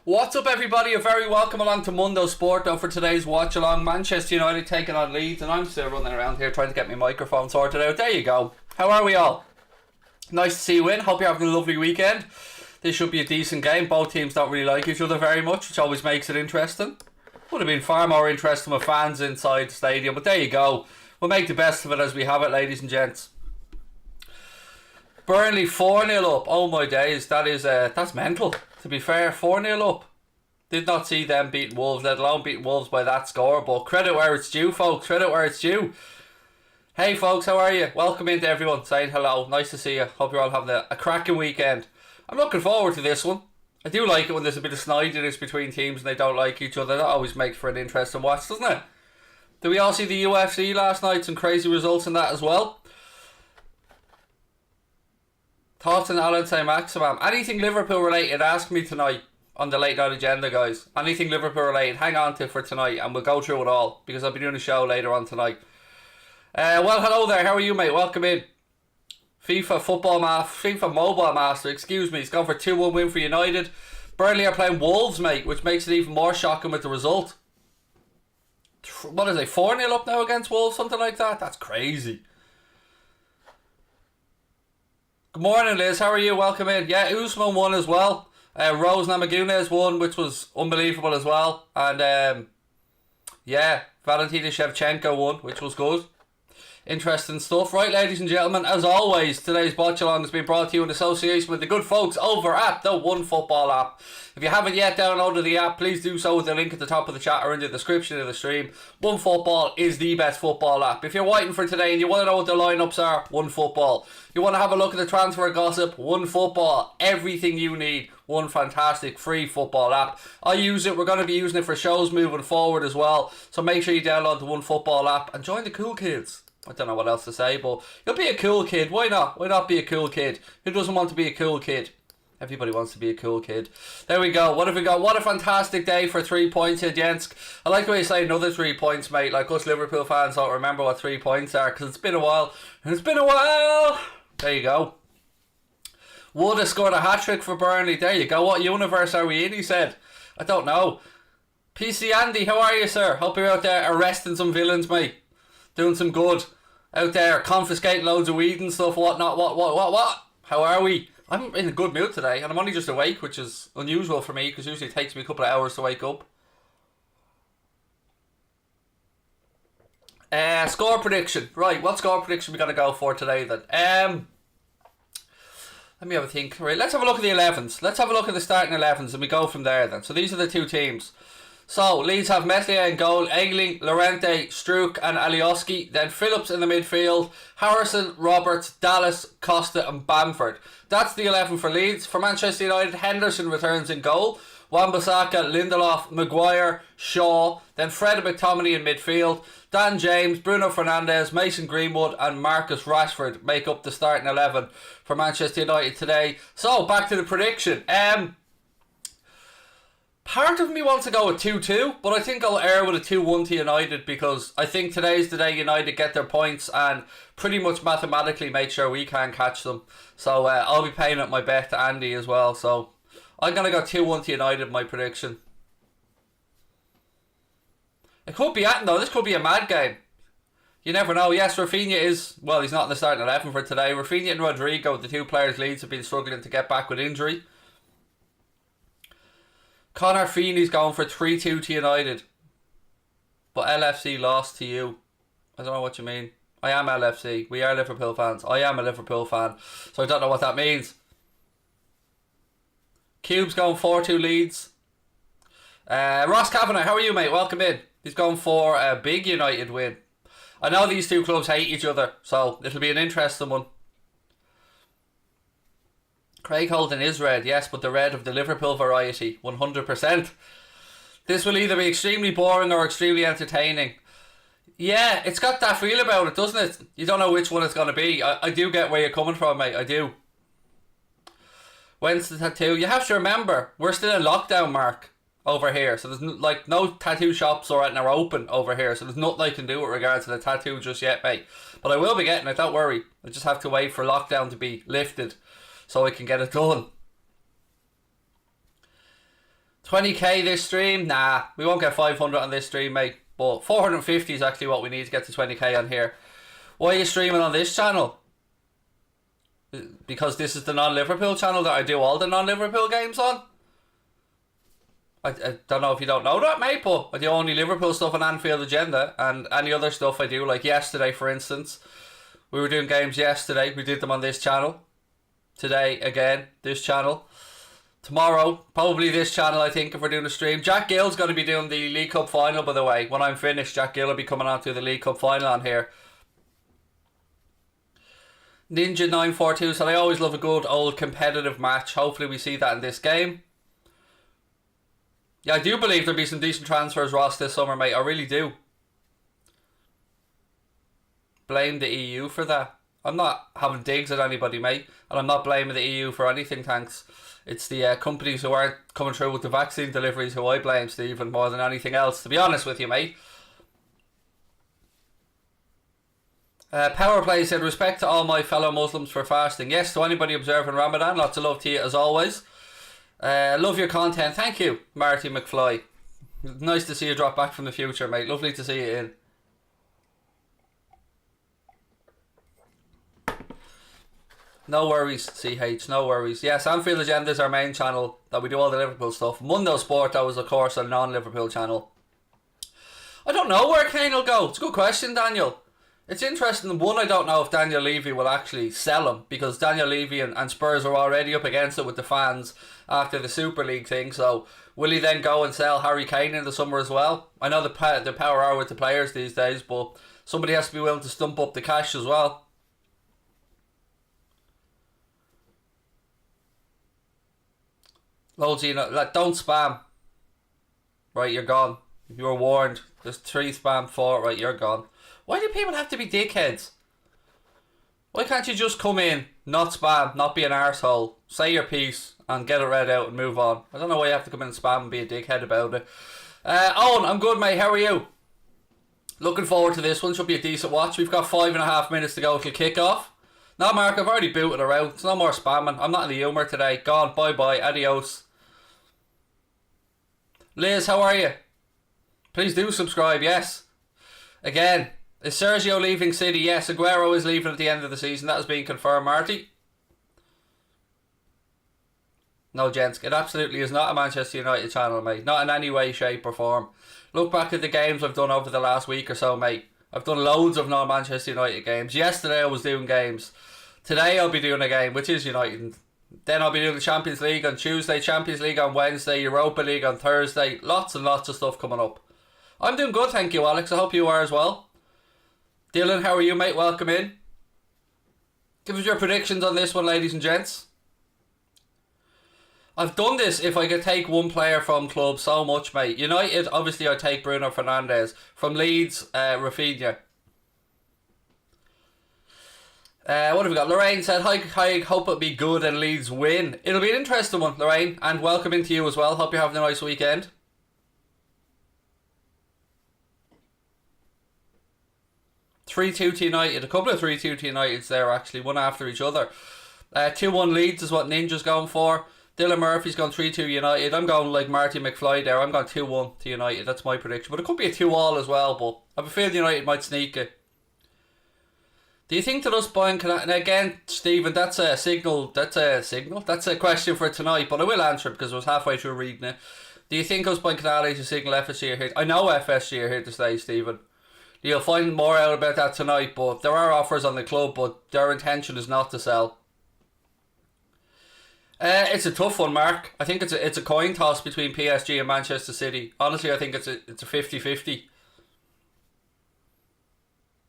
What's up, everybody? You're very welcome along to Mundo Sporto for today's watch along. Manchester United taking on Leeds, and I'm still running around here trying to get my microphone sorted out. There you go. How are we all? Nice to see you in. Hope you're having a lovely weekend. This should be a decent game. Both teams don't really like each other very much, which always makes it interesting. Would have been far more interesting with fans inside the stadium, but there you go. We'll make the best of it as we have it, ladies and gents. Burnley 4-0 up. Oh my days, that's mental. To be fair, 4-0 up. Did not see them beating Wolves, let alone beating Wolves by that score. But credit where it's due, folks. Credit where it's due. Hey, folks, how are you? Welcome into everyone. Saying hello. Nice to see you. Hope you're all having a cracking weekend. I'm looking forward to this one. I do like it when there's a bit of snidiness between teams and they don't like each other. That always makes for an interesting watch, doesn't it? Did we all see the UFC last night? Some crazy results in that as well. Thoughts on Alan Saint-Maximin? Anything Liverpool related, ask me tonight on the late night agenda, guys. Anything Liverpool related, hang on to for tonight and we'll go through it all because I'll be doing a show later on tonight. Well, hello there. How are you, mate? Welcome in. FIFA Mobile Master, excuse me. He's gone for 2-1 win for United. Burnley are playing Wolves, mate, which makes it even more shocking with the result. What is it, 4-0 up now against Wolves? Something like that? That's crazy. Good morning, Liz. How are you? Welcome in. Yeah, Usman won as well. Rose Namajunas won, which was unbelievable as well. And, yeah, Valentina Shevchenko won, which was good. Interesting stuff. Right, ladies and gentlemen, as always, today's Watch Along has been brought to you in association with the good folks over at the OneFootball app. If you haven't yet downloaded the app, please do so with the link at the top of the chat or in the description of the stream. OneFootball is the best football app. If you're waiting for today and you want to know what the lineups are, OneFootball. You want to have a look at the transfer gossip, OneFootball. Everything you need, one fantastic free football app. I use it. We're going to be using it for shows moving forward as well. So make sure you download the OneFootball app and join the cool kids. I don't know what else to say, but you'll be a cool kid. Why not? Why not be a cool kid? Who doesn't want to be a cool kid? Everybody wants to be a cool kid. There we go. What have we got? What a fantastic day for 3 points here, gents. I like the way you say another 3 points, mate. Like us Liverpool fans don't remember what 3 points are because it's been a while. It's been a while. There you go. Wood has scored a hat-trick for Burnley. There you go. What universe are we in, he said. I don't know. PC Andy, how are you, sir? Hope you're out there arresting some villains, mate. Doing some good. Out there confiscating loads of weed and stuff, whatnot, what? How are we? I'm in a good mood today, and I'm only just awake, which is unusual for me, because usually it takes me a couple of hours to wake up. Score prediction. Right, what score prediction we got to go for today, then? Let me have a think. Right, let's have a look at the 11s. Let's have a look at the starting 11s, and we go from there, then. So these are the two teams. So, Leeds have Meslier in goal, Egling, Llorente, Struijk and Alioski. Then Phillips in the midfield, Harrison, Roberts, Dallas, Costa and Bamford. That's the 11 for Leeds. For Manchester United, Henderson returns in goal. Wan-Bissaka, Lindelof, Maguire, Shaw. Then Fred and McTominay in midfield. Dan James, Bruno Fernandes, Mason Greenwood and Marcus Rashford make up the starting 11 for Manchester United today. So, back to the prediction. Part of me wants to go with 2-2, but I think I'll err with a 2-1 to United because I think today's the day United get their points and pretty much mathematically make sure we can't catch them. So I'll be paying up my bet to Andy as well. So I'm going to go 2-1 to United, my prediction. It could be though. This could be a mad game. You never know. Yes, Rafinha is, well, he's not in the starting 11 for today. Rafinha and Rodrigo, the two players Leeds have been struggling to get back with injury. Connor Feeney's going for 3-2 to United. But LFC lost to you. I don't know what you mean. I am LFC. We are Liverpool fans. I am a Liverpool fan. So I don't know what that means. Cube's going 4-2 Leeds. Ross Kavanagh, how are you, mate? Welcome in. He's going for a big United win. I know these two clubs hate each other, so it'll be an interesting one. Craig Houlden is red, yes, but the red of the Liverpool variety, 100%. This will either be extremely boring or extremely entertaining. Yeah, it's got that feel about it, doesn't it? You don't know which one it's going to be. I do get where you're coming from, mate, I do. When's the tattoo? You have to remember, we're still in lockdown, Mark, over here. So there's no tattoo shops or anything are open over here. So there's nothing I can do with regards to the tattoo just yet, mate. But I will be getting it, don't worry. I just have to wait for lockdown to be lifted so I can get it done. 20k this stream? Nah, we won't get 500 on this stream, mate. But 450 is actually what we need to get to 20k on here. Why are you streaming on this channel? Because this is the non-Liverpool channel that I do all the non-Liverpool games on. I don't know if you don't know that, mate, but I do only Liverpool stuff on Anfield Agenda, and any other stuff I do, like yesterday, for instance. We were doing games yesterday. We did them on this channel. Today, again, this channel. Tomorrow, probably this channel, I think, if we're doing a stream. Jack Gill's going to be doing the League Cup final, by the way. When I'm finished, Jack Gill will be coming on to the League Cup final on here. Ninja942 said, I always love a good old competitive match. Hopefully we see that in this game. Yeah, I do believe there'll be some decent transfers, Ross, this summer, mate. I really do. Blame the EU for that. I'm not having digs at anybody, mate. And I'm not blaming the EU for anything, thanks. It's the companies who aren't coming through with the vaccine deliveries who I blame, Stephen, more than anything else, to be honest with you, mate. Power Play said, respect to all my fellow Muslims for fasting. Yes, to anybody observing Ramadan, lots of love to you as always. Love your content. Thank you, Marty McFly. Nice to see you drop back from the future, mate. Lovely to see you in. No worries, CH, no worries. Yes, Anfield Agenda is our main channel that we do all the Liverpool stuff. Mundo Sporto is, of course, a non-Liverpool channel. I don't know where Kane will go. It's a good question, Daniel. It's interesting. One, I don't know if Daniel Levy will actually sell him, because Daniel Levy and Spurs are already up against it with the fans after the Super League thing. So will he then go and sell Harry Kane in the summer as well? I know the power are with the players these days, but somebody has to be willing to stump up the cash as well. Loads of, like, don't spam. Right, you're gone. You were warned. There's 3 spam, 4. Right, you're gone. Why do people have to be dickheads? Why can't you just come in, not spam, not be an arsehole, say your piece, and get it read out and move on? I don't know why you have to come in and spam and be a dickhead about it. Owen, I'm good, mate. How are you? Looking forward to this one. Should be a decent watch. We've got 5.5 minutes to go till kick-off. No, Mark, I've already booted her out. It's no more spamming. I'm not in the humour today. Gone. Bye-bye. Adios. Liz, how are you? Please do subscribe, yes. Again, is Sergio leaving City? Yes, Aguero is leaving at the end of the season. That has been confirmed, Marty. No, gents, it absolutely is not a Manchester United channel, mate. Not in any way, shape or form. Look back at the games I've done over the last week or so, mate. I've done loads of non-Manchester United games. Yesterday I was doing games. Today I'll be doing a game, which is United. Then I'll be doing the Champions League on Tuesday, Champions League on Wednesday, Europa League on Thursday. Lots and lots of stuff coming up. I'm doing good, thank you, Alex. I hope you are as well. Dylan, how are you, mate? Welcome in. Give us your predictions on this one, ladies and gents. I've done this if I could take one player from club so much, mate. United, obviously I take Bruno Fernandes. From Leeds, Rafinha. What have we got? Lorraine said, hi, hope it'll be good and Leeds win. It'll be an interesting one, Lorraine, and welcome into you as well. Hope you're having a nice weekend. (3-2) to United. A couple of 3-2 to Uniteds there, actually. One after each other. 2-1 Leeds is what Ninja's going for. Dylan Murphy's gone 3-2 United. I'm going like Marty McFly there. I'm going 2-1 to United. That's my prediction. But it could be a 2-all as well. But I have a feeling United might sneak it. Do you think that us buying... And again, Stephen, that's a signal. That's a question for tonight. But I will answer it because I was halfway through reading it. Do you think us buying Canales is a signal FSG are here? I know FSG are here to stay, Stephen. You'll find more out about that tonight, but there are offers on the club, but their intention is not to sell. It's a tough one, Mark. I think it's a coin toss between PSG and Manchester City. Honestly, I think it's a 50-50.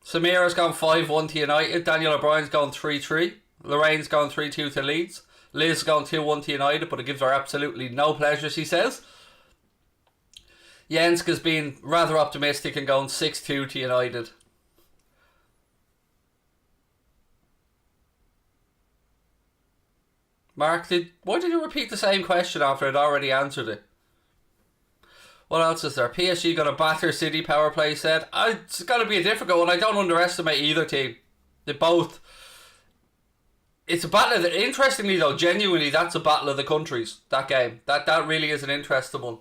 Samira's gone 5-1 to United. Daniel O'Brien's gone 3-3. Lorraine's gone 3-2 to Leeds. Liz's gone 2-1 to United, but it gives her absolutely no pleasure, she says. Jenska's been rather optimistic and going 6-2 to United. Mark, why did you repeat the same question after I'd already answered it? What else is there? PSG going to batter City, Power Play said. It's going to be a difficult one. I don't underestimate either team. They both... It's a battle of the, interestingly though, genuinely, that's a battle of the countries, that game. That really is an interesting one.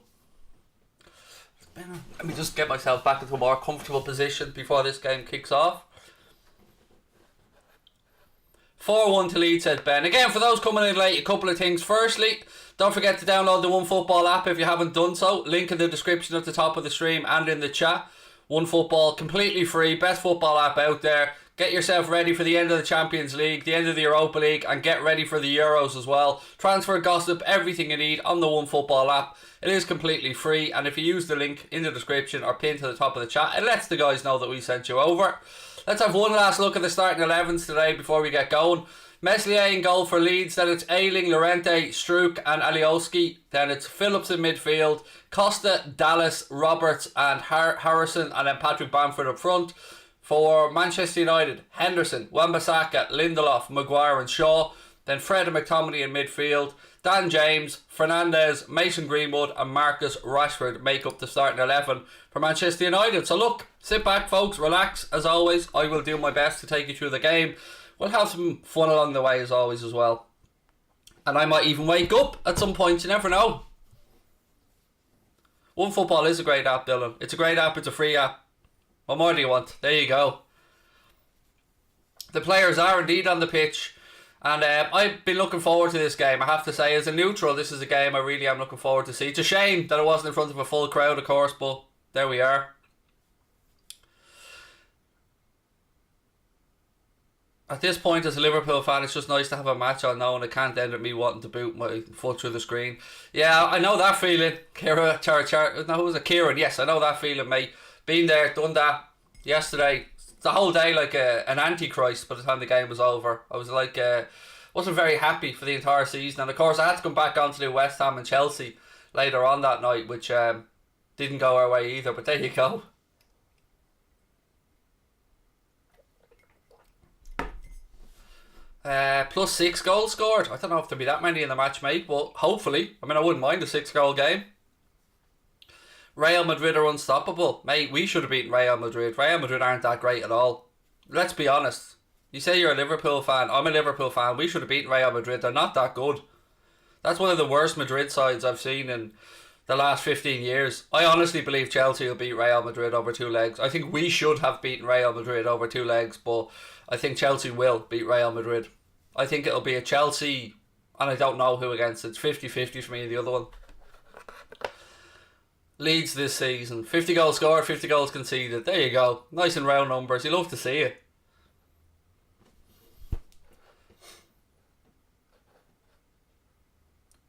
Let me just get myself back into a more comfortable position before this game kicks off. 4-1 to Leeds, said Ben. Again, for those coming in late, a couple of things. Firstly, don't forget to download the OneFootball app if you haven't done so. Link in the description at the top of the stream and in the chat. OneFootball, completely free, best football app out there. Get yourself ready for the end of the Champions League, the end of the Europa League, and get ready for the Euros as well. Transfer gossip, everything you need on the OneFootball app. It is completely free, and if you use the link in the description or pinned to the top of the chat, it lets the guys know that we sent you over. Let's have one last look at the starting 11s today before we get going. Meslier in goal for Leeds. Then it's Ayling, Llorente, Struijk and Alioski. Then it's Phillips in midfield. Costa, Dallas, Roberts and Harrison. And then Patrick Bamford up front. For Manchester United, Henderson, Wan-Bissaka, Lindelof, Maguire and Shaw. Then Fred and McTominay in midfield. Dan James, Fernandes, Mason Greenwood and Marcus Rashford make up the starting 11 for Manchester United. So look, sit back folks, relax. As always, I will do my best to take you through the game. We'll have some fun along the way as always as well. And I might even wake up at some point, you never know. OneFootball is a great app, Dylan. It's a great app, it's a free app. What more do you want? There you go. The players are indeed on the pitch. And I've been looking forward to this game. I have to say, as a neutral, this is a game I really am looking forward to see. It's a shame that it wasn't in front of a full crowd, of course, but there we are. At this point, as a Liverpool fan, it's just nice to have a match on now, and it can't end with me wanting to boot my foot through the screen. Yeah, I know that feeling. Kieran, who was it? Kieran, yes, I know that feeling, mate. Been there, done that yesterday. The whole day like an antichrist by the time the game was over. I was like, wasn't very happy for the entire season. And of course I had to come back on to do West Ham and Chelsea later on that night, which didn't go our way either, but there you go. +6 goals scored. I don't know if there'll be that many in the match, mate, but hopefully. I mean, I wouldn't mind a 6-goal game. Real Madrid are unstoppable. Mate, we should have beaten Real Madrid. Real Madrid aren't that great at all. Let's be honest. You say you're a Liverpool fan. I'm a Liverpool fan. We should have beaten Real Madrid. They're not that good. That's one of the worst Madrid sides I've seen in the last 15 years. I honestly believe Chelsea will beat Real Madrid over 2 legs. I think we should have beaten Real Madrid over 2 legs, but I think Chelsea will beat Real Madrid. I think it'll be a Chelsea, and I don't know who against. It's 50-50 for me, the other one. Leeds this season. 50 goals scored, 50 goals conceded. There you go. Nice and round numbers. You love to see it.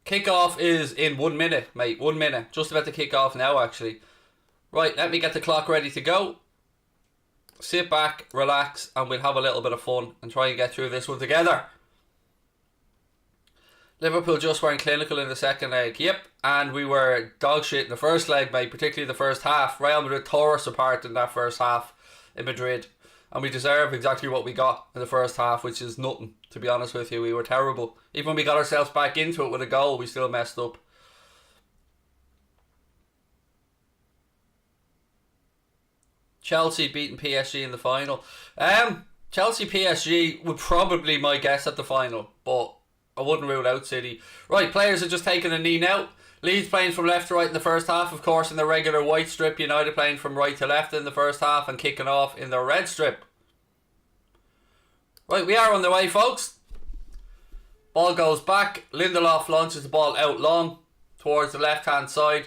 Kick-off is in 1 minute, mate. 1 minute. Just about to kick off now, actually. Right, let me get the clock ready to go. Sit back, relax, and we'll have a little bit of fun and try and get through this one together. Liverpool just weren't clinical in the second leg. Yep, and we were dog shit in the first leg, mate, particularly the first half. Real Madrid tore us apart in that first half in Madrid. And we deserve exactly what we got in the first half, which is nothing, to be honest with you. We were terrible. Even when we got ourselves back into it with a goal, we still messed up. Chelsea beating PSG in the final. Chelsea PSG would probably my guess at the final, but I wouldn't rule out City. Right, players are just taking a knee now. Leeds playing from left to right in the first half, of course, in the regular white strip. United playing from right to left in the first half and kicking off in the red strip. Right, we are on the way, folks. Ball goes back. Lindelof launches the ball out long towards the left-hand side,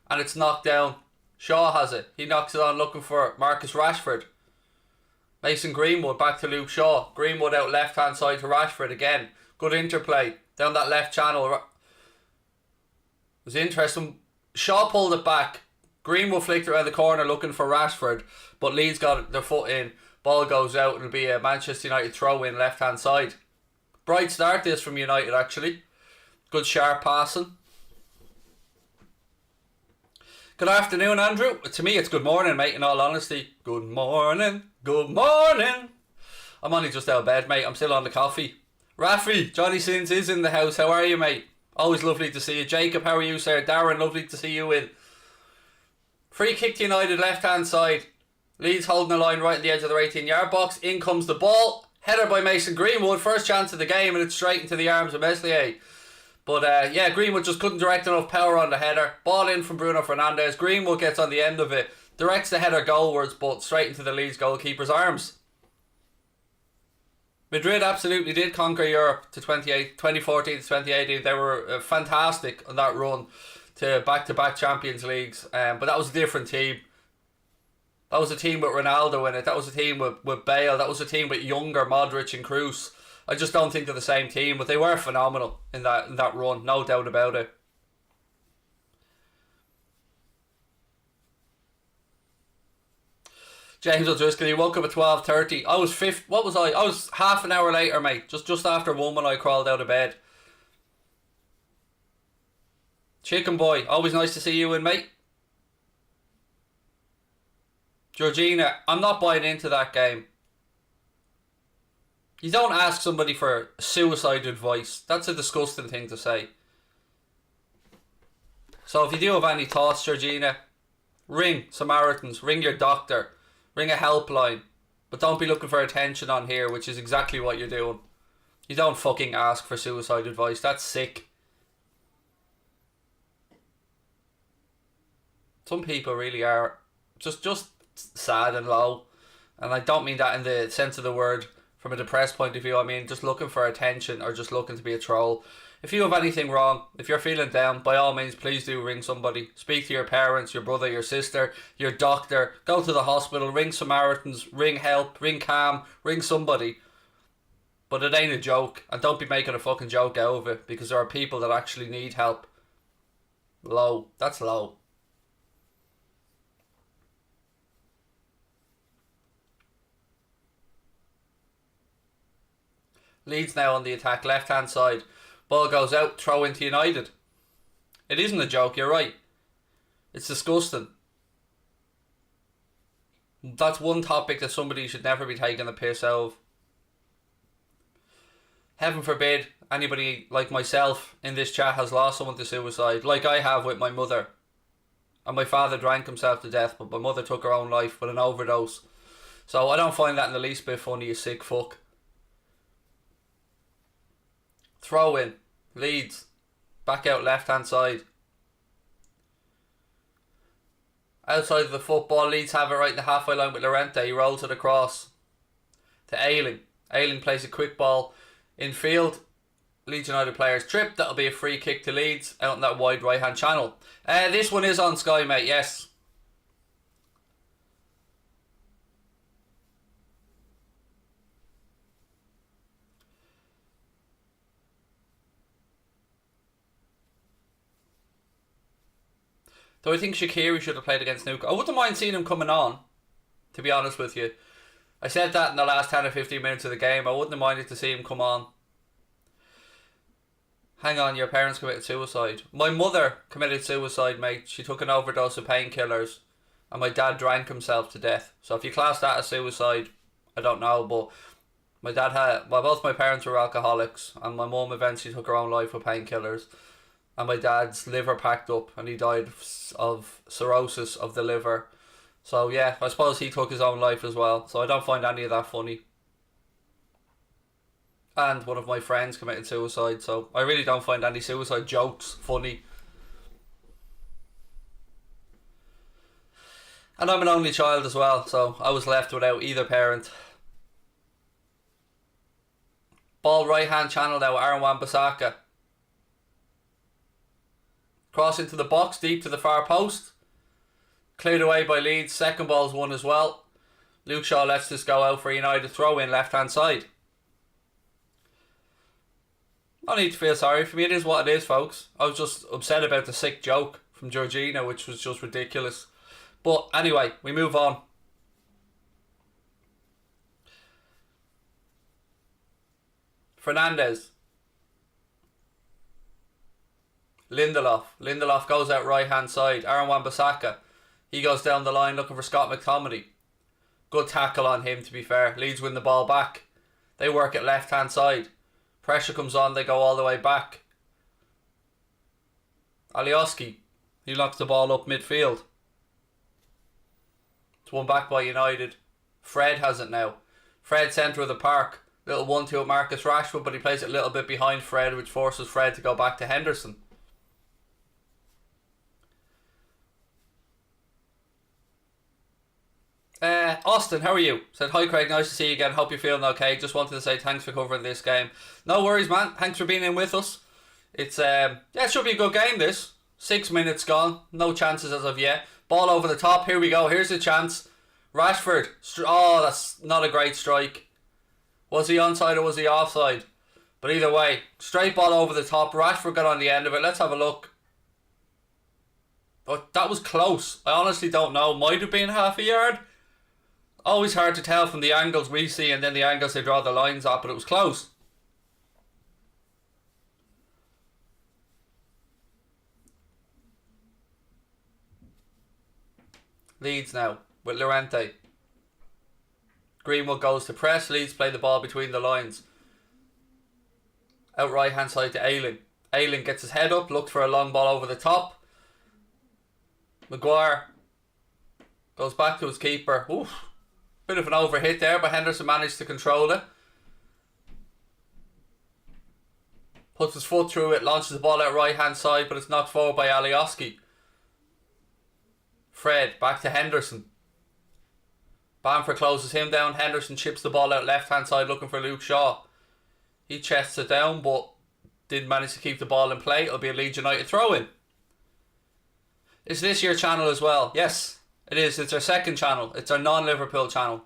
and it's knocked down. Shaw has it. He knocks it on looking for Marcus Rashford. Mason Greenwood back to Luke Shaw. Greenwood out left-hand side to Rashford again. Good interplay down that left channel. It was interesting. Shaw pulled it back. Greenwood flicked around the corner looking for Rashford, but Leeds got their foot in. Ball goes out and it'll be a Manchester United throw in left hand side. Bright start this from United actually. Good sharp passing. Good afternoon, Andrew. To me it's good morning, mate, in all honesty. Good morning. Good morning. I'm only just out of bed, mate. I'm still on the coffee. Rafi, Johnny Sins is in the house. How are you, mate? Always lovely to see you. Jacob, how are you, sir? Darren, lovely to see you in. Free kick to United, left hand side. Leeds holding the line right at the edge of their 18-yard box. In comes the ball. Header by Mason Greenwood, first chance of the game, and it's straight into the arms of Meslier. But yeah, Greenwood just couldn't direct enough power on the header. Ball in from Bruno Fernandes. Greenwood gets on the end of it, directs the header goalwards, but straight into the Leeds goalkeeper's arms. Madrid absolutely did conquer Europe to 2014 to 2018. They were fantastic on that run to back-to-back Champions Leagues. But that was a different team. That was a team with Ronaldo in it. That was a team with Bale. That was a team with younger Modric and Kroos. I just don't think they're the same team, but they were phenomenal in that run, no doubt about it. James O'Driscoll, he woke up at 12:30. I was fifth. What was I? I was half an hour later, mate. Just after 1 when I crawled out of bed. Chicken boy, always nice to see you in, mate. Georgina, I'm not buying into that game. You don't ask somebody for suicide advice. That's a disgusting thing to say. So if you do have any thoughts, Georgina, ring Samaritans, ring your doctor, ring a helpline. But don't be looking for attention on here, which is exactly what you're doing. You don't fucking ask for suicide advice. That's sick. Some people really are just sad and low. And I don't mean that in the sense of the word from a depressed point of view. I mean just looking for attention or just looking to be a troll. If you have anything wrong, if you're feeling down, by all means please do ring somebody. Speak to your parents, your brother, your sister, your doctor. Go to the hospital, ring Samaritans, ring help, ring CAM, ring somebody. But it ain't a joke, and don't be making a fucking joke out of it, because there are people that actually need help. Low. That's low. Leeds now on the attack, left hand side. Ball goes out, throw into United. It isn't a joke, you're right. It's disgusting. That's one topic that somebody should never be taking the piss out of. Heaven forbid anybody like myself in this chat has lost someone to suicide, like I have with my mother. And my father drank himself to death, but my mother took her own life with an overdose. So I don't find that in the least bit funny, you sick fuck. Throw in. Leeds. Back out left hand side. Outside of the football, Leeds have it right in the halfway line with Llorente. He rolls it across to Ayling. Ayling plays a quick ball infield. Leeds United players trip. That'll be a free kick to Leeds out in that wide right hand channel. This one is on Sky, mate, yes. Though I think Shaqiri should have played against Newcastle. I wouldn't mind seeing him coming on, to be honest with you. I said that in the last 10 or 15 minutes of the game. I wouldn't have minded to see him come on. Hang on, your parents committed suicide. My mother committed suicide, mate. She took an overdose of painkillers. And my dad drank himself to death. So if you class that as suicide, I don't know. But my dad had... Well, both my parents were alcoholics. And my mum eventually took her own life with painkillers. And my dad's liver packed up and he died of cirrhosis of the liver. So yeah, I suppose he took his own life as well. So I don't find any of that funny. And one of my friends committed suicide. So I really don't find any suicide jokes funny. And I'm an only child as well. So I was left without either parent. Ball right hand channel now, Aaron Wan-Bissaka. Cross into the box, deep to the far post. Cleared away by Leeds. Second ball's won as well. Luke Shaw lets this go out for United. Throw in left hand side. No need to feel sorry for me. It is what it is, folks. I was just upset about the sick joke from Georgina, which was just ridiculous. But anyway, we move on. Fernandes. Lindelof goes out right hand side. Aaron Wan-Bissaka. He goes down the line looking for Scott McTominay. Good tackle on him, to be fair. Leeds win the ball back. They work it left hand side. Pressure comes on, they go all the way back. Alioski. He knocks the ball up midfield. It's won back by United. Fred has it now. Fred, centre of the park. Little 1-2 at Marcus Rashford, but he plays it a little bit behind Fred, which forces Fred to go back to Henderson. Austin, how are you? Said, hi Craig, nice to see you again. Hope you're feeling okay. Just wanted to say thanks for covering this game. No worries, man. Thanks for being in with us. It's yeah, it should be a good game, this. 6 minutes gone. No chances as of yet. Ball over the top. Here we go. Here's a chance. Rashford. Oh, that's not a great strike. Was he onside or was he offside? But either way, straight ball over the top. Rashford got on the end of it. Let's have a look. But that was close. I honestly don't know. Might have been half a yard. Always hard to tell from the angles we see and then the angles they draw the lines at, but it was close. Leeds now with Llorente. Greenwood goes to press. Leeds play the ball between the lines. Out right hand side to Ayling. Ayling gets his head up, looks for a long ball over the top. Maguire goes back to his keeper. Oof. Bit of an overhit there, but Henderson managed to control it. Puts his foot through it, launches the ball out right hand side, but it's knocked forward by Alioski. Fred back to Henderson. Bamford closes him down. Henderson chips the ball out left hand side looking for Luke Shaw. He chests it down, but didn't manage to keep the ball in play. It'll be a Leeds United throw in. Is this your channel as well? Yes. It is. It's our second channel. It's our non-Liverpool channel.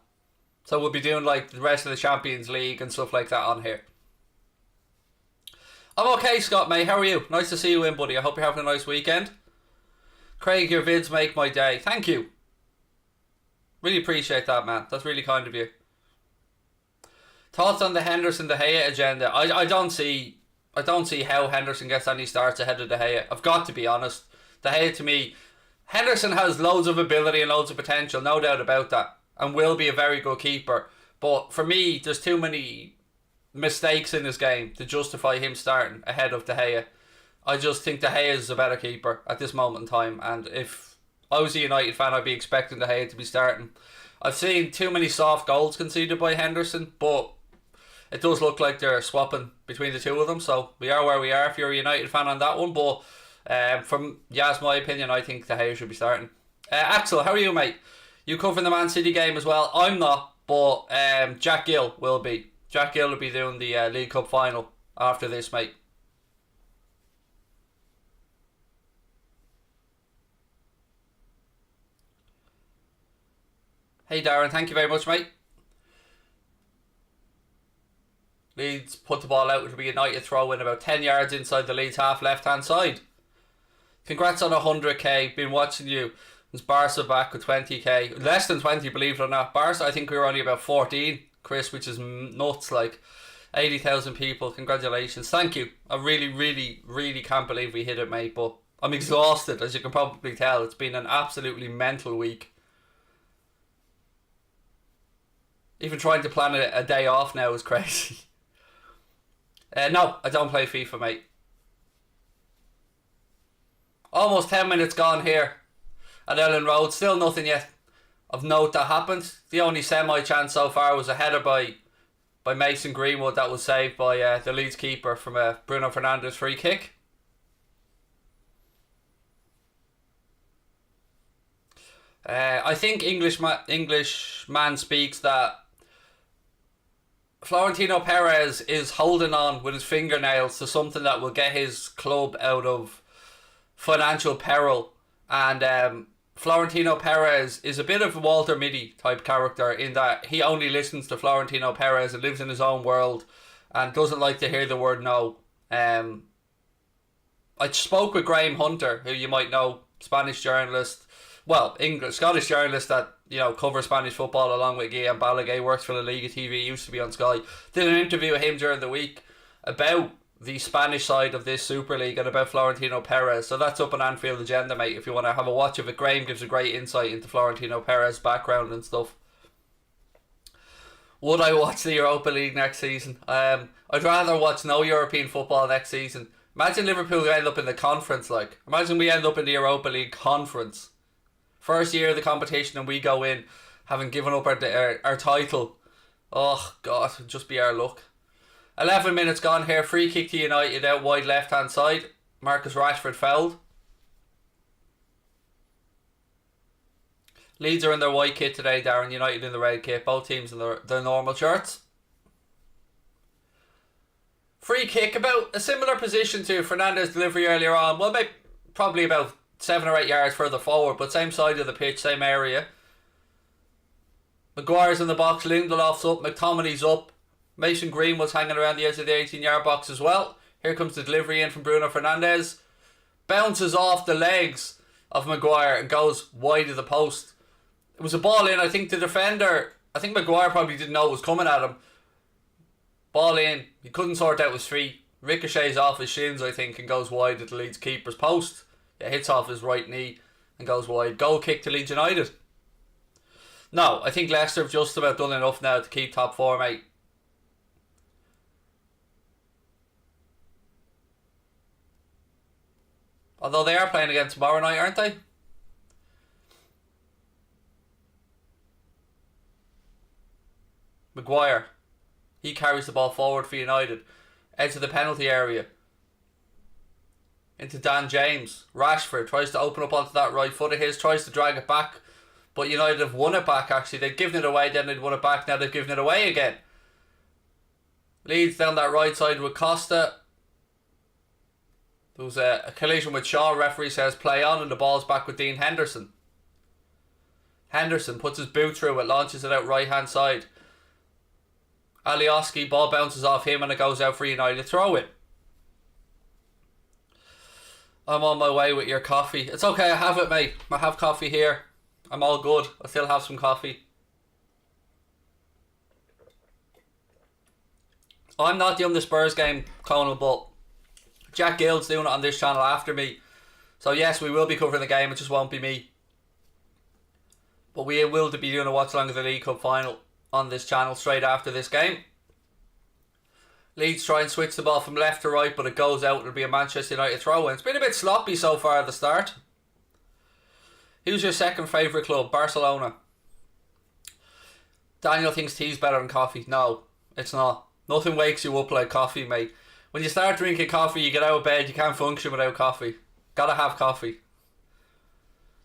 So we'll be doing like the rest of the Champions League and stuff like that on here. I'm okay, Scott, mate. How are you? Nice to see you in, buddy. I hope you're having a nice weekend. Craig, your vids make my day. Thank you. Really appreciate that, man. That's really kind of you. Thoughts on the Henderson De Gea agenda? I don't see how Henderson gets any starts ahead of De Gea. I've got to be honest. De Gea, to me, Henderson has loads of ability and loads of potential, no doubt about that, and will be a very good keeper. But for me, there's too many mistakes in his game to justify him starting ahead of De Gea. I just think De Gea is a better keeper at this moment in time, and if I was a United fan, I'd be expecting De Gea to be starting. I've seen too many soft goals conceded by Henderson, but it does look like they're swapping between the two of them, so we are where we are if you're a United fan on that one. But from my opinion, I think De Gea should be starting. Axel, how are you, mate? You covering the Man City game as well? I'm not, but Jack Gill will be. Jack Gill will be doing the League Cup final after this, mate. Hey Darren, thank you very much, mate. Leeds put the ball out, which will be a United throw in about 10 yards inside the Leeds half left hand side. Congrats on 100k. Been watching you. It's Barca back with 20k. Less than 20, believe it or not. Barca, I think we were only about 14, Chris, which is nuts. Like 80,000 people. Congratulations. Thank you. I really, really, really can't believe we hit it, mate. But I'm exhausted, as you can probably tell. It's been an absolutely mental week. Even trying to plan a day off now is crazy. No, I don't play FIFA, mate. Almost 10 minutes gone here at Ellen Road. Still nothing yet of note that happened. The only semi-chance so far was a header by Mason Greenwood that was saved by the Leeds keeper from a Bruno Fernandes free kick. I think Englishman speaks that Florentino Perez is holding on with his fingernails to something that will get his club out of financial peril, and Florentino Perez is a bit of a Walter Mitty type character in that he only listens to Florentino Perez and lives in his own world and doesn't like to hear the word no. I spoke with Graham Hunter, who you might know, Spanish journalist, Scottish journalist that covers Spanish football along with Guillaume Balaguer, works for La Liga TV, used to be on Sky. Did an interview with him during the week about the Spanish side of this Super League and about Florentino Perez. So that's up on Anfield Agenda, mate, if you want to have a watch of it. Graham gives a great insight into Florentino Perez's background and stuff. Would I watch the Europa League next season? I'd rather watch no European football next season. Imagine Liverpool end up in the conference, like. Imagine we end up in the Europa League conference. First year of the competition and we go in having given up our title Oh, God, it'll just be our luck. 11 minutes gone here. Free kick to United out wide left-hand side. Marcus Rashford fouled. Leeds are in their white kit today, Darren. United in the red kit. Both teams in their normal shirts. Free kick, about a similar position to Fernandes' delivery earlier on. Well, maybe probably about 7 or 8 yards further forward, but same side of the pitch, same area. Maguire's in the box, Lindelof's up, McTominay's up. Mason Greenwood's hanging around the edge of the 18-yard box as well. Here comes the delivery in from Bruno Fernandes. Bounces off the legs of Maguire and goes wide of the post. It was a ball in. I think the defender, I think Maguire probably didn't know it was coming at him. Ball in. He couldn't sort out his feet. Ricochets off his shins, I think, and goes wide at the Leeds keeper's post. It hits off his right knee and goes wide. Goal kick to Leeds United. No, I think Leicester have just about done enough now to keep top 4, mate. Although they are playing again tomorrow night, aren't they? Maguire. He carries the ball forward for United. Edge of the penalty area. Into Dan James. Rashford tries to open up onto that right foot of his. Tries to drag it back. But United have won it back, actually. They'd given it away, then they'd won it back. Now they've given it away again. Leeds down that right side with Costa. There was a collision with Shaw. Referee says play on, and the ball's back with Dean Henderson. Henderson puts his boot through it, launches it out right hand side. Alioski, ball bounces off him and it goes out for United. Throw it. I'm on my way with your coffee. It's okay, I have it, mate. I have coffee here. I'm all good. I still have some coffee. I'm not doing the Spurs game, Conan, but Jack Gill's doing it on this channel after me. So yes, we will be covering the game. It just won't be me. But we will be doing a watch along of the League Cup final on this channel straight after this game. Leeds try and switch the ball from left to right, but it goes out. It'll be a Manchester United throw-in. It's been a bit sloppy so far at the start. Who's your second favourite club? Barcelona. Daniel thinks tea's better than coffee. No, it's not. Nothing wakes you up like coffee, mate. When you start drinking coffee, you get out of bed, you can't function without coffee. Gotta have coffee.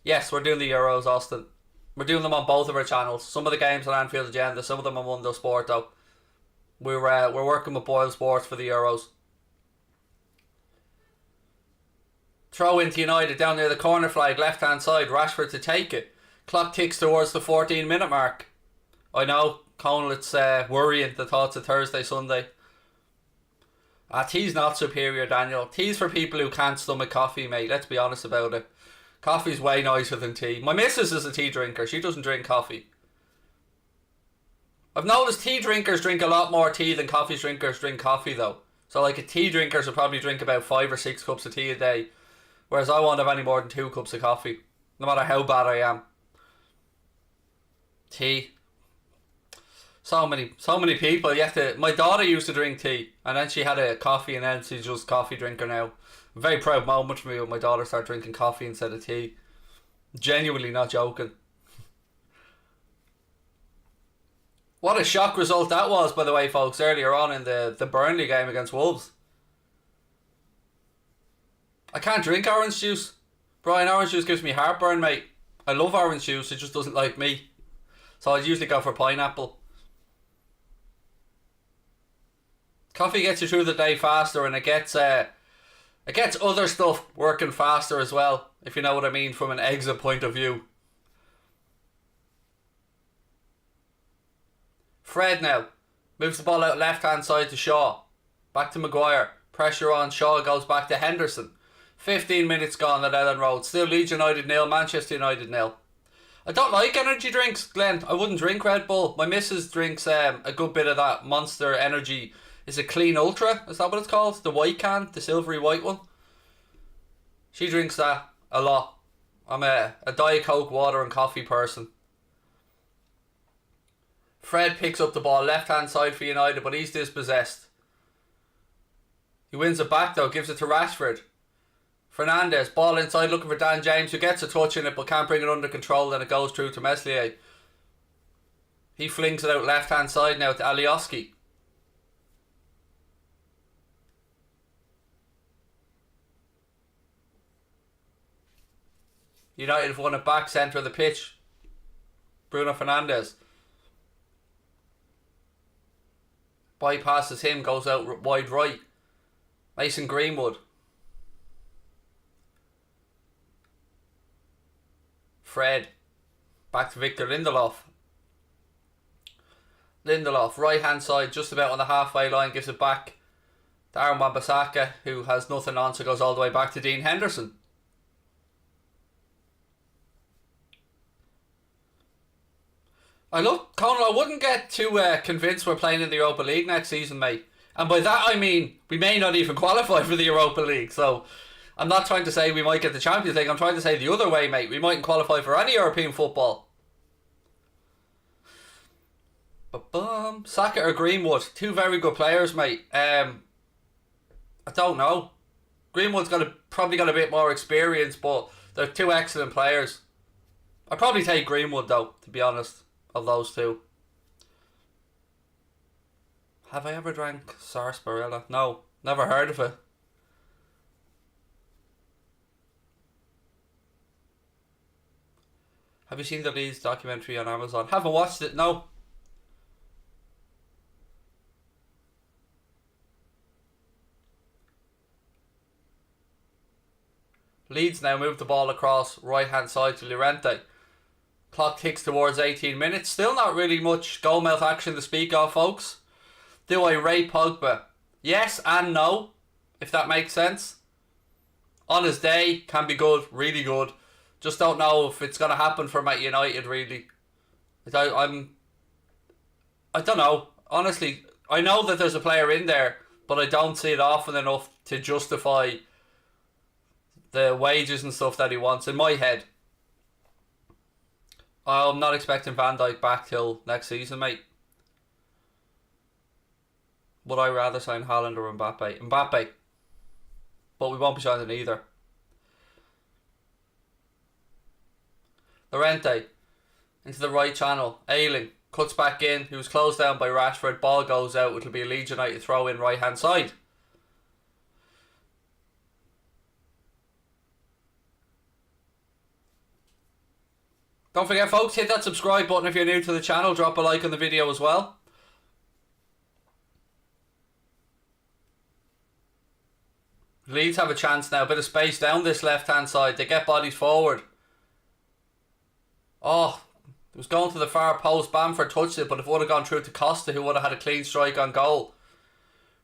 Yes, we're doing the Euros, Austin. We're doing them on both of our channels. Some of the games on Anfield Agenda, some of them on Mundo Sporto. We're working with Boyle Sports for the Euros. Throw into United down near the corner flag, left hand side. Rashford to take it. Clock ticks towards the 14-minute mark. I know, Conal, it's worrying the thoughts of Thursday, Sunday. Tea's not superior, Daniel. Tea's for people who can't stomach coffee, mate. Let's be honest about it. Coffee's way nicer than tea. My missus is a tea drinker. She doesn't drink coffee. I've noticed tea drinkers drink a lot more tea than coffee drinkers drink coffee, though. So like a tea drinker will probably drink about 5 or 6 cups of tea a day. Whereas I won't have any more than 2 cups of coffee. No matter how bad I am. Tea. So many people. My daughter used to drink tea. And then she had a coffee and then she's just a coffee drinker now. A very proud moment for me when my daughter started drinking coffee instead of tea. Genuinely not joking. What a shock result that was, by the way, folks, earlier on in the Burnley game against Wolves. I can't drink orange juice. Brian, orange juice gives me heartburn, mate. I love orange juice, it just doesn't like me. So I'd usually go for pineapple. Coffee gets you through the day faster, and it gets other stuff working faster as well, if you know what I mean, from an exit point of view. Fred now moves the ball out left hand side to Shaw. Back to Maguire. Pressure on. Shaw goes back to Henderson. 15 minutes gone at Ellen Road. Still Leeds United 0, Manchester United 0. I don't like energy drinks, Glenn. I wouldn't drink Red Bull. My missus drinks a good bit of that Monster Energy. Is it Clean Ultra? Is that what it's called? The white can? The silvery white one? She drinks that a lot. I'm a Diet Coke, water and coffee person. Fred picks up the ball left hand side for United, but he's dispossessed. He wins it back though, gives it to Rashford. Fernandes, ball inside looking for Dan James, who gets a touch in it but can't bring it under control, then it goes through to Meslier. He flings it out left hand side now to Alioski. United have won it back, centre of the pitch. Bruno Fernandes bypasses him, goes out wide right. Mason Greenwood. Fred. Back to Victor Lindelof. Lindelof, right hand side, just about on the halfway line, gives it back to Aaron Wan-Bissaka, who has nothing on, so goes all the way back to Dean Henderson. Conor, I wouldn't get too convinced we're playing in the Europa League next season, mate. And by that I mean we may not even qualify for the Europa League. So I'm not trying to say we might get the Champions League. I'm trying to say the other way, mate. We mightn't qualify for any European football. Saka or Greenwood, two very good players, mate. I don't know. Greenwood's probably got a bit more experience, but they're two excellent players. I'd probably take Greenwood though, to be honest. Of those two. Have I ever drank sarsaparilla? No, never heard of it. Have you seen the Leeds documentary on Amazon? Haven't watched it, no. Leeds now move the ball across right hand side to Llorente. Clock ticks towards 18 minutes. Still not really much goal-mouth action to speak of, folks. Do I rate Pogba? Yes and no, if that makes sense. On his day, can be good, really good. Just don't know if it's going to happen for Man United, really. I don't know. Honestly, I know that there's a player in there, but I don't see it often enough to justify the wages and stuff that he wants in my head. I'm not expecting Van Dijk back till next season, mate. Would I rather sign Haaland or Mbappe? Mbappe. But we won't be signing either. Llorente. Into the right channel. Ayling. Cuts back in. He was closed down by Rashford. Ball goes out. It'll be a Leeds United throw in right hand side. Don't forget, folks, hit that subscribe button if you're new to the channel. Drop a like on the video as well. Leeds have a chance now. A bit of space down this left-hand side. They get bodies forward. Oh, it was going to the far post. Bamford touched it, but if it would have gone through to Costa, who would have had a clean strike on goal.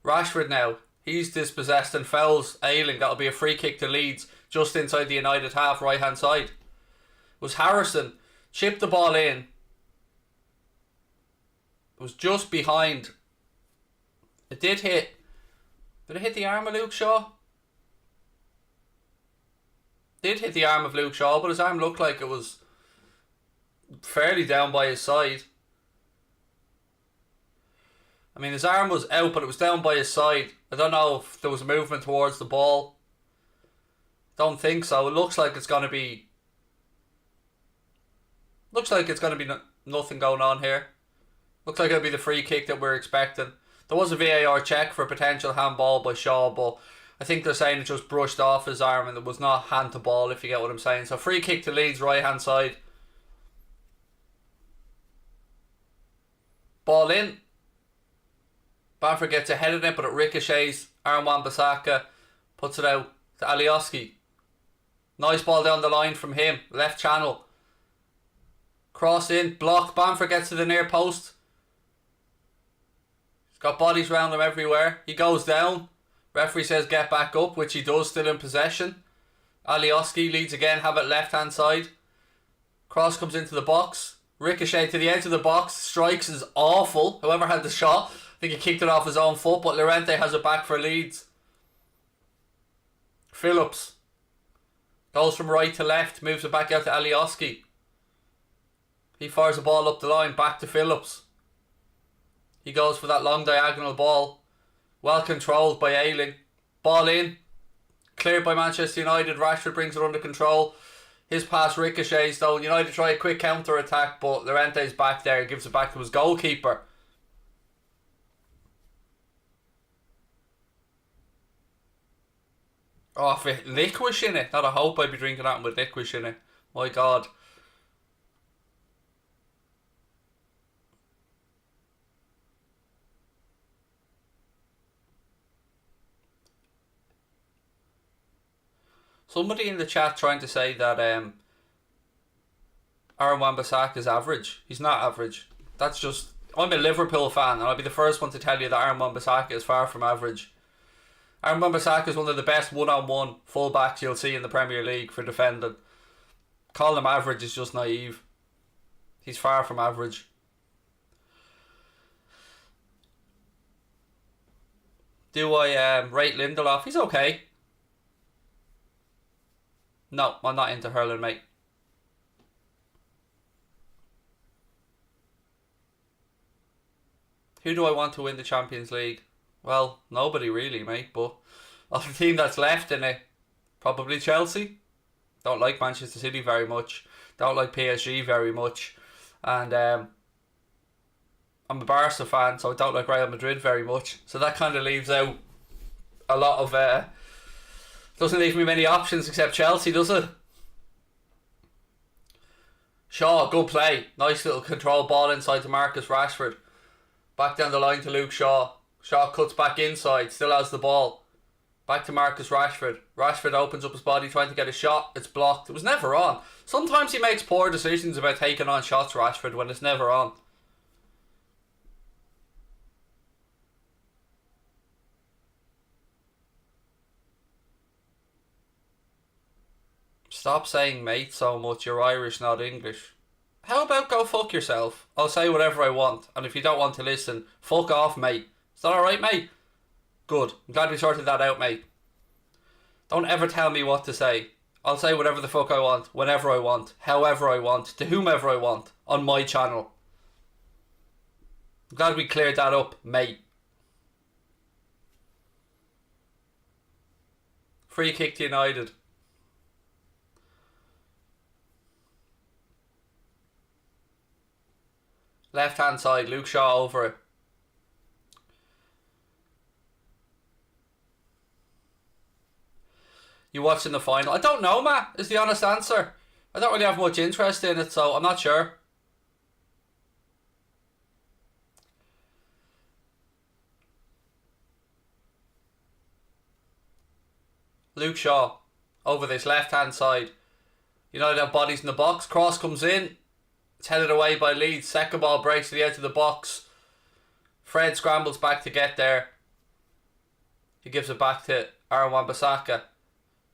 Rashford now. He's dispossessed and fouls Ayling. That'll be a free kick to Leeds just inside the United half, right-hand side. It was Harrison. Chipped the ball in. It was just behind. It did hit. Did it hit the arm of Luke Shaw? Did hit the arm of Luke Shaw, but his arm looked like it was fairly down by his side. I mean, his arm was out, but it was down by his side. I don't know if there was movement towards the ball. Don't think so. It looks like it's going to be... nothing going on here. Looks like it'll be the free kick that we're expecting. There was a VAR check for a potential handball by Shaw, but I think they're saying it just brushed off his arm and it was not hand to ball, if you get what I'm saying. So free kick to Leeds, right hand side. Ball in. Bamford gets ahead of it, but it ricochets. Aaron Wan-Bissaka puts it out to Alioski. Nice ball down the line from him. Left channel. Cross in, blocked. Bamford gets to the near post. He's got bodies around him everywhere. He goes down. Referee says get back up, which he does, still in possession. Alioski leads again, have it left hand side. Cross comes into the box. Ricochet to the edge of the box. Strikes is awful. Whoever had the shot, I think he kicked it off his own foot, but Llorente has it back for Leeds. Phillips goes from right to left, moves it back out to Alioski. He fires the ball up the line, back to Phillips. He goes for that long diagonal ball. Well controlled by Ayling. Ball in. Cleared by Manchester United. Rashford brings it under control. His pass ricochets though. United try a quick counter attack, but Llorente's back there, gives it back to his goalkeeper. Oh, if it licorice in it. Not a hope I'd be drinking that with licorice in it. My God. Somebody in the chat trying to say that Aaron Wan-Bissaka is average. He's not average. That's just... I'm a Liverpool fan, and I'll be the first one to tell you that Aaron Wan-Bissaka is far from average. Aaron Wan-Bissaka is one of the best one-on-one full-backs you'll see in the Premier League for defending. Calling him average is just naive. He's far from average. Do I rate Lindelof? He's okay. No, I'm not into hurling, mate. Who do I want to win the Champions League? Well, nobody really, mate, but of the team that's left in it, probably Chelsea. Don't like Manchester City very much. Don't like PSG very much. And I'm a Barca fan, so I don't like Real Madrid very much. So that kind of leaves out a lot of... doesn't leave me many options except Chelsea, does it? Shaw, good play. Nice little control ball inside to Marcus Rashford. Back down the line to Luke Shaw. Shaw cuts back inside, still has the ball. Back to Marcus Rashford. Rashford opens up his body trying to get a shot. It's blocked. It was never on. Sometimes he makes poor decisions about taking on shots, Rashford, when it's never on. Stop saying mate so much. You're Irish, not English. How about go fuck yourself? I'll say whatever I want, and if you don't want to listen, fuck off, mate. Is that alright, mate? Good. I'm glad we sorted that out, mate. Don't ever tell me what to say. I'll say whatever the fuck I want, whenever I want, however I want, to whomever I want, on my channel. I'm glad we cleared that up, mate. Free kick to United. Left hand side, Luke Shaw over it. You watching the final? I don't know, Matt, is the honest answer. I don't really have much interest in it, so I'm not sure. Luke Shaw over this left hand side. United have bodies in the box. Cross comes in. It's headed away by Leeds. Second ball breaks to the edge of the box. Fred scrambles back to get there. He gives it back to Aaron Wan-Bissaka,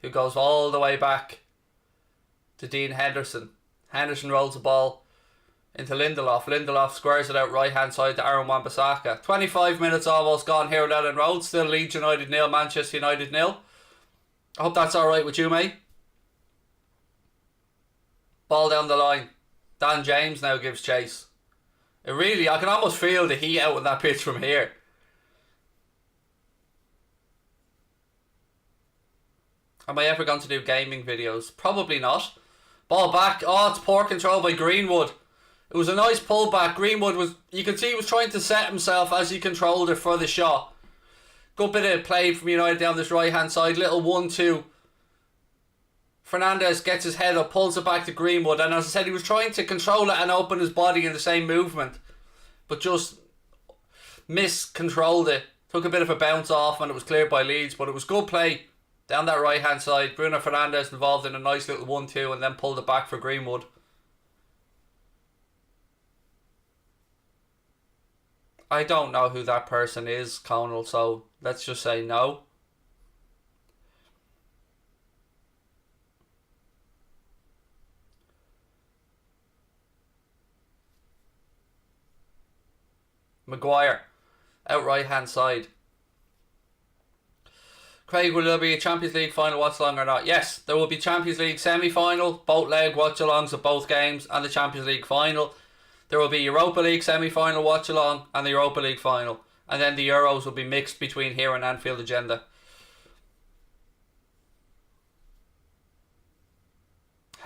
who goes all the way back to Dean Henderson. Henderson rolls the ball into Lindelof. Lindelof squares it out right hand side to Aaron Wan-Bissaka. 25 minutes almost gone here at Ellen Road. Still Leeds United 0, Manchester United 0. I hope that's alright with you, mate. Ball down the line. Dan James now gives chase. I can almost feel the heat out on that pitch from here. Am I ever going to do gaming videos? Probably not. Ball back. Oh, it's poor control by Greenwood. It was a nice pullback. Greenwood was... You can see he was trying to set himself as he controlled it for the shot. Good bit of play from United down this right hand side. Little 1-2. Fernandes gets his head up, pulls it back to Greenwood, and as I said, he was trying to control it and open his body in the same movement, but just miscontrolled it. Took a bit of a bounce off and it was cleared by Leeds, but it was good play down that right hand side. Bruno Fernandes involved in a nice little 1-2 and then pulled it back for Greenwood. I don't know who that person is, Conal, so let's just say no. Maguire, out right hand side. Craig, will there be a Champions League final watch along or not? Yes, there will be Champions League semi-final, both leg watch alongs of both games, and the Champions League final. There will be Europa League semi-final watch along and the Europa League final, and then the Euros will be mixed between here and Anfield Agenda.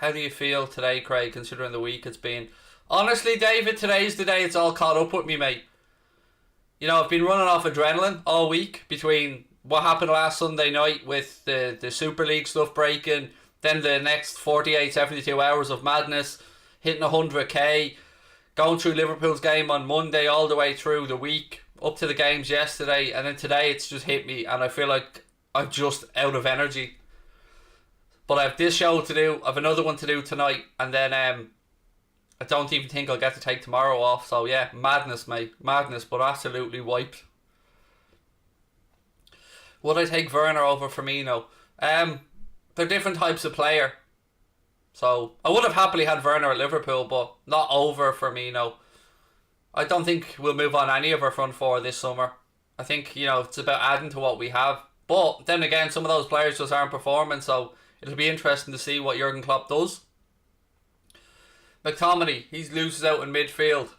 How do you feel today, Craig, considering the week it's been? Honestly, David, today's the day it's all caught up with me, mate. You know, I've been running off adrenaline all week between what happened last Sunday night with the Super League stuff breaking, then the next 48, 72 hours of madness, hitting 100k, going through Liverpool's game on Monday all the way through the week, up to the games yesterday, and then today it's just hit me and I feel like I'm just out of energy. But I have this show to do, I have another one to do tonight, and then I don't even think I'll get to take tomorrow off. So yeah, madness, mate. Madness, but absolutely wiped. Would I take Werner over Firmino? They're different types of player. So I would have happily had Werner at Liverpool, but not over Firmino. I don't think we'll move on any of our front four this summer. I think, you know, it's about adding to what we have. But then again, some of those players just aren't performing, so it'll be interesting to see what Jurgen Klopp does. McTominay, he loses out in midfield.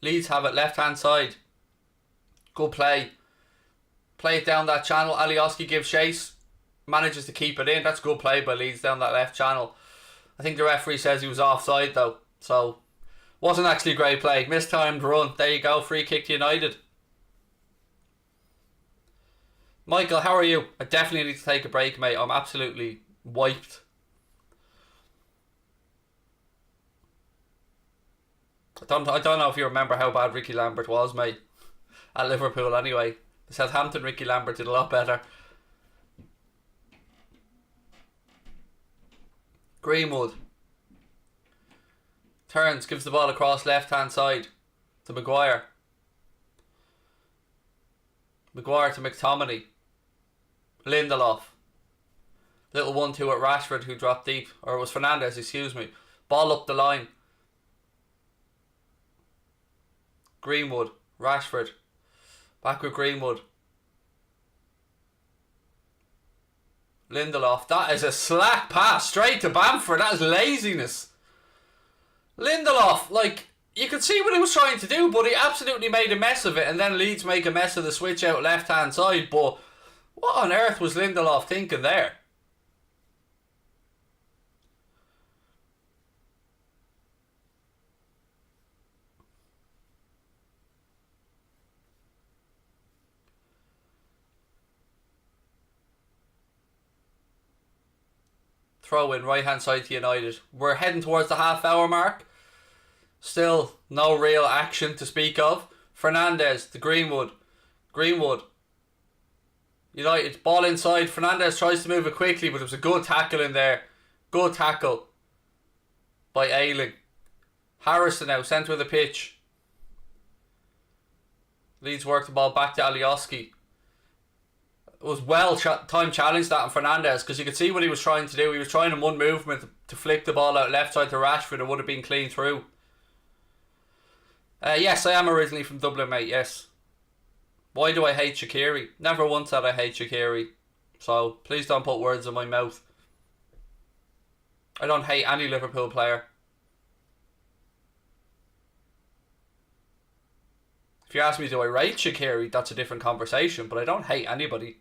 Leeds have it left hand side. Good play. Play it down that channel. Alioski gives chase. Manages to keep it in. That's good play by Leeds down that left channel. I think the referee says he was offside though. So, wasn't actually a great play. Mistimed run. There you go. Free kick to United. Michael, how are you? I definitely need to take a break, mate. I'm absolutely wiped. I don't know if you remember how bad Ricky Lambert was, mate. At Liverpool anyway. The Southampton Ricky Lambert did a lot better. Greenwood. Turns, gives the ball across left hand side to Maguire. Maguire to McTominay. Lindelof. Little 1-2 at Rashford who dropped deep. Or it was Fernandes, excuse me. Ball up the line. Greenwood. Rashford. Back with Greenwood. Lindelof. That is a slack pass straight to Bamford. That is laziness. Lindelof, like, you could see what he was trying to do, but he absolutely made a mess of it, and then Leeds make a mess of the switch out left hand side. But what on earth was Lindelof thinking there? Throw in right hand side to United. We're heading towards the half hour mark. Still no real action to speak of. Fernandes to Greenwood. Greenwood. United ball inside. Fernandes tries to move it quickly, but there was a good tackle in there. Good tackle by Ayling. Harrison now centre of the pitch. Leeds work the ball back to Alioski. It was well time challenged that on Fernandes, because you could see what he was trying to do. He was trying in one movement to flick the ball out left side to Rashford. It would have been clean through. Yes, I am originally from Dublin, mate, yes. Why do I hate Shaqiri? Never once said I hate Shaqiri. So, please don't put words in my mouth. I don't hate any Liverpool player. If you ask me, do I rate Shaqiri, that's a different conversation, but I don't hate anybody.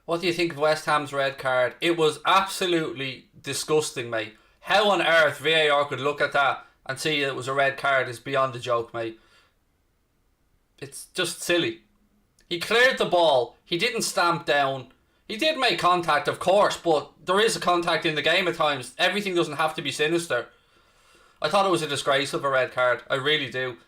What do you think of West Ham's red card? It was absolutely disgusting, mate. How on earth VAR could look at that and see it was a red card is beyond a joke, mate. It's just silly. He cleared the ball. He didn't stamp down. He did make contact, of course, but there is a contact in the game at times. Everything doesn't have to be sinister. I thought it was a disgrace of a red card. I really do.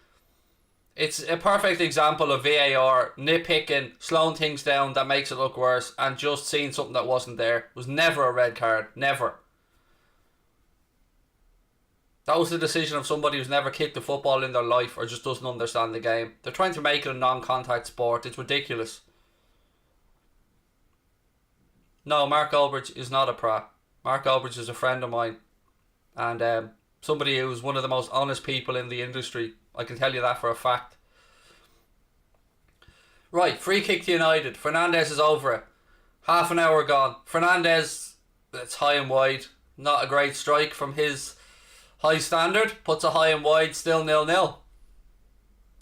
It's a perfect example of VAR nitpicking, slowing things down that makes it look worse, and just seeing something that wasn't there. It was never a red card. Never. That was the decision of somebody who's never kicked a football in their life or just doesn't understand the game. They're trying to make it a non-contact sport. It's ridiculous. No, Mark Albridge is not a prat. Mark Albridge is a friend of mine. And somebody who's one of the most honest people in the industry. I can tell you that for a fact. Right, free kick to United. Fernandes is over it. Half an hour gone. Fernandes, it's high and wide. Not a great strike from his high standard. Puts a high and wide, still 0-0.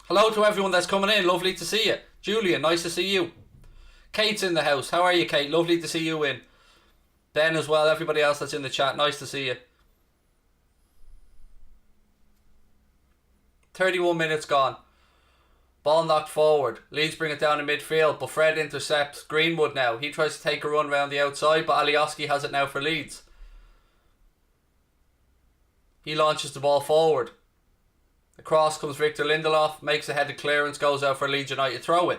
Hello to everyone that's coming in. Lovely to see you. Julian, nice to see you. Kate's in the house. How are you, Kate? Lovely to see you in. Ben as well. Everybody else that's in the chat. Nice to see you. 31 minutes gone. Ball knocked forward. Leeds bring it down in midfield, but Fred intercepts Greenwood now. He tries to take a run round the outside, but Alioski has it now for Leeds. He launches the ball forward. Across comes Victor Lindelof, makes a headed clearance, goes out for a Leeds United throw-in.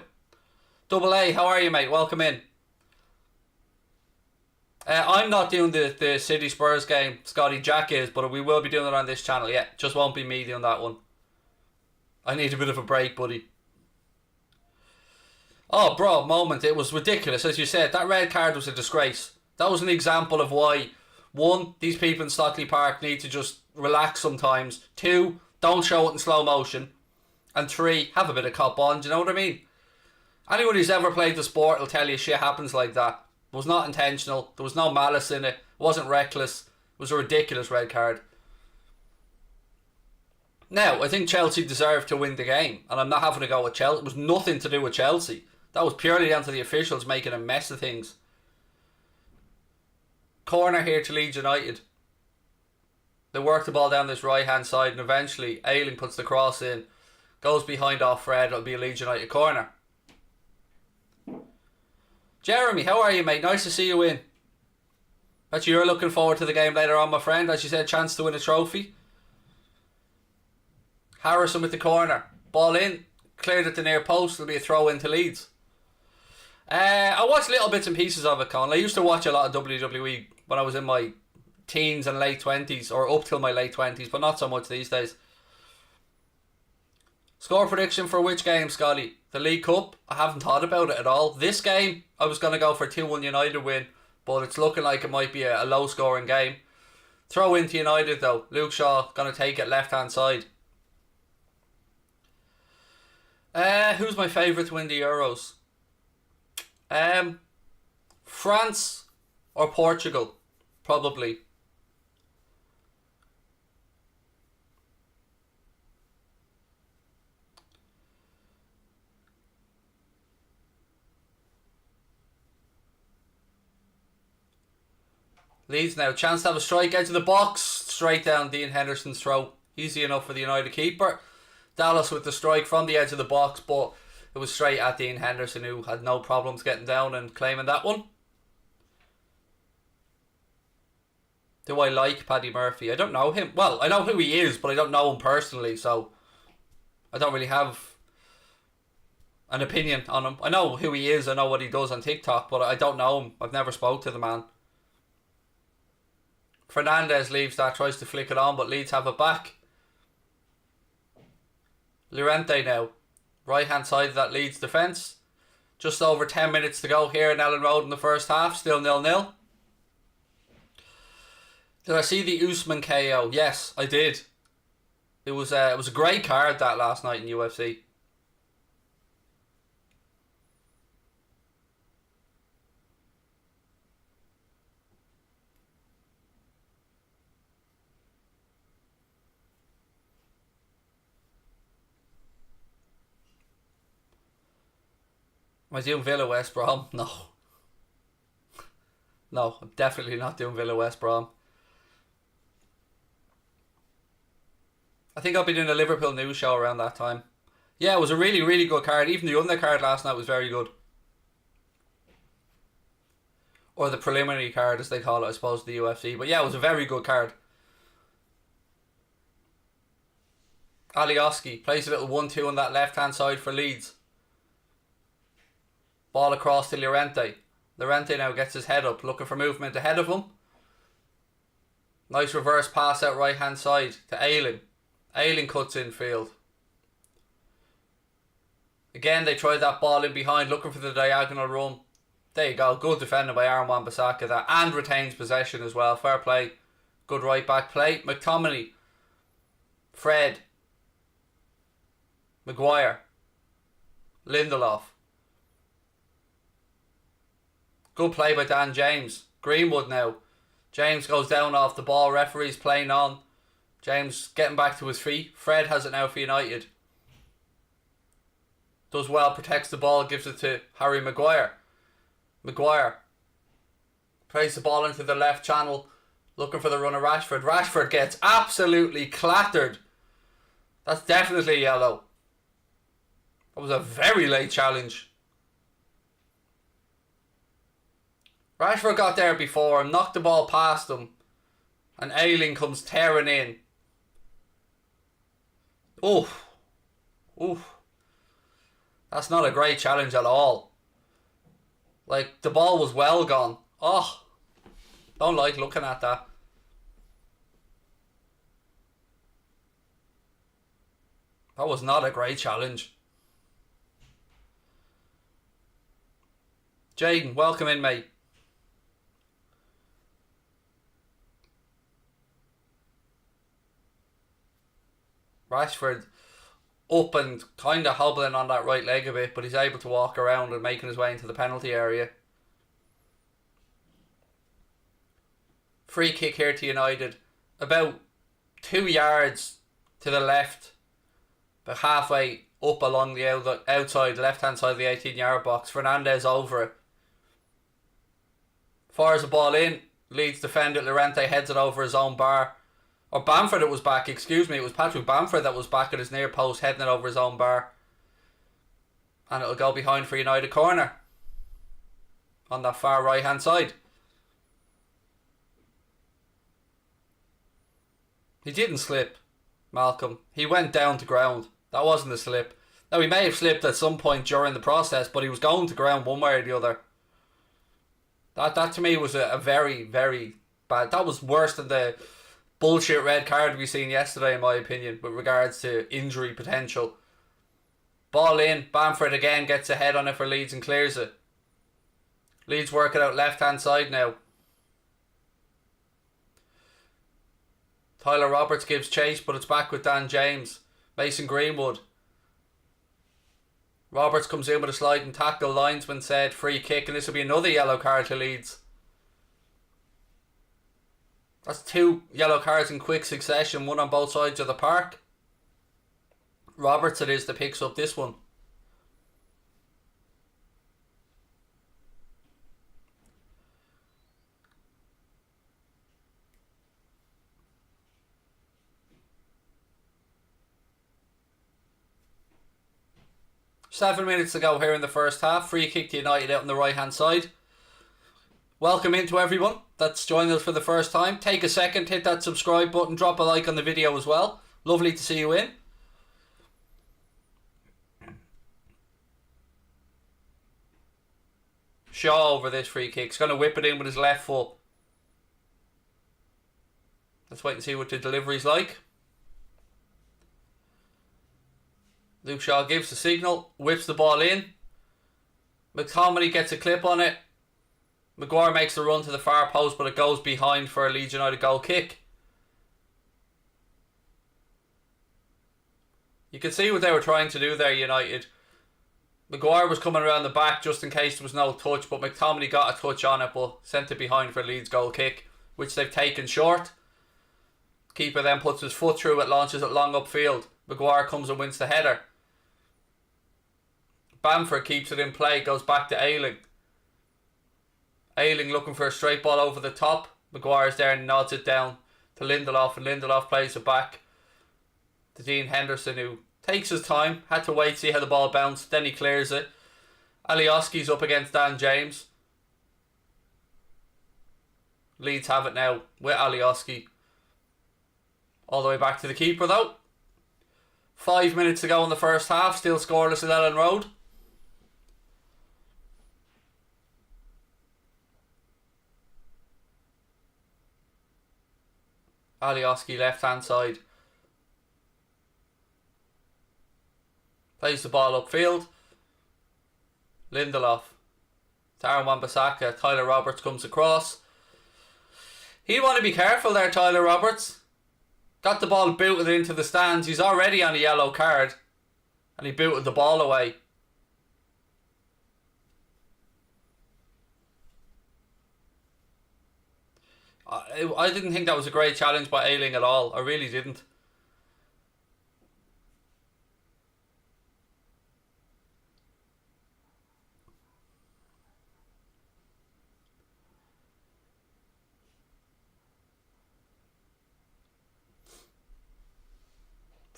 Double A, how are you, mate? Welcome in. I'm not doing the City Spurs game. Scotty Jack is, but we will be doing it on this channel. Yeah, just won't be me doing that one. I need a bit of a break, buddy. Oh, bro, moment. It was ridiculous. As you said, that red card was a disgrace. That was an example of why, one, these people in Stockley Park need to just relax sometimes. Two, don't show it in slow motion. And three, have a bit of cop on. Do you know what I mean? Anyone who's ever played the sport will tell you shit happens like that. It was not intentional. There was no malice in it. It wasn't reckless. It was a ridiculous red card. Now, I think Chelsea deserved to win the game. And I'm not having to go with Chelsea. It was nothing to do with Chelsea. That was purely down to the officials making a mess of things. Corner here to Leeds United. They work the ball down this right hand side and eventually Ayling puts the cross in. Goes behind off Fred. It'll be a Leeds United corner. Jeremy, how are you, mate? Nice to see you in. Bet you're looking forward to the game later on, my friend. As you said, chance to win a trophy. Harrison with the corner. Ball in. Cleared at the near post. It'll be a throw in to Leeds. I watched little bits and pieces of it, Colin. I used to watch a lot of WWE when I was in my teens and late 20s, or up till my late 20s, but not so much these days. Score prediction for which game, Scotty? The League Cup? I haven't thought about it at all. This game, I was going to go for a 2-1 United win, but it's looking like it might be a low scoring game. Throw into United though. Luke Shaw going to take it left hand side. Who's my favourite to win the Euros? France or Portugal, probably. Leeds now, chance to have a strike, edge of the box, straight down Dean Henderson's throw. Easy enough for the United keeper. Dallas with the strike from the edge of the box, but it was straight at Dean Henderson, who had no problems getting down and claiming that one. Do I like Paddy Murphy? I don't know him. Well, I know who he is, but I don't know him personally, so I don't really have an opinion on him. I know who he is, I know what he does on TikTok, but I don't know him. I've never spoke to the man. Fernandez leaves that, tries to flick it on, but Leeds have it back. Llorente now. Right hand side of that Leeds defence. Just over 10 minutes to go here in Ellen Road in the first half. Still 0-0. Did I see the Usman KO? Yes, I did. It was a great card that last night in UFC. Am I doing Villa West Brom? No. No, I'm definitely not doing Villa West Brom. I think I'll be doing a Liverpool news show around that time. Yeah, it was a really, really good card. Even the undercard last night was very good. Or the preliminary card, as they call it, I suppose, the UFC. But yeah, it was a very good card. Alioski plays a little 1-2 on that left-hand side for Leeds. Ball across to Llorente. Llorente now gets his head up, looking for movement ahead of him. Nice reverse pass out right-hand side to Ayling. Ayling cuts in field. Again, they tried that ball in behind, looking for the diagonal run. There you go. Good defending by Aaron Wan-Bissaka that, and retains possession as well. Fair play. Good right back play. McTominay. Fred. Maguire. Lindelof. Good play by Dan James. Greenwood now. James goes down off the ball. Referee's playing on. James getting back to his feet. Fred has it now for United. Does well, protects the ball, gives it to Harry Maguire. Maguire plays the ball into the left channel, looking for the run of Rashford. Rashford gets absolutely clattered. That's definitely yellow. That was a very late challenge. Rashford got there before him, knocked the ball past him, and Ayling comes tearing in. Oof. Oof. That's not a great challenge at all. Like, the ball was well gone. Oh, don't like looking at that. That was not a great challenge. Jaden, welcome in, mate. Rashford up and kind of hobbling on that right leg a bit, but he's able to walk around and making his way into the penalty area. Free kick here to United. About 2 yards to the left, but halfway up along the outside, left-hand side of the 18-yard box. Fernandez over it. Fires the ball in. Leeds defender Llorente heads it over his own bar. Or Bamford it was back, excuse me. It was Patrick Bamford that was back at his near post, heading it over his own bar. And it'll go behind for United corner. On that far right-hand side. He didn't slip, Malcolm. He went down to ground. That wasn't a slip. Now, he may have slipped at some point during the process, but he was going to ground one way or the other. That to me was a very, very bad... That was worse than the bullshit red card we seen yesterday, in my opinion, with regards to injury potential. Ball in. Bamford again gets ahead on it for Leeds and clears it. Leeds work it out left-hand side now. Tyler Roberts gives chase, but it's back with Dan James. Mason Greenwood. Roberts comes in with a sliding tackle. Linesman said free kick, and this will be another yellow card to Leeds. That's 2 yellow cards in quick succession, one on both sides of the park. Roberts it is that picks up this one. Seven minutes to go here in the first half. Free kick to United out on the right hand side. Welcome into everyone that's joined us for the first time. Take a second, hit that subscribe button, drop a like on the video as well. Lovely to see you in. Shaw over this free kick. He's going to whip it in with his left foot. Let's wait and see what the delivery's like. Luke Shaw gives the signal, whips the ball in. McTominay gets a clip on it. Maguire makes the run to the far post, but it goes behind for a Leeds United goal kick. You can see what they were trying to do there, United. Maguire was coming around the back just in case there was no touch, but McTominay got a touch on it, but sent it behind for a Leeds goal kick, which they've taken short. Keeper then puts his foot through it, launches it long upfield. Maguire comes and wins the header. Bamford keeps it in play, goes back to Ayling. Ayling looking for a straight ball over the top. Maguire's there and nods it down to Lindelof, and Lindelof plays it back to Dean Henderson, who takes his time, had to wait, see how the ball bounced, then he clears it. Alioski's up against Dan James. Leeds have it now with Alioski. All the way back to the keeper though. 5 minutes to go in the first half, still scoreless at Ellen Road. Alioski left hand side. Plays the ball upfield. Lindelof. Taron Wan-Bissaka. Tyler Roberts comes across. He'd want to be careful there, Tyler Roberts. Got the ball booted into the stands. He's already on a yellow card. And he booted the ball away. I didn't think that was a great challenge by Ayling at all. I really didn't.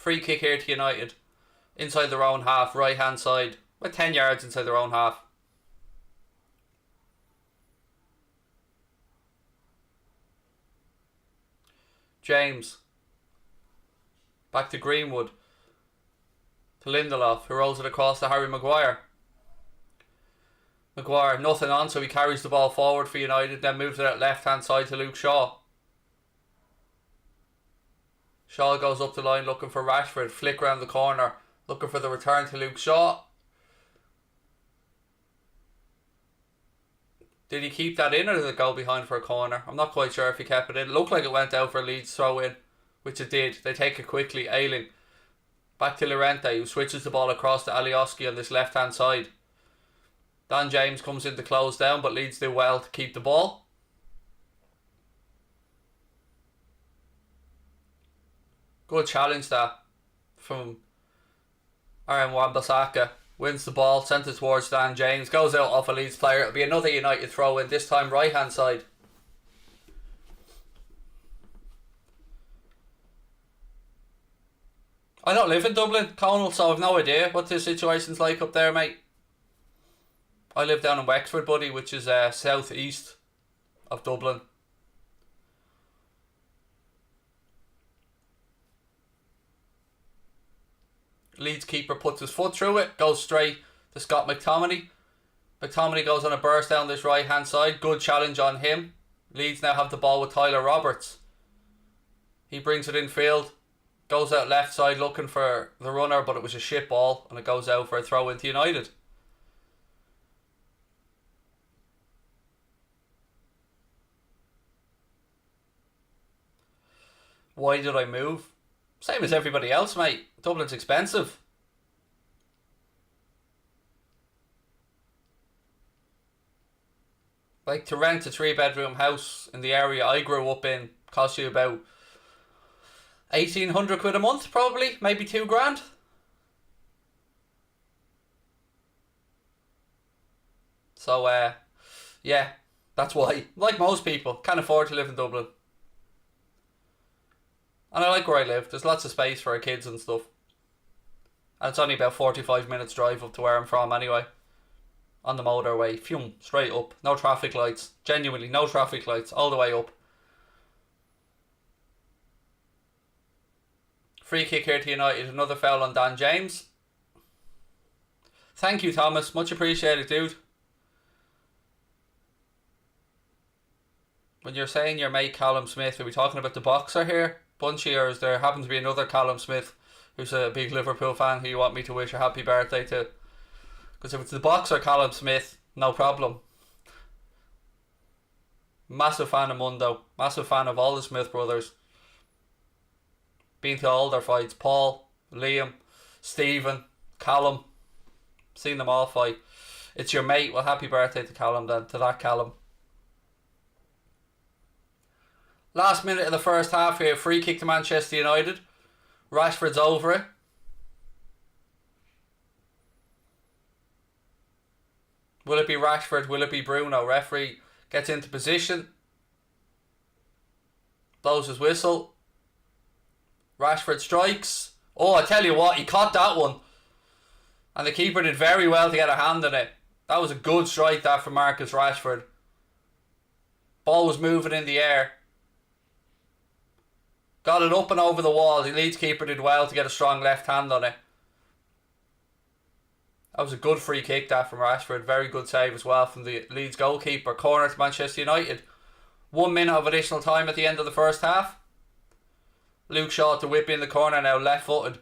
Free kick here to United. Inside their own half, right hand side. About 10 yards inside their own half. James. Back to Greenwood. To Lindelof, who rolls it across to Harry Maguire. Maguire, nothing on, so he carries the ball forward for United, then moves it out left hand side to Luke Shaw. Shaw goes up the line looking for Rashford, flick round the corner, looking for the return to Luke Shaw. Did he keep that in, or did it go behind for a corner? I'm not quite sure if he kept it in. It looked like it went out for Leeds throw in, which it did. They take it quickly. Ayling. Back to Llorente, who switches the ball across to Alioski on this left hand side. Dan James comes in to close down, but Leeds do well to keep the ball. Good challenge that from Aaron Wan-Bissaka. Wins the ball, sent it towards Dan James. Goes out off a Leeds player. It'll be another United throw in, this time right hand side. I don't live in Dublin, Conal, so I've no idea what the situation's like up there, mate. I live down in Wexford, buddy, which is south east of Dublin. Leeds keeper puts his foot through it, goes straight to Scott McTominay. McTominay goes on a burst down this right hand side. Good challenge on him. Leeds now have the ball with Tyler Roberts. He brings it in field. Goes out left side looking for the runner, but it was a shit ball and it goes out for a throw into United. Why did I move? Same as everybody else, mate. Dublin's expensive. Like, to rent a 3-bedroom house in the area I grew up in costs you about 1,800 quid a month, probably. Maybe 2 grand. So, yeah, that's why. Like most people, can't afford to live in Dublin. And I like where I live. There's lots of space for our kids and stuff. And it's only about 45 minutes drive up to where I'm from anyway. On the motorway. Phew, straight up. No traffic lights. Genuinely, no traffic lights. All the way up. Free kick here to United. Another foul on Dan James. Thank you, Thomas. Much appreciated, dude. When you're saying your mate Callum Smith, are we talking about the boxer here? Bunchy, or is there happen to be another Callum Smith who's a big Liverpool fan who you want me to wish a happy birthday to? Because if it's the boxer Callum Smith, no problem. Massive fan of Mundo. Massive fan of all the Smith brothers. Been to all their fights. Paul, Liam, Stephen, Callum. Seen them all fight. It's your mate. Well, happy birthday to Callum then. To that Callum. Last minute of the first half here. Free kick to Manchester United. Rashford's over it. Will it be Rashford? Will it be Bruno? Referee gets into position. Blows his whistle. Rashford strikes. Oh, I tell you what, he caught that one. And the keeper did very well to get a hand in it. That was a good strike that from Marcus Rashford. Ball was moving in the air. Got it up and over the wall. The Leeds keeper did well to get a strong left hand on it. That was a good free kick that from Rashford. Very good save as well from the Leeds goalkeeper. Corner to Manchester United. 1 minute of additional time at the end of the first half. Luke Shaw to whip in the corner now, left footed.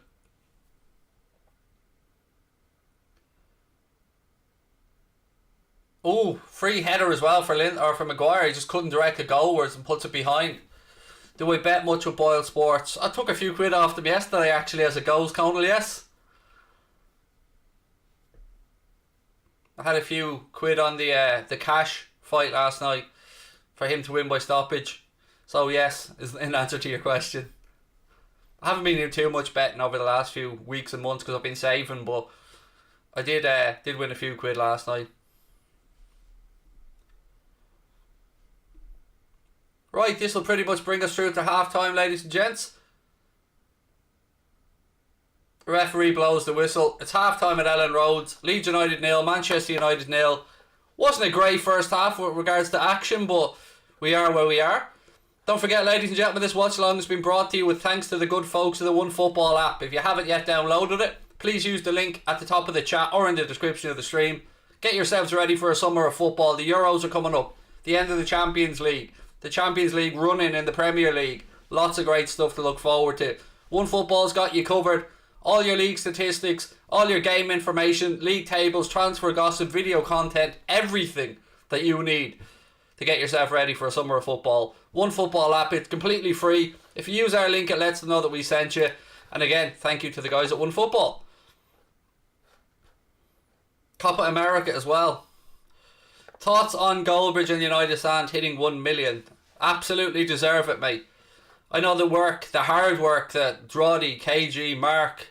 Oh, free header as well for for Maguire. He just couldn't direct it goalwards and puts it behind. Do I bet much with Boyle Sports? I took a few quid off them yesterday actually as it goes, Conal, yes. I had a few quid on the cash fight last night for him to win by stoppage. So yes, is in answer to your question. I haven't been doing too much betting over the last few weeks and months because I've been saving, but I did win a few quid last night. Right, this will pretty much bring us through to half time, ladies and gents. Referee blows the whistle. It's half time at Ellen Roads. Leeds United 0, Manchester United 0. Wasn't a great first half with regards to action, but we are where we are. Don't forget, ladies and gentlemen, this watch along has been brought to you with thanks to the good folks of the OneFootball app. If you haven't yet downloaded it, please use the link at the top of the chat or in the description of the stream. Get yourselves ready for a summer of football. The Euros are coming up. The end of the Champions League. The Champions League running in the Premier League. Lots of great stuff to look forward to. OneFootball's got you covered. All your league statistics, all your game information, league tables, transfer gossip, video content, everything that you need to get yourself ready for a summer of football. OneFootball app, it's completely free. If you use our link, it lets them know that we sent you. And again, thank you to the guys at OneFootball. Copa America as well. Thoughts on Goldbridge and United Stand hitting 1 million? Absolutely deserve it, mate. I know the hard work that Droddy, KG, Mark,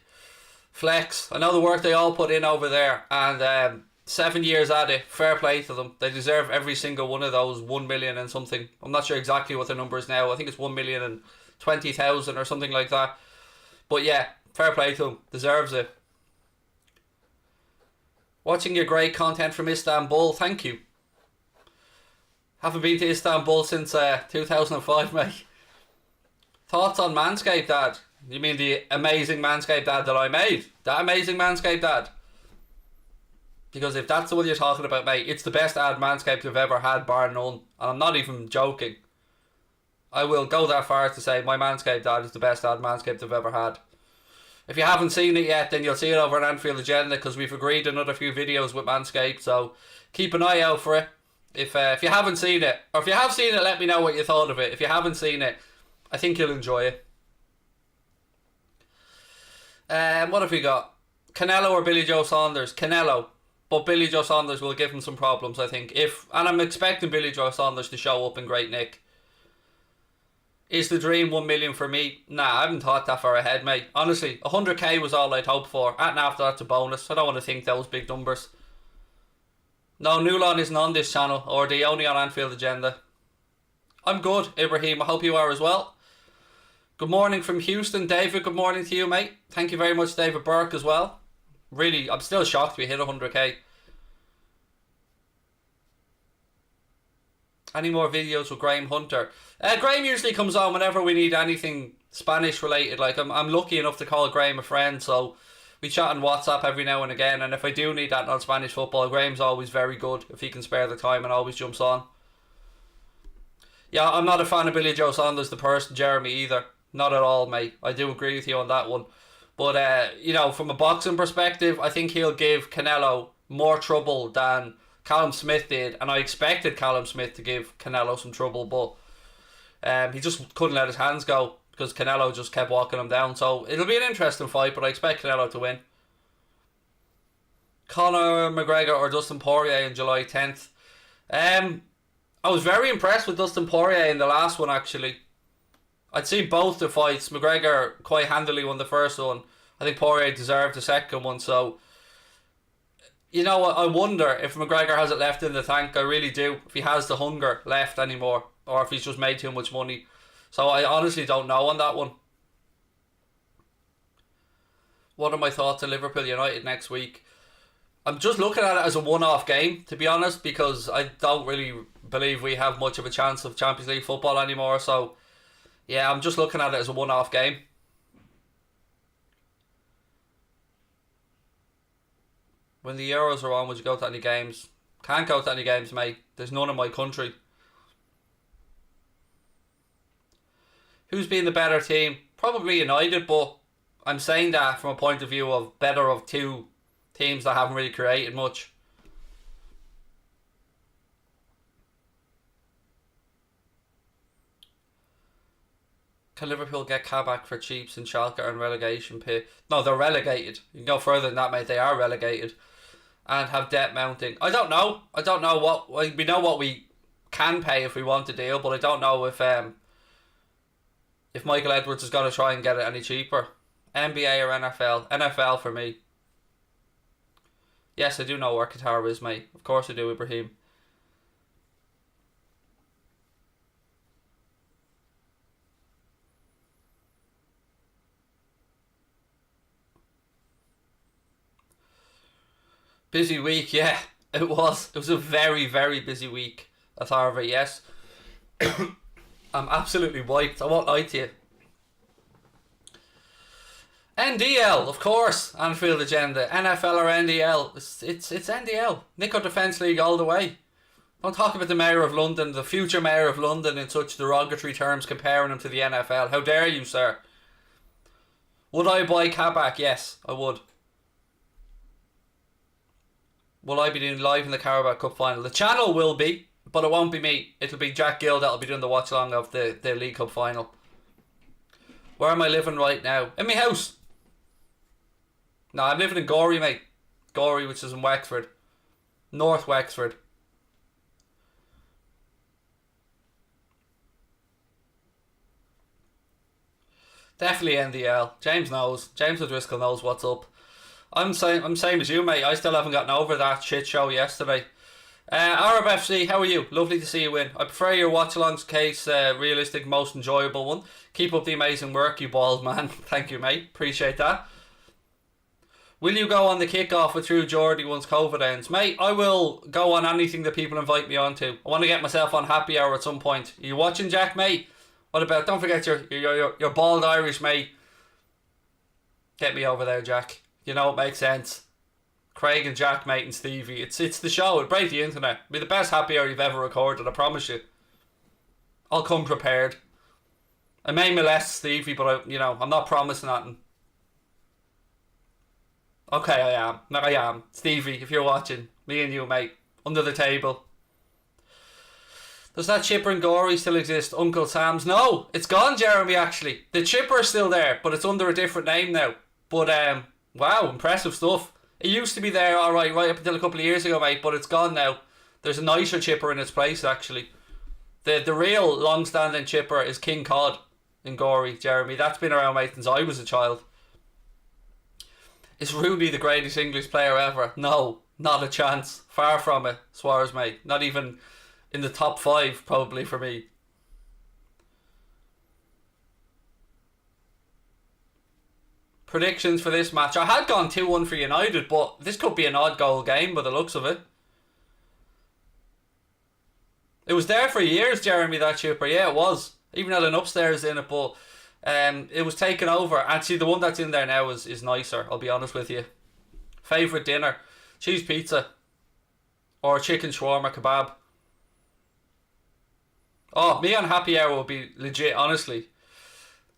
Flex, I know the work they all put in over there, and 7 years at it, fair play to them. They deserve every single one of those 1 million and something. I'm not sure exactly what the number is now. I think it's 1,020,000 or something like that. But yeah, fair play to them. Deserves it. Watching your great content from Istanbul, thank you. Haven't been to Istanbul since 2005, mate. Thoughts on Manscaped Dad? You mean the amazing Manscaped Dad that I made? That amazing Manscaped Dad? Because if that's the one you're talking about, mate, it's the best ad Manscaped I've ever had, bar none. And I'm not even joking. I will go that far as to say my Manscaped Dad is the best ad Manscaped I've ever had. If you haven't seen it yet, then you'll see it over on Anfield Agenda, because we've agreed another few videos with Manscaped, so keep an eye out for it. If you haven't seen it, or if you have seen it, let me know what you thought of it. If you haven't seen it, I think you'll enjoy it. What have we got? Canelo or Billy Joe Saunders? Canelo. But Billy Joe Saunders will give him some problems, I think. And I'm expecting Billy Joe Saunders to show up in great nick. Is the dream 1 million for me? Nah, I haven't thought that far ahead, mate. Honestly, 100k was all I'd hoped for. And after that's a bonus. I don't want to think those big numbers. No, Nulon isn't on this channel, or the only on Anfield Agenda. I'm good, Ibrahim. I hope you are as well. Good morning from Houston, David. Good morning to you, mate. Thank you very much, David Burke, as well. Really, I'm still shocked we hit 100k. Any more videos with Graham Hunter? Graham usually comes on whenever we need anything Spanish related. Like, I'm lucky enough to call Graham a friend, so we chat on WhatsApp every now and again. And if I do need that on Spanish football, Graham's always very good if he can spare the time and always jumps on. Yeah, I'm not a fan of Billy Joe Saunders, the person, Jeremy, either. Not at all, mate. I do agree with you on that one. But, you know, from a boxing perspective, I think he'll give Canelo more trouble than Callum Smith did. And I expected Callum Smith to give Canelo some trouble, but he just couldn't let his hands go because Canelo just kept walking him down. So it'll be an interesting fight, but I expect Canelo to win. Conor McGregor or Dustin Poirier on July 10th. I was very impressed with Dustin Poirier in the last one, actually. I'd seen both the fights. McGregor quite handily won the first one. I think Poirier deserved the second one. So, you know what? I wonder if McGregor has it left in the tank. I really do. If he has the hunger left anymore. Or if he's just made too much money. So I honestly don't know on that one. What are my thoughts on Liverpool United next week? I'm just looking at it as a one-off game, to be honest. Because I don't really believe we have much of a chance of Champions League football anymore. So yeah, I'm just looking at it as a one-off game. When the Euros are on, would you go to any games? Can't go to any games, mate. There's none in my country. Who's been the better team? Probably United, but I'm saying that from a point of view of better of two teams that haven't really created much. Can Liverpool get Kabak for cheaps in Schalke and relegation pit? No, they're relegated. You can go further than that, mate. They are relegated. And have debt mounting. I don't know. I don't know what... We know what we can pay if we want a deal, but I don't know if Michael Edwards is going to try and get it any cheaper. NBA or NFL? NFL for me. Yes, I do know where Qatar is, mate. Of course I do, Ibrahim. Busy week, yeah. It was. It was a very, very busy week at Harvard, yes. I'm absolutely wiped. I won't lie to you. NDL, of course. Anfield agenda. NFL or NDL. It's NDL. Nico Defence League all the way. Don't talk about the Mayor of London, the future Mayor of London, in such derogatory terms, comparing him to the NFL. How dare you, sir? Would I buy Kabak? Yes, I would. Will I be doing live in the Carabao Cup final? The channel will be, but it won't be me. It'll be Jack Gill that'll be doing the watch along of the League Cup final. Where am I living right now? In my house. No, I'm living in Gorey, mate. Gorey, which is in Wexford. North Wexford. Definitely NDL. James knows. James O'Driscoll knows what's up. I'm same as you, mate. I still haven't gotten over that shit show yesterday. Arab FC, how are you? Lovely to see you win. I prefer your watch-alongs case, realistic, most enjoyable one. Keep up the amazing work, you bald man. Thank you, mate. Appreciate that. Will you go on the kick-off with True Geordie once COVID ends? Mate, I will go on anything that people invite me on to. I want to get myself on happy hour at some point. Are you watching, Jack, mate? What about, don't forget your bald Irish, mate. Get me over there, Jack. You know, it makes sense. Craig and Jack, mate, and Stevie. It's the show. It'll break the internet. It'll be the best happy hour you've ever recorded, I promise you. I'll come prepared. I may molest Stevie, but I'm not promising nothing. Okay, I am. No, I am. Stevie, if you're watching, me and you, mate, under the table. Does that chipper in Gorey still exist? Uncle Sam's? No, it's gone, Jeremy, actually. The chipper is still there, but it's under a different name now. But, wow, impressive stuff. It used to be there, alright, right up until a couple of years ago, mate, but it's gone now. There's a nicer chipper in its place, actually. The real long-standing chipper is King Cod in Gorey, Jeremy. That's been around, mate, since I was a child. Is Rooney the greatest English player ever? No, not a chance. Far from it, Suarez, mate. Not even in the top 5, probably, for me. Predictions for this match. I had gone 2-1 for United, but this could be an odd goal game by the looks of it. It was there for years, Jeremy, that chipper. Yeah, it was. Even had an upstairs in it, but it was taken over. Actually, the one that's in there now is nicer, I'll be honest with you. Favourite dinner? Cheese pizza. Or chicken shawarma kebab. Oh, me on happy hour would be legit, honestly.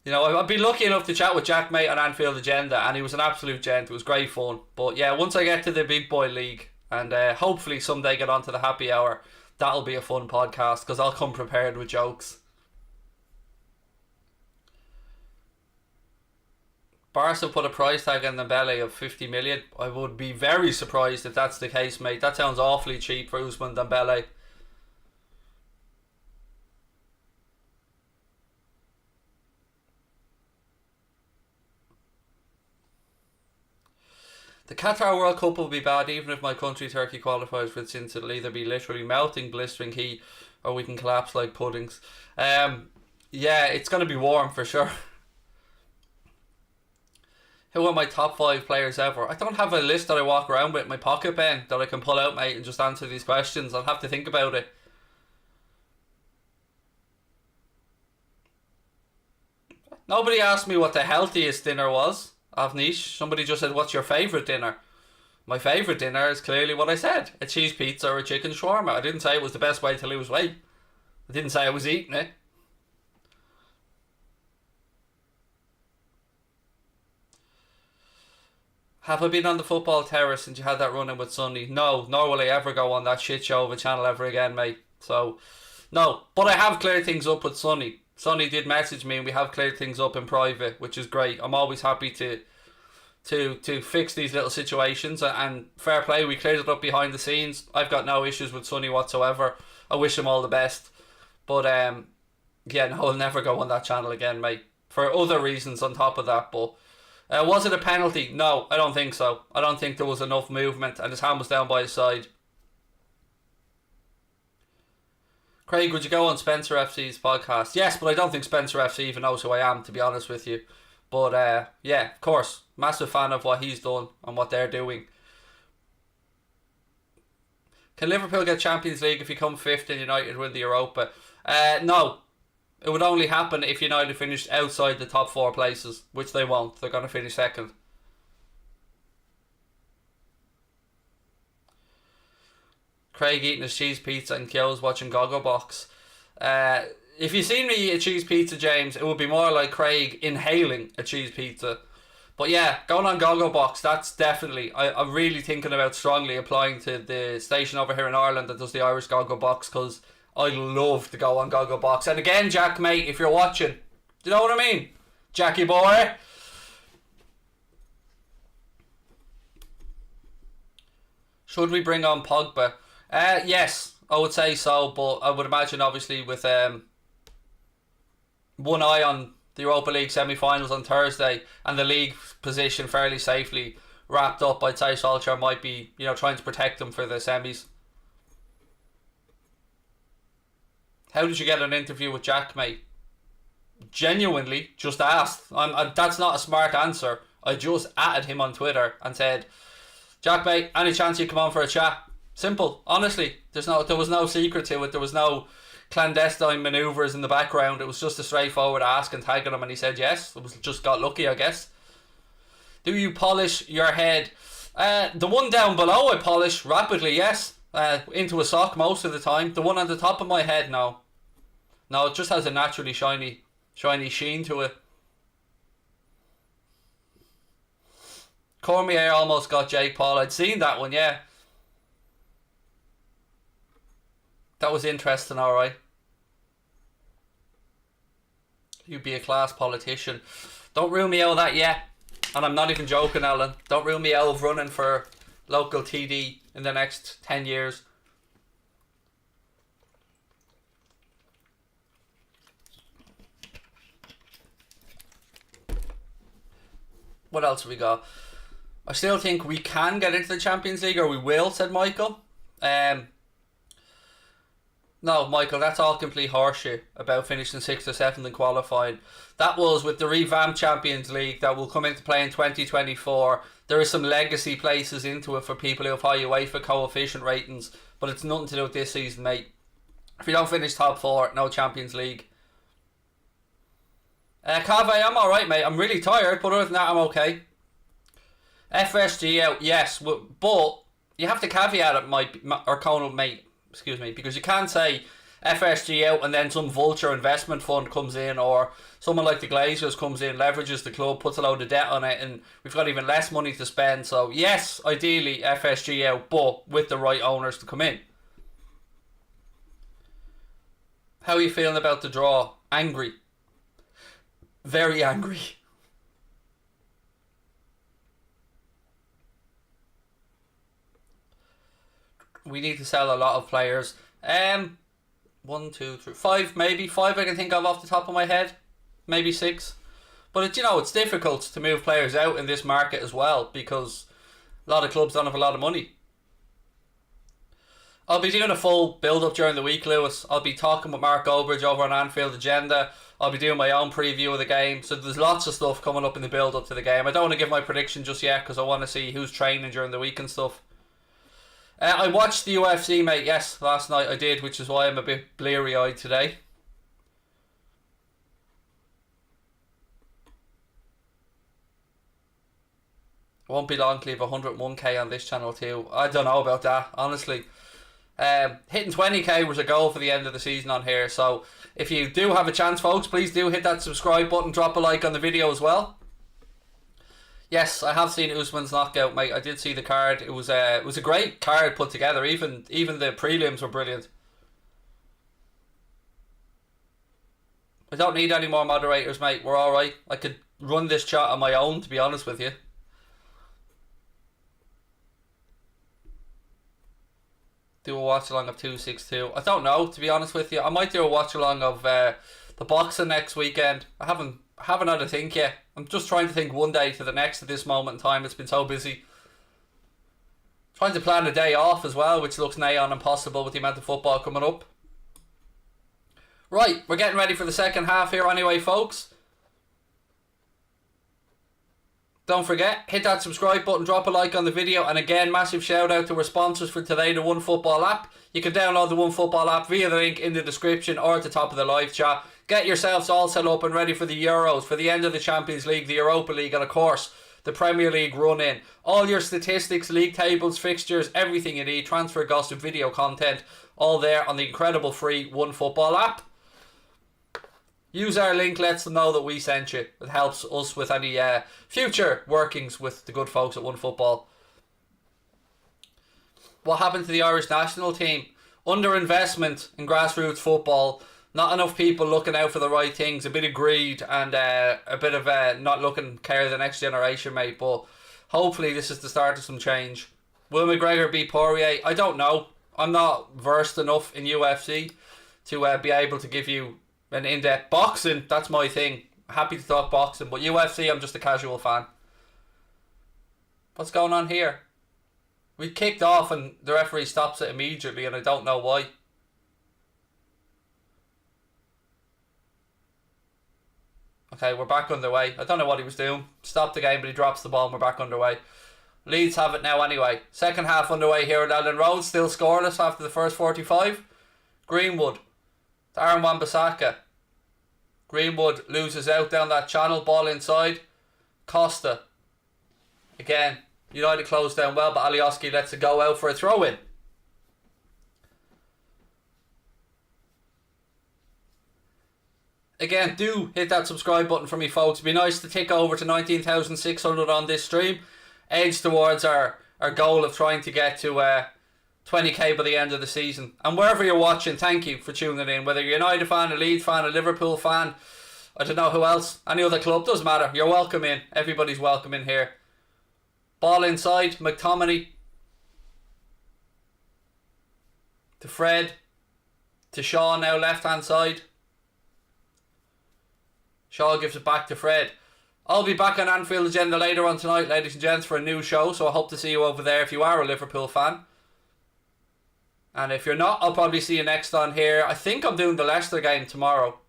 You know, I've been lucky enough to chat with Jack, mate, on Anfield Agenda, and he was an absolute gent. It was great fun. But yeah, once I get to the big boy league, and hopefully someday get onto the happy hour, that'll be a fun podcast, because I'll come prepared with jokes. Barca put a price tag on Dembele of 50 million. I would be very surprised if that's the case, mate. That sounds awfully cheap for Ousmane Dembele. The Qatar World Cup will be bad even if my country, Turkey, qualifies for it, since it'll either be literally melting, blistering heat, or we can collapse like puddings. Yeah, it's going to be warm for sure. Who are my top 5 players ever? I don't have a list that I walk around with in my pocket pen that I can pull out, mate, and just answer these questions. I'll have to think about it. Nobody asked me what the healthiest dinner was. Avnish, somebody just said, what's your favourite dinner? My favourite dinner is clearly what I said. A cheese pizza or a chicken shawarma. I didn't say it was the best way to lose weight. I didn't say I was eating it. Have I been on the football terrace since you had that run-in with Sonny? No, nor will I ever go on that shit show of a channel ever again, mate. So, no. But I have cleared things up with Sonny. Sonny did message me and we have cleared things up in private, which is great. I'm always happy to fix these little situations, and fair play, we cleared it up behind the scenes. I've got no issues with Sonny whatsoever. I wish him all the best. But yeah, no, I'll never go on that channel again, mate. For other reasons on top of that, but was it a penalty? No, I don't think so. I don't think there was enough movement and his hand was down by his side. Craig, would you go on Spencer FC's podcast? Yes, but I don't think Spencer FC even knows who I am, to be honest with you. But yeah, of course, massive fan of what he's done and what they're doing. Can Liverpool get Champions League if you come fifth and United win the Europa? No. It would only happen if United finished outside the top 4 places, which they won't. They're going to finish second. Craig eating his cheese pizza and Kyo's watching Gogglebox. If you seen me eat a cheese pizza, James, it would be more like Craig inhaling a cheese pizza. But yeah, going on Gogglebox, that's definitely... I'm really thinking about strongly applying to the station over here in Ireland that does the Irish Gogglebox, because I'd love to go on Gogglebox. And again, Jack, mate, if you're watching, do you know what I mean? Jackie boy. Should we bring on Pogba? Yes, I would say so, but I would imagine obviously with one eye on the Europa League semi-finals on Thursday and the league position fairly safely wrapped up, I'd say Solskjaer might be, trying to protect them for the semis. How did you get an interview with Jack, mate? Genuinely, just asked. That's not a smart answer. I just added him on Twitter and said, Jack, mate, any chance you come on for a chat? Simple, honestly. There was no secret to it. There was no clandestine manoeuvres in the background. It was just a straightforward ask and tagging him, and he said yes. It was just got lucky, I guess. Do you polish your head? The one down below I polish rapidly, yes. Into a sock most of the time. The one on the top of my head, no. No, it just has a naturally shiny sheen to it. Cormier almost got Jake Paul. I'd seen that one, yeah. That was interesting, alright. You'd be a class politician. Don't rule me out of that yet. And I'm not even joking, Alan. Don't rule me out of running for local TD in the next 10 years. What else have we got? I still think we can get into the Champions League, or we will, said Michael. No, Michael, that's all complete horseshit about finishing 6th or 7th and qualifying. That was with the revamped Champions League that will come into play in 2024. There is some legacy places into it for people who have high UEFA coefficient ratings, but it's nothing to do with this season, mate. If you don't finish top 4, no Champions League. Cave, I'm alright, mate. I'm really tired, but other than that, I'm okay. FSG out, yes, but you have to caveat it, or Conal, mate. Excuse me, because you can't say FSG out and then some vulture investment fund comes in, or someone like the Glazers comes in, leverages the club, puts a load of debt on it, and we've got even less money to spend. So yes, ideally FSG out, but with the right owners to come in. How are you feeling about the draw? Angry. Very angry. We need to sell a lot of players. 1, 2, 3, 5 maybe. 5 I can think of off the top of my head. Maybe 6. But it's difficult to move players out in this market as well, because a lot of clubs don't have a lot of money. I'll be doing a full build-up during the week, Lewis. I'll be talking with Mark Goldbridge over on Anfield Agenda. I'll be doing my own preview of the game. So there's lots of stuff coming up in the build-up to the game. I don't want to give my prediction just yet, because I want to see who's training during the week and stuff. I watched the UFC, mate. Yes, last night I did, which is why I'm a bit bleary-eyed today. Won't be long till you have 101k on this channel too. I don't know about that, honestly. Hitting 20k was a goal for the end of the season on here. So if you do have a chance, folks, please do hit that subscribe button. Drop a like on the video as well. Yes, I have seen Usman's knockout, mate. I did see the card. It was a great card put together. Even the prelims were brilliant. I don't need any more moderators, mate. We're alright. I could run this chat on my own, to be honest with you. Do a watch along of 262. I don't know, to be honest with you. I might do a watch along of the boxing next weekend. I haven't had a think yet. I'm just trying to think one day to the next at this moment in time. It's been so busy. Trying to plan a day off as well, which looks nigh on impossible with the amount of football coming up. Right, we're getting ready for the second half here anyway, folks. Don't forget, hit that subscribe button, drop a like on the video, and again, massive shout out to our sponsors for today, the OneFootball app. You can download the OneFootball app via the link in the description or at the top of the live chat. Get yourselves all set up and ready for the Euros, for the end of the Champions League, the Europa League, and of course, the Premier League run-in. All your statistics, league tables, fixtures, everything you need, transfer gossip, video content, all there on the incredible free OneFootball app. Use our link, lets them know that we sent you. It helps us with any future workings with the good folks at OneFootball. What happened to the Irish national team? Underinvestment in grassroots football. Not enough people looking out for the right things. A bit of greed and a bit of not looking care of the next generation, mate. But hopefully this is the start of some change. Will McGregor beat Poirier? I don't know. I'm not versed enough in UFC to be able to give you an in-depth. Boxing, that's my thing. Happy to talk boxing, but UFC, I'm just a casual fan. What's going on here? We kicked off and the referee stops it immediately and I don't know why. Okay, we're back underway. I don't know what he was doing. Stopped the game, but he drops the ball and we're back underway. Leeds have it now anyway. Second half underway here at Ellen Road. Still scoreless after the first 45. Greenwood. Aaron Wan-Bissaka. Greenwood loses out down that channel. Ball inside. Costa. Again, United closed down well, but Alioski lets it go out for a throw-in. Again, do hit that subscribe button for me, folks. It'd be nice to tick over to 19,600 on this stream. Edge towards our goal of trying to get to 20k by the end of the season. And wherever you're watching, thank you for tuning in. Whether you're a United fan, a Leeds fan, a Liverpool fan, I don't know who else, any other club, doesn't matter. You're welcome in. Everybody's welcome in here. Ball inside, McTominay. To Fred. To Shaw now, left hand side. Shaw gives it back to Fred. I'll be back on Anfield Agenda later on tonight, ladies and gents, for a new show, so I hope to see you over there if you are a Liverpool fan. And if you're not, I'll probably see you next on here. I think I'm doing the Leicester game tomorrow.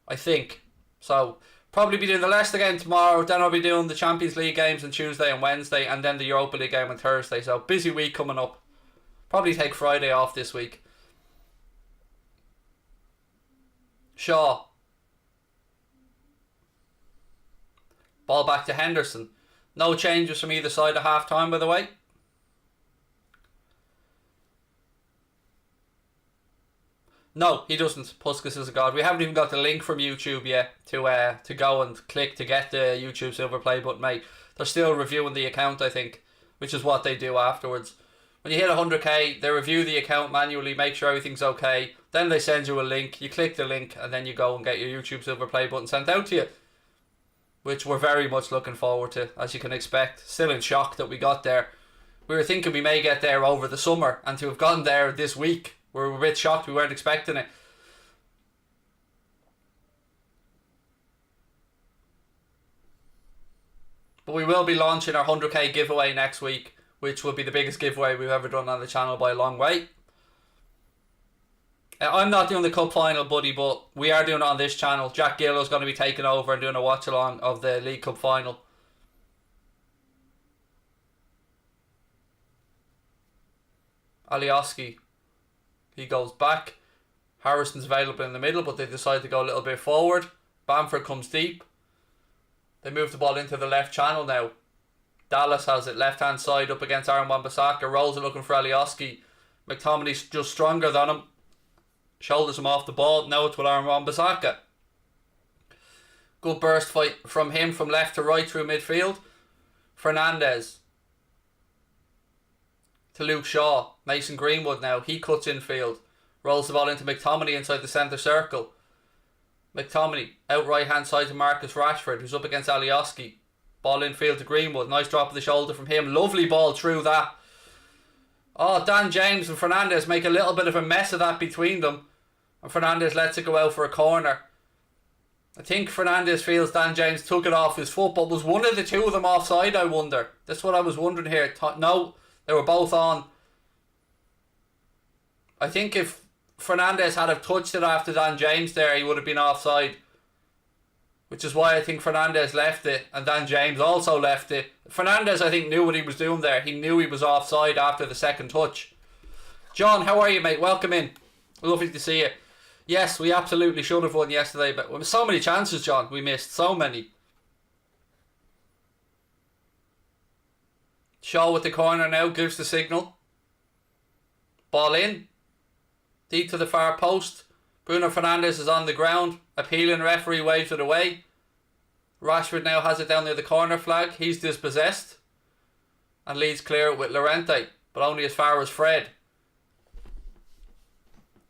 I think. So, probably be doing the Leicester game tomorrow, then I'll be doing the Champions League games on Tuesday and Wednesday, and then the Europa League game on Thursday. So, busy week coming up. Probably take Friday off this week. Shaw. Ball back to Henderson. No changes from either side at half time, by the way. No, he doesn't. Puskas is a god. We haven't even got the link from YouTube yet to go and click to get the YouTube Silver Play button, mate. They're still reviewing the account, I think, which is what they do afterwards. When you hit 100k, they review the account manually, make sure everything's okay. Then they send you a link. You click the link, and then you go and get your YouTube Silver Play button sent out to you, which we're very much looking forward to, as you can expect. Still in shock that we got there. We were thinking we may get there over the summer, and to have gone there this week, we're a bit shocked. We weren't expecting it. But we will be launching our 100k giveaway next week, which will be the biggest giveaway we've ever done on the channel by a long way. I'm not doing the cup final, buddy, but we are doing it on this channel. Jack Gillo's going to be taking over and doing a watch along of the League Cup final. Alioski, he goes back. Harrison's available in the middle, but they decide to go a little bit forward. Bamford comes deep. They move the ball into the left channel now. Dallas has it left hand side up against Aaron Wan-Bissaka. Rolls are looking for Alioski. McTominay's just stronger than him. Shoulders him off the ball. Now it's with Aaron Wan-Bissaka. Good burst fight from him from left to right through midfield. Fernandez. To Luke Shaw. Mason Greenwood now. He cuts infield. Rolls the ball into McTominay inside the centre circle. McTominay out right hand side to Marcus Rashford, who's up against Alioski. Ball infield to Greenwood. Nice drop of the shoulder from him. Lovely ball through that. Oh, Dan James and Fernandez make a little bit of a mess of that between them. And Fernandez lets it go out for a corner. I think Fernandez feels Dan James took it off his foot, but was one of the two of them offside, I wonder? That's what I was wondering here. No, they were both on. I think if Fernandez had have touched it after Dan James there, he would have been offside. which is why I think Fernandes left it, and Dan James also left it. Fernandes, I think, knew what he was doing there. He knew he was offside after the second touch. John, how are you, mate? Welcome in. Lovely to see you. Yes, we absolutely should have won yesterday, but with so many chances, John, we missed so many. Shaw with the corner now, gives the signal. Ball in. Deep to the far post. Bruno Fernandes is on the ground. Appealing referee waves it away. Rashford now has it down near the corner flag. He's dispossessed. And Leeds clear it with Llorente, but only as far as Fred.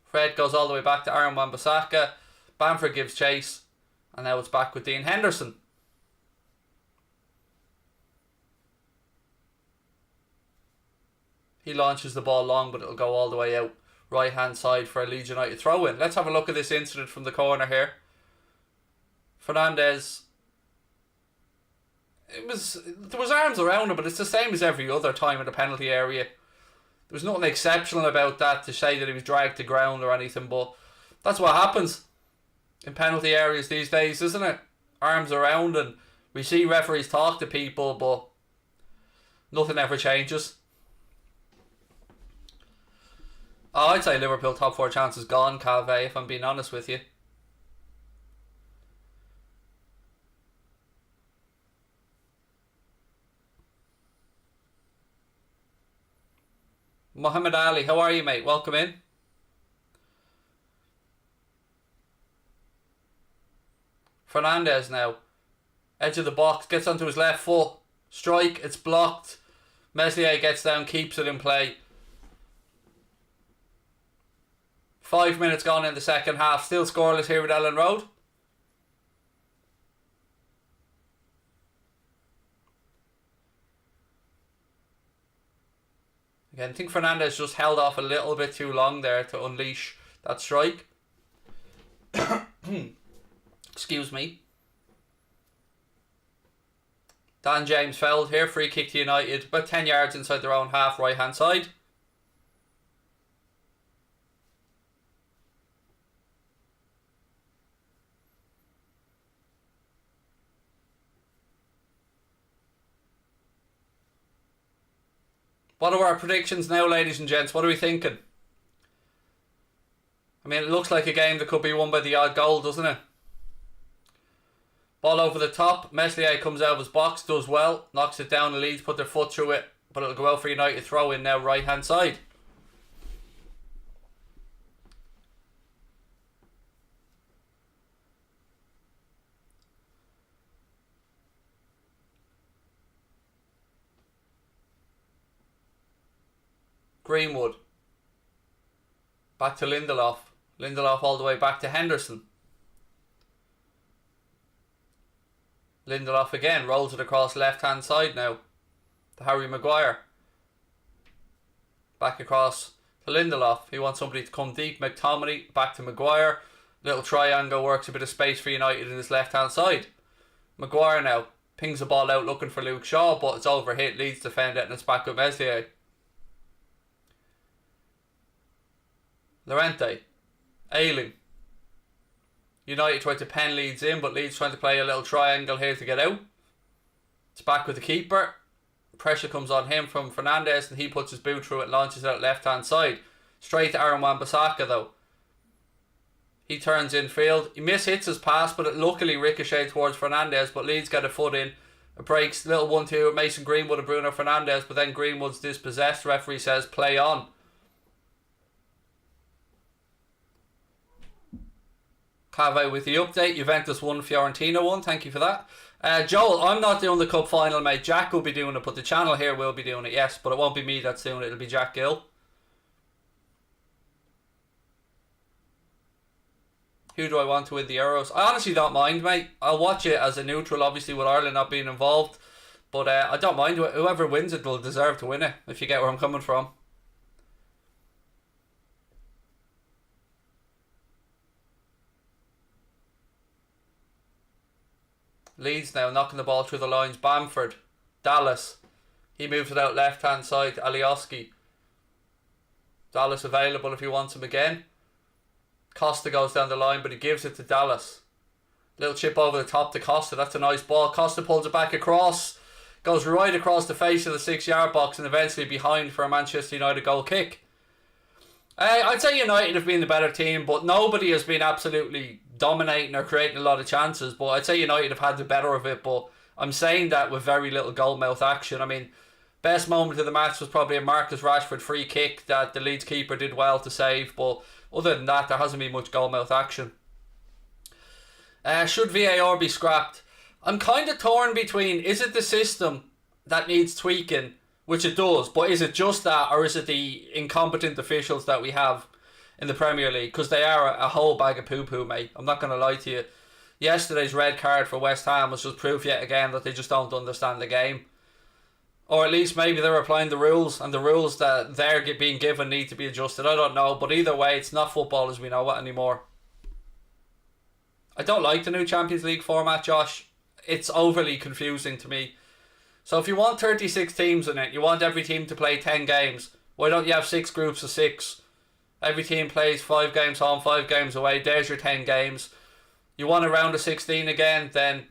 Fred goes all the way back to Aaron Wan-Bissaka. Bamford gives chase. And now it's back with Dean Henderson. He launches the ball long, but it'll go all the way out. Right hand side for a Leeds United throw in. Let's have a look at this incident from the corner here. Fernandes. There was arms around him, but it's the same as every other time in the penalty area. There was nothing exceptional about that to say that he was dragged to ground or anything, but that's what happens in penalty areas these days, isn't it? Arms around, and we see referees talk to people, but nothing ever changes. Oh, I'd say Liverpool top 4 chance is gone, Calvé, if I'm being honest with you. Muhammad Ali, how are you, mate? Welcome in. Fernandes now. Edge of the box, gets onto his left foot. Strike, it's blocked. Meslier gets down, keeps it in play. 5 minutes gone in the second half. Still scoreless here at Ellen Road. Again, I think Fernandes just held off a little bit too long there to unleash that strike. Excuse me. Dan James fouled here. Free kick to United. About 10 yards inside their own half, right hand side. What are our predictions now, ladies and gents? What are we thinking? I mean, it looks like a game that could be won by the odd goal, doesn't it? Ball over the top. Meslier comes out of his box, does well. Knocks it down. The Leeds put their foot through it. But it'll go out for United throw in now, right hand side. Greenwood. Back to Lindelof. Lindelof all the way back to Henderson. Lindelof again. Rolls it across left hand side now. To Harry Maguire. Back across to Lindelof. He wants somebody to come deep. McTominay back to Maguire. Little triangle works a bit of space for United in his left hand side. Maguire now. Pings the ball out looking for Luke Shaw, but it's overhit. Leeds defend it and it's back with Meslier. Llorente. Ayling. United tried to pen Leeds in, but Leeds trying to play a little triangle here to get out. It's back with the keeper. Pressure comes on him from Fernandes and he puts his boot through it, launches it out left hand side. Straight to Aaron Wan-Bissaka though. He turns in field. He mishits his pass, but it luckily ricochets towards Fernandes, but Leeds get a foot in. It breaks, little 1-2 with Mason Greenwood and Bruno Fernandes, but then Greenwood's dispossessed. Referee says play on. Cave with the update. Juventus 1, Fiorentina 1. Thank you for that. Joel, I'm not doing the cup final, mate. Jack will be doing it, but the channel here will be doing it, yes. But it won't be me that's doing it. It'll be Jack Gill. Who do I want to win the Euros? I honestly don't mind, mate. I'll watch it as a neutral, obviously, with Ireland not being involved. But I don't mind. Whoever wins it will deserve to win it, if you get where I'm coming from. Leeds now knocking the ball through the lines. Bamford. Dallas. He moves it out left hand side to Alioski. Dallas available if he wants him again. Costa goes down the line, but he gives it to Dallas. Little chip over the top to Costa. That's a nice ball. Costa pulls it back across. Goes right across the face of the 6-yard box and eventually behind for a Manchester United goal kick. I'd say United have been the better team, but nobody has been absolutely dominating or creating a lot of chances. But I'd say United have had the better of it. But I'm saying that with very little goalmouth action. I mean, best moment of the match was probably a Marcus Rashford free kick that the Leeds keeper did well to save. But other than that, there hasn't been much goalmouth action. Should VAR be scrapped? I'm kind of torn between, is it the system that needs tweaking, which it does, but is it just that, or is it the incompetent officials that we have in the Premier League? Because they are a whole bag of poo-poo, mate. I'm not going to lie to you. Yesterday's red card for West Ham was just proof yet again that they just don't understand the game. Or at least maybe they're applying the rules, and the rules that they're being given need to be adjusted. I don't know, but either way, it's not football as we know it anymore. I don't like the new Champions League format, Josh. It's overly confusing to me. So if you want 36 teams in it, you want every team to play 10 games, why don't you have 6 groups of 6? Every team plays 5 games home, 5 games away. There's your 10 games. You want a round of 16 again, then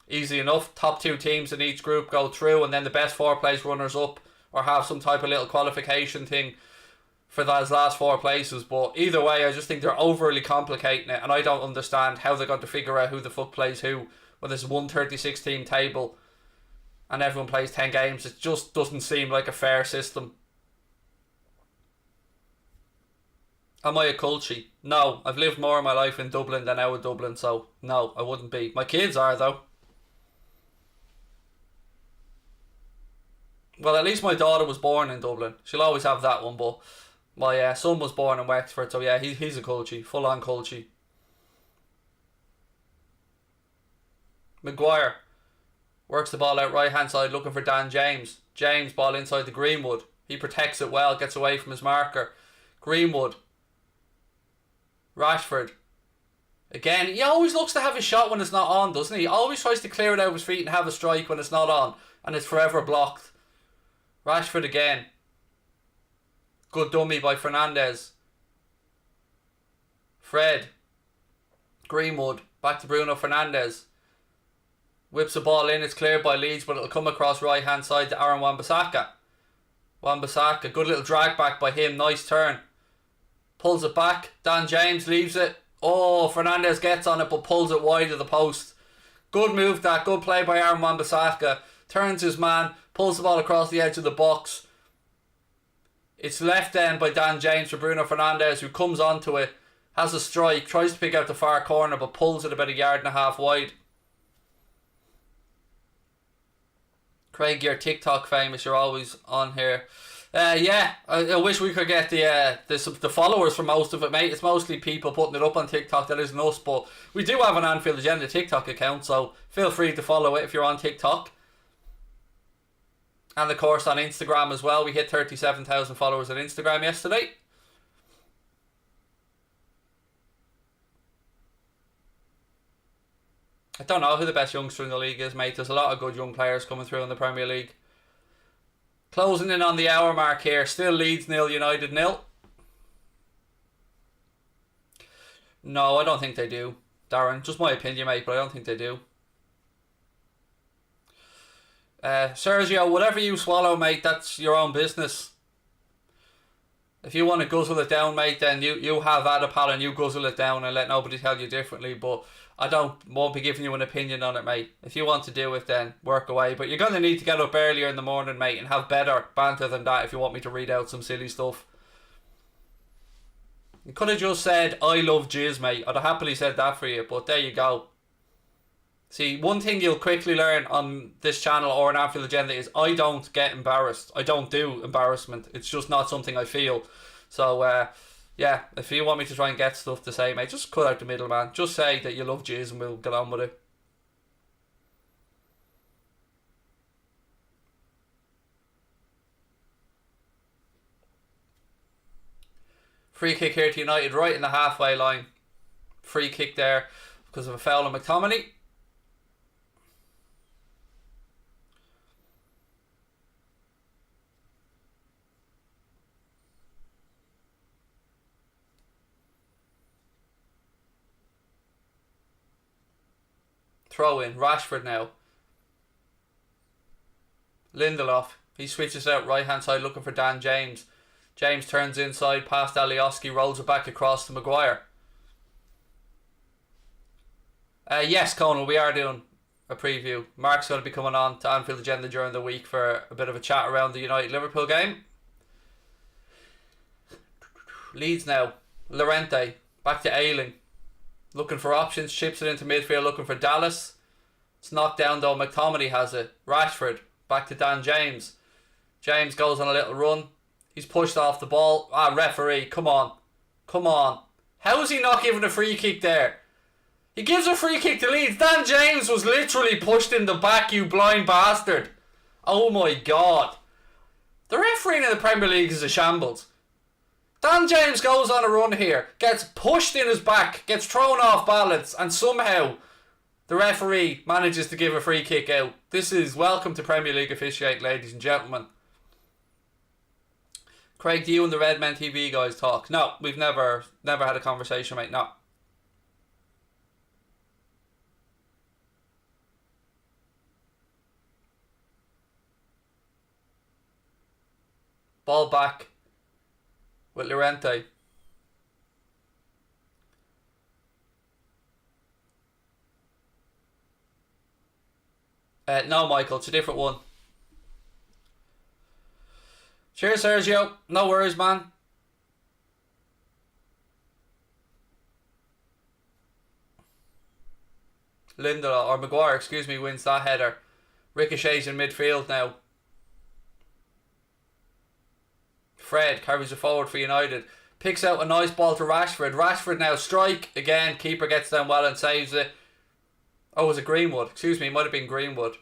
easy enough. Top 2 teams in each group go through, and then the best 4 place runners up, or have some type of little qualification thing for those last 4 places. But either way, I just think they're overly complicating it, and I don't understand how they're going to figure out who the fuck plays who when there's one 36 team table and everyone plays 10 games. It just doesn't seem like a fair system. Am I a culture? No, I've lived more of my life in Dublin than out of Dublin, so no, I wouldn't be. My kids are, though. Well, at least my daughter was born in Dublin. She'll always have that one, but my son was born in Wexford, so yeah, he's a culture, full-on culture. Maguire works the ball out right hand side looking for Dan James. James, ball inside the Greenwood. He protects it well, gets away from his marker. Greenwood. Rashford. Again, he always looks to have a shot when it's not on, doesn't he? He always tries to clear it out of his feet and have a strike when it's not on, and it's forever blocked. Rashford again. Good dummy by Fernandes. Fred. Greenwood. Back to Bruno Fernandes. Whips the ball in, it's cleared by Leeds, but it'll come across right hand side to Aaron Wan-Bissaka. Wan-Bissaka, good little drag back by him, nice turn. Pulls it back, Dan James leaves it. Oh, Fernandes gets on it but pulls it wide of the post. Good move that, good play by Aaron Wan-Bissaka. Turns his man, pulls the ball across the edge of the box. It's left end by Dan James for Bruno Fernandes, who comes onto it, has a strike, tries to pick out the far corner but pulls it about 1.5 yards wide. Craig, you're TikTok famous. You're always on here. I wish we could get the followers for most of it, mate. It's mostly people putting it up on TikTok that isn't us, but we do have an Anfield Agenda TikTok account, so feel free to follow it if you're on TikTok. And of course on Instagram as well. We hit 37,000 followers on Instagram yesterday. I don't know who the best youngster in the league is, mate. There's a lot of good young players coming through in the Premier League. Closing in on the hour mark here. Still Leeds 0, United 0. No, I don't think they do, Darren. Just my opinion, mate, but I don't think they do. Sergio, whatever you swallow, mate, that's your own business. If you want to guzzle it down, mate, then you have at it, pal, and you guzzle it down and let nobody tell you differently. But I won't be giving you an opinion on it, mate. If you want to do it, then work away. But you're going to need to get up earlier in the morning, mate, and have better banter than that if you want me to read out some silly stuff. You could have just said, I love jizz, mate. I'd have happily said that for you, but there you go. See, one thing you'll quickly learn on this channel or an Anfield Agenda is I don't get embarrassed. I don't do embarrassment. It's just not something I feel. So, yeah, if you want me to try and get stuff to say, mate, just cut out the middle, man. Just say that you love jizz and we'll get on with it. Free kick here to United, right in the halfway line. Free kick there because of a foul on McTominay. Throw in. Rashford now. Lindelof. He switches out right hand side looking for Dan James. James turns inside past Alioski, rolls it back across to Maguire. Yes, Conal, we are doing a preview. Mark's going to be coming on to Anfield Agenda during the week for a bit of a chat around the United-Liverpool game. Leeds now. Llorente. Back to Ayling. Looking for options. Chips it into midfield looking for Dallas. It's knocked down though. McTominay has it. Rashford. Back to Dan James. James goes on a little run. He's pushed off the ball. Referee. Come on. Come on. How is he not giving a free kick there? He gives a free kick to Leeds. Dan James was literally pushed in the back, you blind bastard. Oh my God. The refereeing in the Premier League is a shambles. Dan James goes on a run here, gets pushed in his back, gets thrown off balance, and somehow the referee manages to give a free kick out. This is welcome to Premier League officiating, ladies and gentlemen. Craig, do you and the Red Men TV guys talk? No, we've never had a conversation, mate. No. Ball back with Llorente. No, Michael, it's a different one. Cheers, Sergio. No worries, man. Lindelof, or Maguire, excuse me, wins that header. Ricochets in midfield now. Fred carries it forward for United. Picks out a nice ball to Rashford. Rashford now strike. Again, keeper gets down well and saves it. Oh, was it Greenwood? Excuse me, it might have been Greenwood.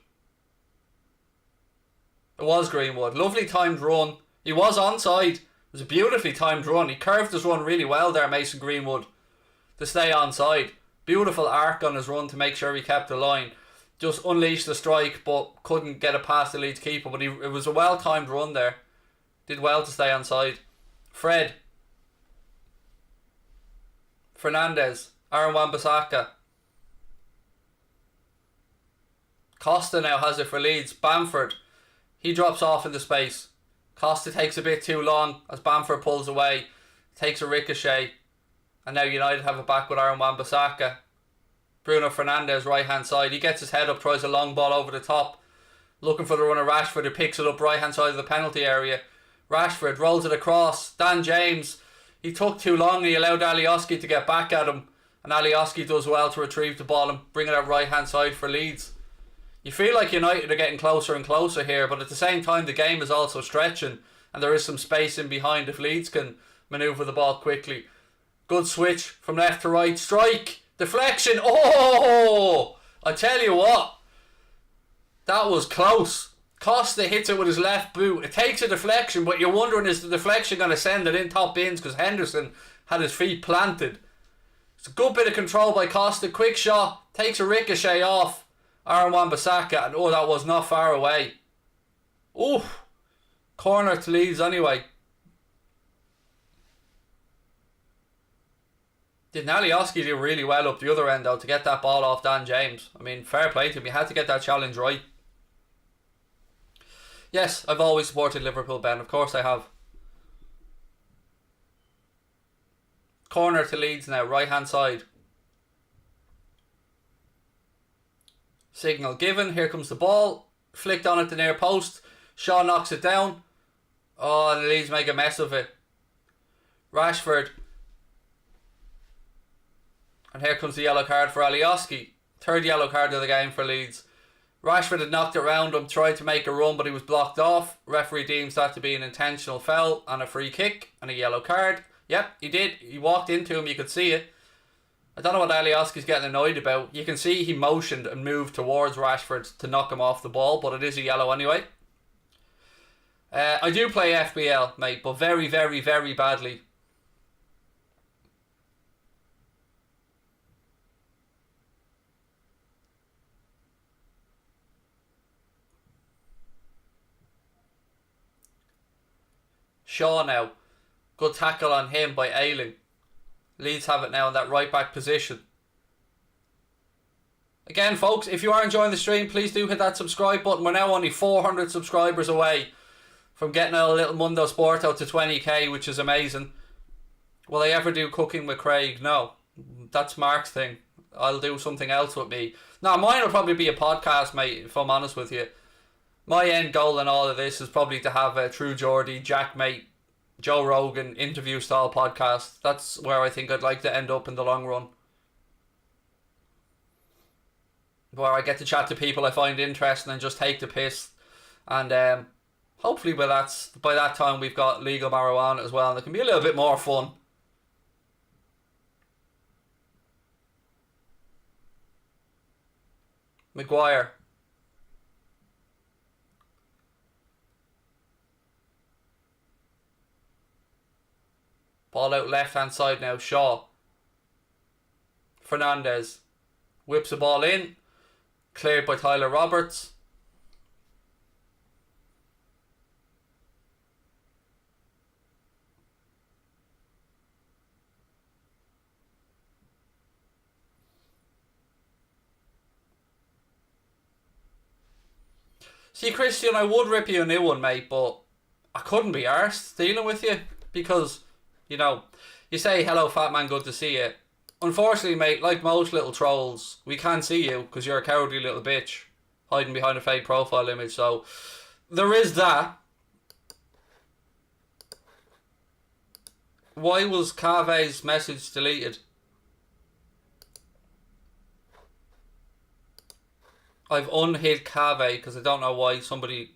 It was Greenwood. Lovely timed run. He was onside. It was a beautifully timed run. He curved his run really well there, Mason Greenwood, to stay onside. Beautiful arc on his run to make sure he kept the line. Just unleashed the strike, but couldn't get it past the Leeds keeper. But it was a well-timed run there. Did well to stay onside. Fred. Fernandez. Aaron Wan-Bissaka. Costa now has it for Leeds. Bamford. He drops off into space. Costa takes a bit too long as Bamford pulls away. Takes a ricochet. And now United have it back with Aaron Wan-Bissaka. Bruno Fernandes right hand side. He gets his head up, tries a long ball over the top. Looking for the runner Rashford, who picks it up right hand side of the penalty area. Rashford rolls it across. Dan James, he took too long and he allowed Alioski to get back at him. And Alioski does well to retrieve the ball and bring it out right hand side for Leeds. You feel like United are getting closer and closer here, but at the same time the game is also stretching and there is some space in behind if Leeds can manoeuvre the ball quickly. Good switch from left to right. Strike! Deflection! Oh! I tell you what, that was close. Costa hits it with his left boot. It takes a deflection, but you're wondering, is the deflection going to send it in top bins because Henderson had his feet planted. It's a good bit of control by Costa. Quick shot. Takes a ricochet off Aaron Wan-Bissaka. And that was not far away. Oof. Corner to Leeds anyway. Did Alioski do really well up the other end though to get that ball off Dan James? I mean, fair play to him. He had to get that challenge right. Yes, I've always supported Liverpool, Ben. Of course I have. Corner to Leeds now, right hand side. Signal given. Here comes the ball. Flicked on at the near post. Shaw knocks it down. Oh, and Leeds make a mess of it. Rashford. And here comes the yellow card for Alioski. Third yellow card of the game for Leeds. Rashford had knocked it around him, tried to make a run, but he was blocked off. Referee deems that to be an intentional foul and a free kick and a yellow card. Yep, he did. He walked into him, you could see it. I don't know what Alioski's getting annoyed about. You can see he motioned and moved towards Rashford to knock him off the ball, but it is a yellow anyway. I do play FBL, mate, but very, very, very badly. Shaw now. Good tackle on him by Ayling. Leeds have it now in that right back position. Again, folks, if you are enjoying the stream, please do hit that subscribe button. We're now only 400 subscribers away from getting a little Mundo Sporto to 20k, which is amazing. Will I ever do cooking with Craig? No. That's Mark's thing. I'll do something else with me. Now, mine will probably be a podcast, mate, if I'm honest with you. My end goal in all of this is probably to have a True Geordie, Jack Mate, Joe Rogan interview style podcast. That's where I think I'd like to end up in the long run. Where I get to chat to people I find interesting and just take the piss. And hopefully by that time we've got legal marijuana as well, and it can be a little bit more fun. Maguire. Ball out left hand side now. Shaw. Fernandez. Whips the ball in. Cleared by Tyler Roberts. See, Christian, I would rip you a new one, mate, but I couldn't be arsed dealing with you because, you know, you say, hello, fat man, good to see you. Unfortunately, mate, like most little trolls, we can't see you because you're a cowardly little bitch hiding behind a fake profile image. So there is that. Why was Cave's message deleted? I've unhid Cave because I don't know why. Somebody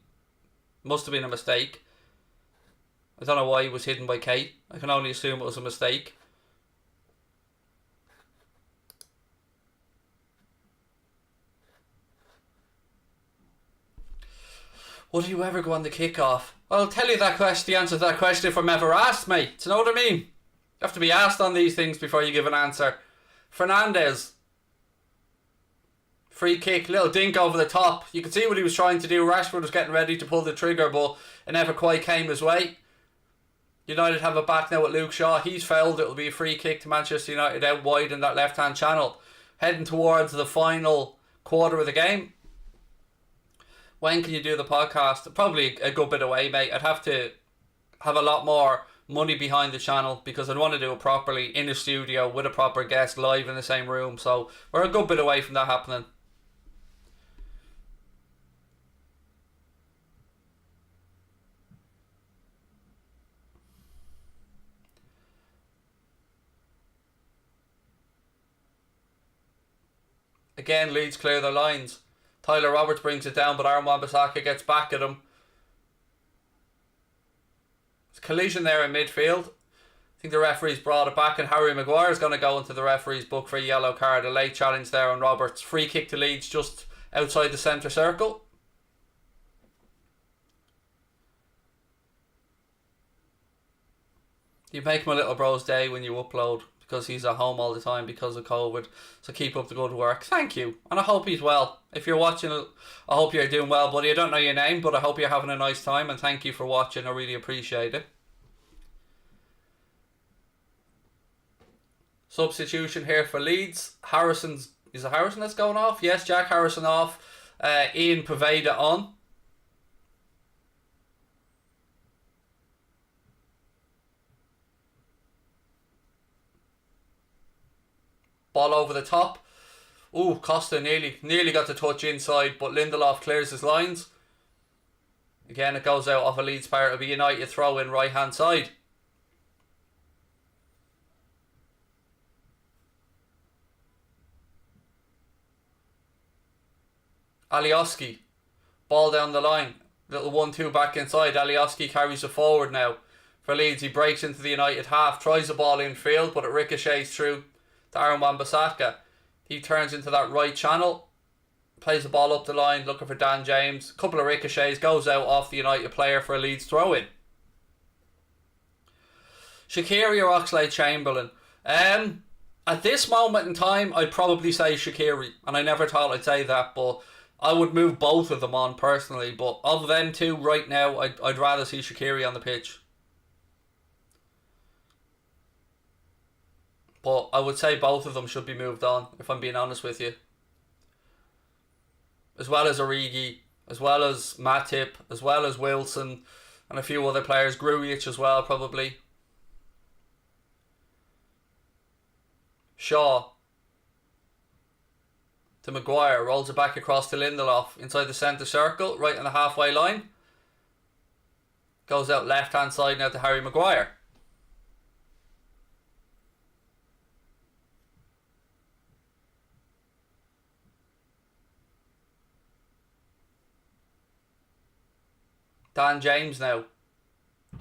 must have been a mistake. I don't know why he was hidden by Kate. I can only assume it was a mistake. Would you ever go on the kickoff? I'll tell you that question, the answer to that question if I'm ever asked, mate. Do you know what I mean? You have to be asked on these things before you give an answer. Fernandez. Free kick, little dink over the top. You can see what he was trying to do. Rashford was getting ready to pull the trigger, but it never quite came his way. United have it back now with Luke Shaw. He's fouled. It will be a free kick to Manchester United out wide in that left-hand channel. Heading towards the final quarter of the game. When can you do the podcast? Probably a good bit away, mate. I'd have to have a lot more money behind the channel because I'd want to do it properly in a studio with a proper guest live in the same room. So we're a good bit away from that happening. Again, Leeds clear their lines. Tyler Roberts brings it down, but Aaron Wan-Bissaka gets back at him. There's a collision there in midfield. I think the referee's brought it back, and Harry Maguire's going to go into the referee's book for a yellow card. A late challenge there on Roberts. Free kick to Leeds just outside the centre circle. You make my little bro's day when you upload, because he's at home all the time because of COVID. So keep up the good work. Thank you. And I hope he's well. If you're watching, I hope you're doing well, buddy. I don't know your name, but I hope you're having a nice time. And thank you for watching. I really appreciate it. Substitution here for Leeds. Is it Harrison that's going off? Yes, Jack Harrison off. Ian Poveda on. Ball over the top. Ooh, Costa nearly got the touch inside, but Lindelof clears his lines. Again, it goes out off a Leeds player. It'll be United throw in right hand side. Alioski. Ball down the line. Little 1-2 back inside. Alioski carries it forward now for Leeds. He breaks into the United half. Tries the ball in field, but it ricochets through to Aaron Wan-Bissaka. He turns into that right channel. Plays the ball up the line, looking for Dan James. A couple of ricochets. Goes out off the United player for a Leeds throw-in. Shaqiri or Oxlade-Chamberlain? At this moment in time, I'd probably say Shaqiri. And I never thought I'd say that, but I would move both of them on personally. But of them two right now, I'd rather see Shaqiri on the pitch. But I would say both of them should be moved on, if I'm being honest with you. as well as Origi, as well as Matip, as well as Wilson, and a few other players. Grujic as well, probably. Shaw to Maguire, rolls it back across to Lindelof inside the centre circle, right on the halfway line. Goes out left hand side now to Harry Maguire. Dan James now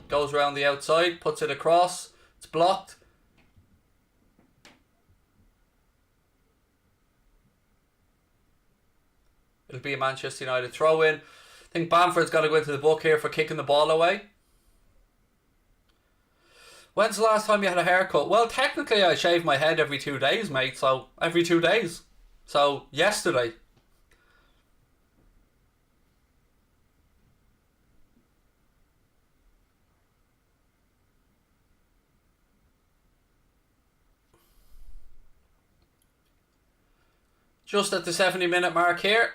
goes around the outside, puts it across, it's blocked. It'll be a Manchester United throw in. I think Bamford's got to go into the book here for kicking the ball away. When's the last time you had a haircut? Well, technically I shave my head every 2 days, mate, so every 2 days. So, yesterday. Just at the 70-minute mark here.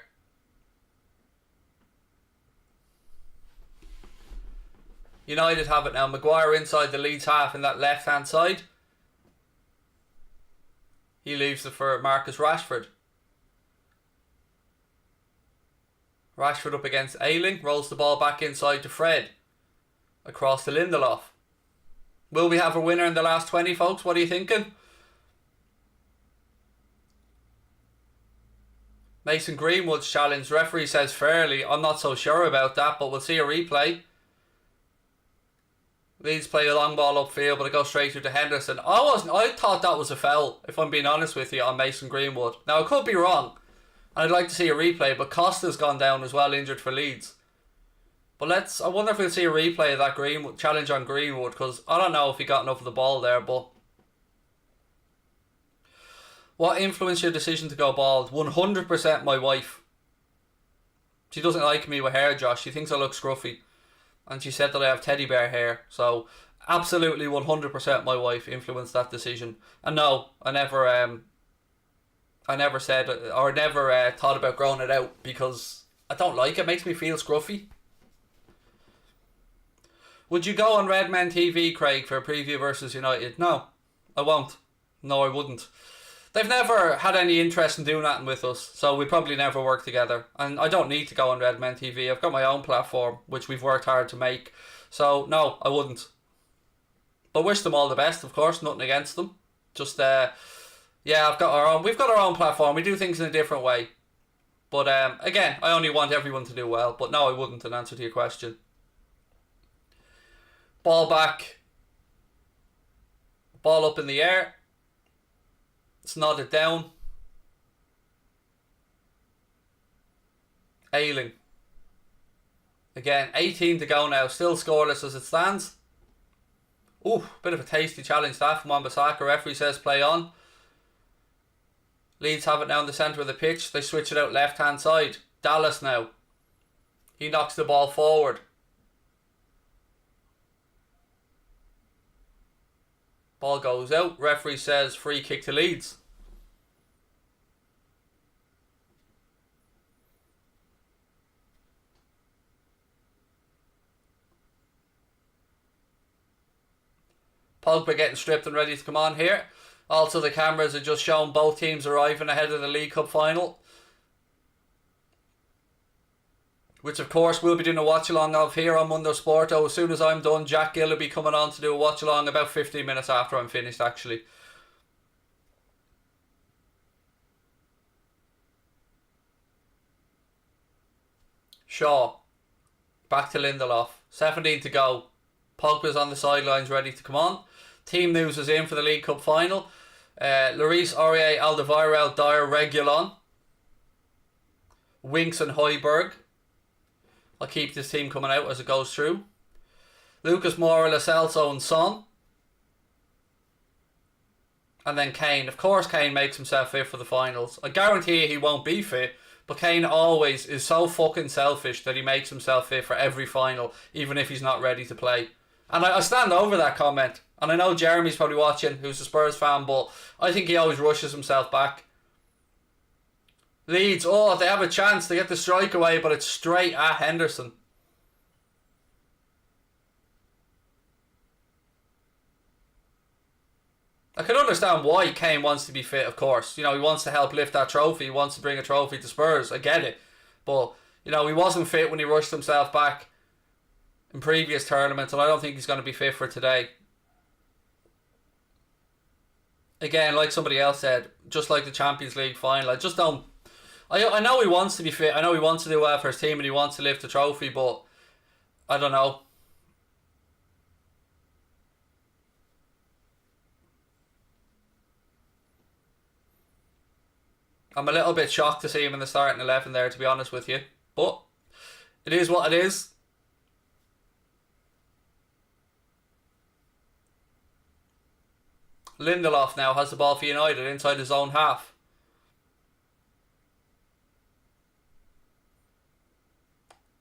United have it now. Maguire inside the Leeds half in that left-hand side. He leaves it for Marcus Rashford. Rashford up against Ayling. Rolls the ball back inside to Fred. Across to Lindelof. Will we have a winner in the last 20, folks? What are you thinking? Mason Greenwood's challenge. Referee says fairly. I'm not so sure about that, but we'll see a replay. Leeds play a long ball upfield, but it goes straight through to Henderson. I thought that was a foul, if I'm being honest with you, on Mason Greenwood. Now, I could be wrong, and I'd like to see a replay, but Costa's gone down as well, injured for Leeds. But I wonder if we'll see a replay of that Greenwood challenge on Greenwood, because I don't know if he got enough of the ball there, but... What influenced your decision to go bald? 100% my wife. She doesn't like me with hair, Josh. She thinks I look scruffy. And she said that I have teddy bear hair. So, absolutely 100% my wife influenced that decision. And no, I never said, or never thought about growing it out, because I don't like it. It makes me feel scruffy. Would you go on Red Men TV, Craig, for a preview versus United? No, I won't. No, I wouldn't. They've never had any interest in doing that with us, so we probably never work together. And I don't need to go on Red Men TV. I've got my own platform, which we've worked hard to make. So, no, I wouldn't. But wish them all the best, of course. Nothing against them. Just, yeah, we've got our own platform. We do things in a different way. But, again, I only want everyone to do well. But no, I wouldn't, in answer to your question. Ball back. Ball up in the air. It's nodded down. Ayling. Again, 18 to go now. Still scoreless as it stands. Ooh, bit of a tasty challenge that from Wan-Bissaka. Referee says play on. Leeds have it now in the centre of the pitch. They switch it out left hand side. Dallas now. He knocks the ball forward. Ball goes out. Referee says free kick to Leeds. Pogba getting stripped and ready to come on here. Also, the cameras are just showing both teams arriving ahead of the League Cup final, which of course we'll be doing a watch along of here on Mundo Sporto. As soon as I'm done, Jack Gill will be coming on to do a watch along about 15 minutes after I'm finished, actually. Shaw. Back to Lindelof. 17 to go. Pogba's on the sidelines ready to come on. Team news is in for the League Cup final. Lloris, Aurier, Alderweireld, Dyer, Reguilon, Winks and Højbjerg. I'll keep this team coming out as it goes through. Lucas Moura, Lo Celso and Son. And then Kane. Of course Kane makes himself fit for the finals. I guarantee you he won't be fit, but Kane always is so fucking selfish that he makes himself fit for every final, even if he's not ready to play. And I stand over that comment. And I know Jeremy's probably watching, who's a Spurs fan, but I think he always rushes himself back. Leeds, oh, they have a chance to get the strike away, but it's straight at Henderson. I can understand why Kane wants to be fit, of course. You know, he wants to help lift that trophy. He wants to bring a trophy to Spurs. I get it. But, you know, he wasn't fit when he rushed himself back in previous tournaments, and I don't think he's going to be fit for today. Again, like somebody else said, just like the Champions League final, I just don't... I know he wants to be fit. I know he wants to do well for his team and he wants to lift the trophy, but I don't know. I'm a little bit shocked to see him in the starting 11 there, to be honest with you. But it is what it is. Lindelof now has the ball for United inside his own half.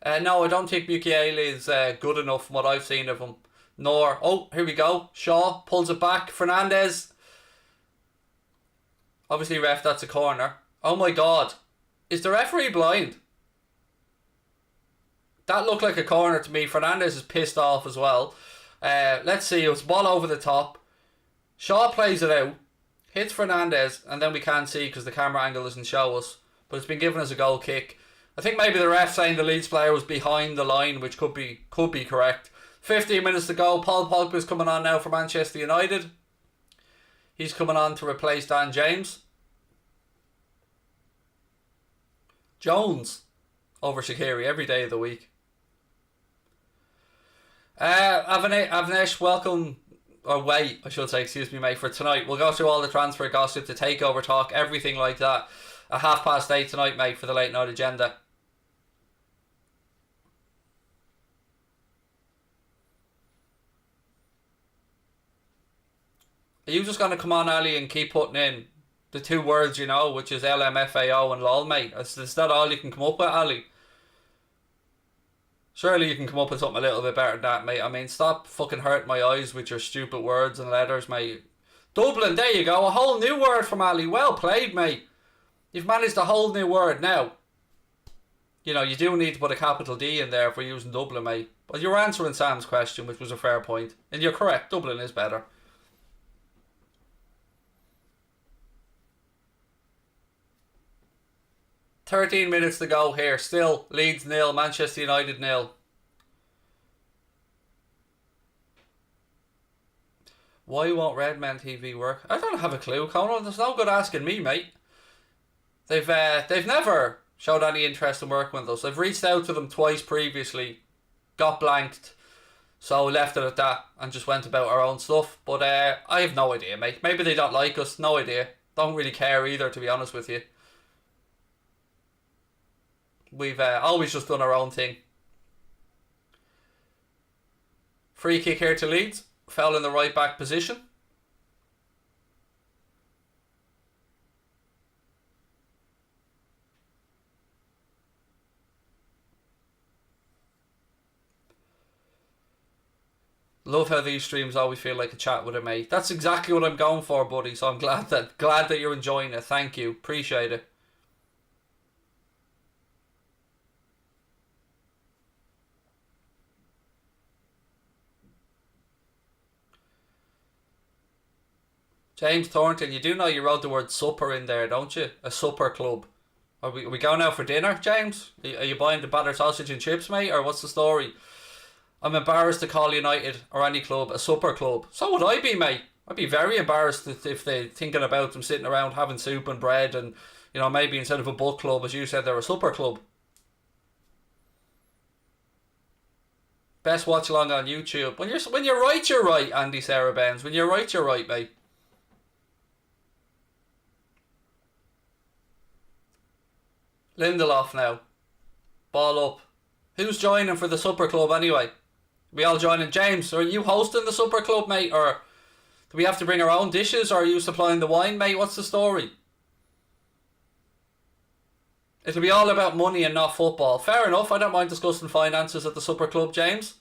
No, I don't think Mukiele is good enough from what I've seen of him. Nor, oh, here we go. Shaw pulls it back. Fernandez. Obviously, ref, that's a corner. Oh my God. Is the referee blind? That looked like a corner to me. Fernandez is pissed off as well. Let's see. It was ball over the top. Shaw plays it out. Hits Fernandez. And then we can't see because the camera angle doesn't show us. But it's been given as a goal kick. I think maybe the ref saying the Leeds player was behind the line, which could be correct. 15 minutes to go. Paul Pogba's coming on now for Manchester United. He's coming on to replace Dan James. Jones over Shaqiri every day of the week. Avnesh, welcome. Or wait, I should say, excuse me, mate, for tonight. We'll go through all the transfer gossip, the takeover talk, everything like that. At 8:30 tonight, mate, for the late night agenda. Are you just going to come on, Ali, and keep putting in the two words you know, which is LMFAO and LOL, mate? Is that all you can come up with, Ali? Surely you can come up with something a little bit better than that, mate. I mean, stop fucking hurting my eyes with your stupid words and letters, mate. Dublin, there you go. A whole new word from Ali. Well played, mate. You've managed a whole new word now. You know, you do need to put a capital D in there if we're using Dublin, mate. But you're answering Sam's question, which was a fair point. And you're correct. Dublin is better. "13 minutes to go here. Still Leeds 0, Manchester United 0. Why won't Redman TV work? I don't have a clue, Conor. There's no good asking me, mate. They've never showed any interest in working with us. I've reached out to them twice previously, got blanked, so left it at that and just went about our own stuff. But I have no idea, mate. Maybe they don't like us. No idea. Don't really care either, to be honest with you. We've always just done our own thing. Free kick here to Leeds. Foul in the right back position. Love how these streams always feel like a chat with a mate. That's exactly what I'm going for, buddy. So I'm glad that you're enjoying it. Thank you. Appreciate it. James Thornton, you do know you wrote the word supper in there, don't you? A supper club. Are we going out for dinner, James? Are you buying the battered sausage and chips, mate? Or what's the story? I'm embarrassed to call United or any club a supper club. So would I be, mate. I'd be very embarrassed if they're thinking about them sitting around having soup and bread and, you know, maybe instead of a book club, as you said, they're a supper club. Best watch along on YouTube. When you're right, you're right, Andy Sarah Benz. When you're right, mate. Lindelof now. Ball up. Who's joining for the supper club anyway? We all joining? James, are you hosting the supper club, mate? Or do we have to bring our own dishes? Or are you supplying the wine, mate? What's the story? It'll be all about money and not football. Fair enough. I don't mind discussing finances at the supper club, James.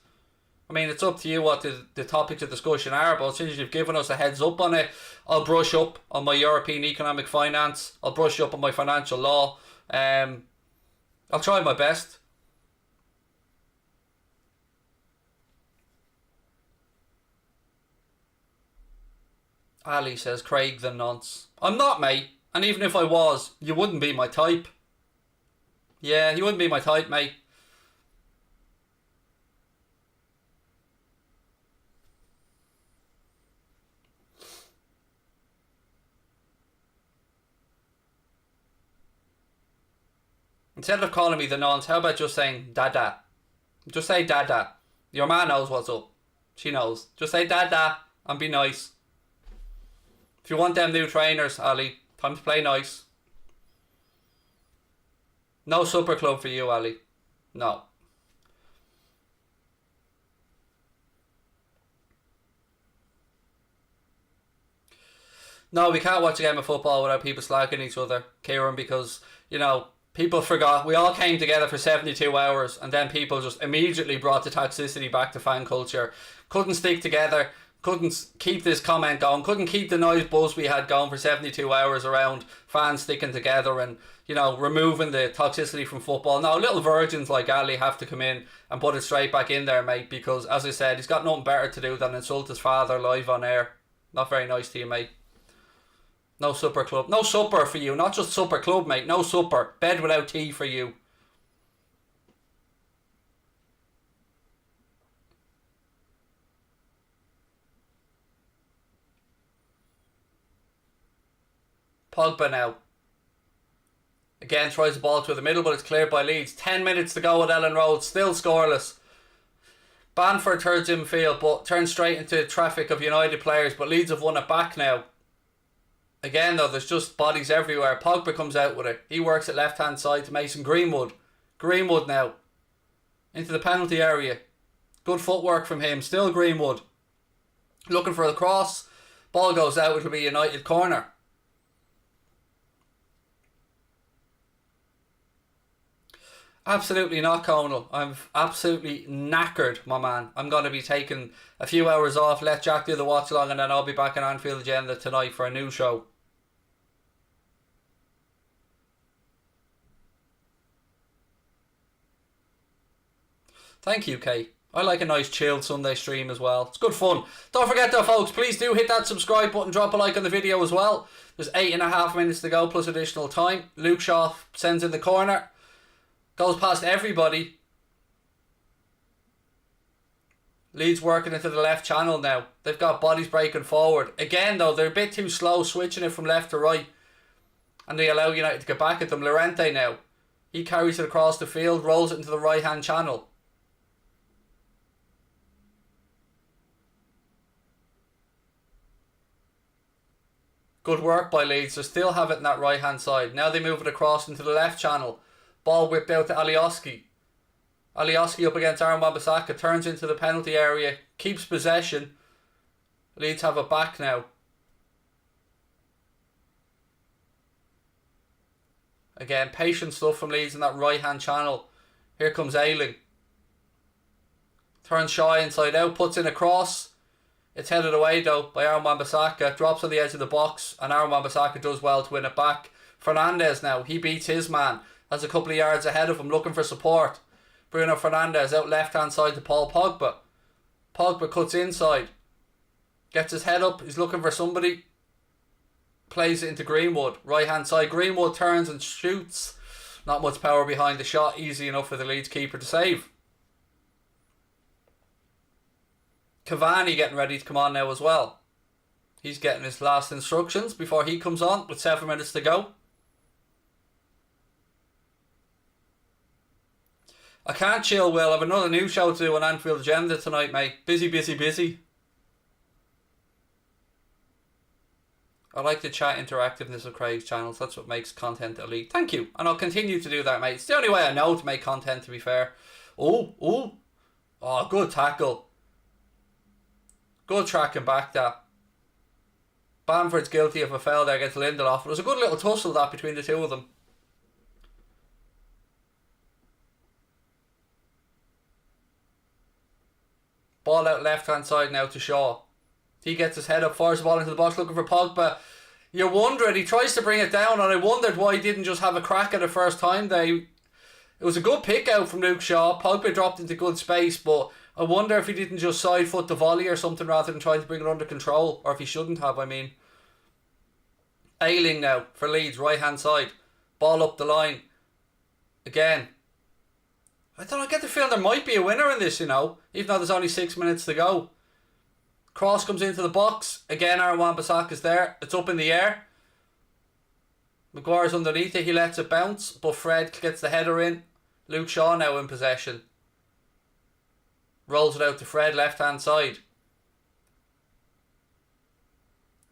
I mean, it's up to you what the topics of discussion are, but since you've given us a heads up on it, I'll brush up on my European economic finance. I'll brush up on my financial law. I'll try my best. Ali says, Craig the nonce. I'm not, mate. And even if I was, you wouldn't be my type. Yeah, you wouldn't be my type, mate. Instead of calling me the nonce, how about just saying dada? Just say dada. Your man knows what's up. She knows. Just say dada and be nice. If you want them new trainers, Ali, time to play nice. No supper club for you, Ali. No. No, we can't watch a game of football without people slacking each other, Kieran, because, you know, people forgot. We all came together for 72 hours and then people just immediately brought the toxicity back to fan culture. Couldn't stick together. Couldn't keep this comment going. Couldn't keep the noise buzz we had going for 72 hours around fans sticking together and, you know, removing the toxicity from football. Now, little virgins like Ali have to come in and put it straight back in there, mate, because, as I said, he's got nothing better to do than insult his father live on air. Not very nice to you, mate. No supper club. No supper for you. Not just supper club, mate. No supper. Bed without tea for you. Pogba now. Again tries the ball through the middle, but it's cleared by Leeds. 10 minutes to go at Ellen Road. Still scoreless. Banford turns in field, but turns straight into traffic of United players. But Leeds have won it back now. Again, though, there's just bodies everywhere. Pogba comes out with it. He works at left-hand side to Mason Greenwood. Greenwood now. Into the penalty area. Good footwork from him. Still Greenwood. Looking for the cross. Ball goes out. It'll be United corner. Absolutely not, Conal. I'm absolutely knackered, my man. I'm going to be taking a few hours off. Let Jack do the watch along and then I'll be back on Anfield Agenda tonight for a new show. Thank you, Kate. I like a nice chilled Sunday stream as well. It's good fun. Don't forget though, folks, please do hit that subscribe button. Drop a like on the video as well. There's 8.5 minutes to go plus additional time. Luke Shaw sends in the corner. Goes past everybody. Leeds working into the left channel now. They've got bodies breaking forward. Again though, they're a bit too slow switching it from left to right. And they allow United to get back at them. Llorente now. He carries it across the field, rolls it into the right hand channel. Good work by Leeds. They still have it in that right hand side. Now they move it across into the left channel. Ball whipped out to Alioski. Alioski up against Aaron Wan-Bissaka. Turns into the penalty area. Keeps possession. Leeds have it back now. Again, patient stuff from Leeds in that right hand channel. Here comes Ayling. Turns shy inside out. Puts in a cross. It's headed away though by Aaron Wan-Bissaka. Drops on the edge of the box. And Aaron Wan-Bissaka does well to win it back. Fernandes now. He beats his man. Has a couple of yards ahead of him, looking for support. Bruno Fernandes out left-hand side to Paul Pogba. Pogba cuts inside. Gets his head up. He's looking for somebody. Plays it into Greenwood. Right-hand side. Greenwood turns and shoots. Not much power behind the shot. Easy enough for the Leeds keeper to save. Cavani getting ready to come on now as well. He's getting his last instructions before he comes on with 7 minutes to go. I can't chill, Will. I have another new show to do on Anfield Agenda tonight, mate. Busy, busy, busy. I like the chat interactiveness of Craig's channels. That's what makes content elite. Thank you. And I'll continue to do that, mate. It's the only way I know to make content, to be fair. Oh, good tackle. Good tracking back, that. Bamford's guilty of a foul there against Lindelof. It was a good little tussle, that, between the two of them. Ball out left hand side now to Shaw. He gets his head up, fires the ball into the box looking for Pogba. You're wondering, he tries to bring it down, and I wondered why he didn't just have a crack at it first time. It was a good pick out from Luke Shaw. Pogba dropped into good space, but I wonder if he didn't just side foot the volley or something rather than trying to bring it under control, or if he shouldn't have, I mean. Ayling now for Leeds, right hand side. Ball up the line. Again. I get the feeling there might be a winner in this, you know, even though there's only 6 minutes to go. Cross comes into the box. Again, Aaron Wan-Bissaka's there. It's up in the air. Maguire's underneath it. He lets it bounce, but Fred gets the header in. Luke Shaw now in possession. Rolls it out to Fred, left hand side.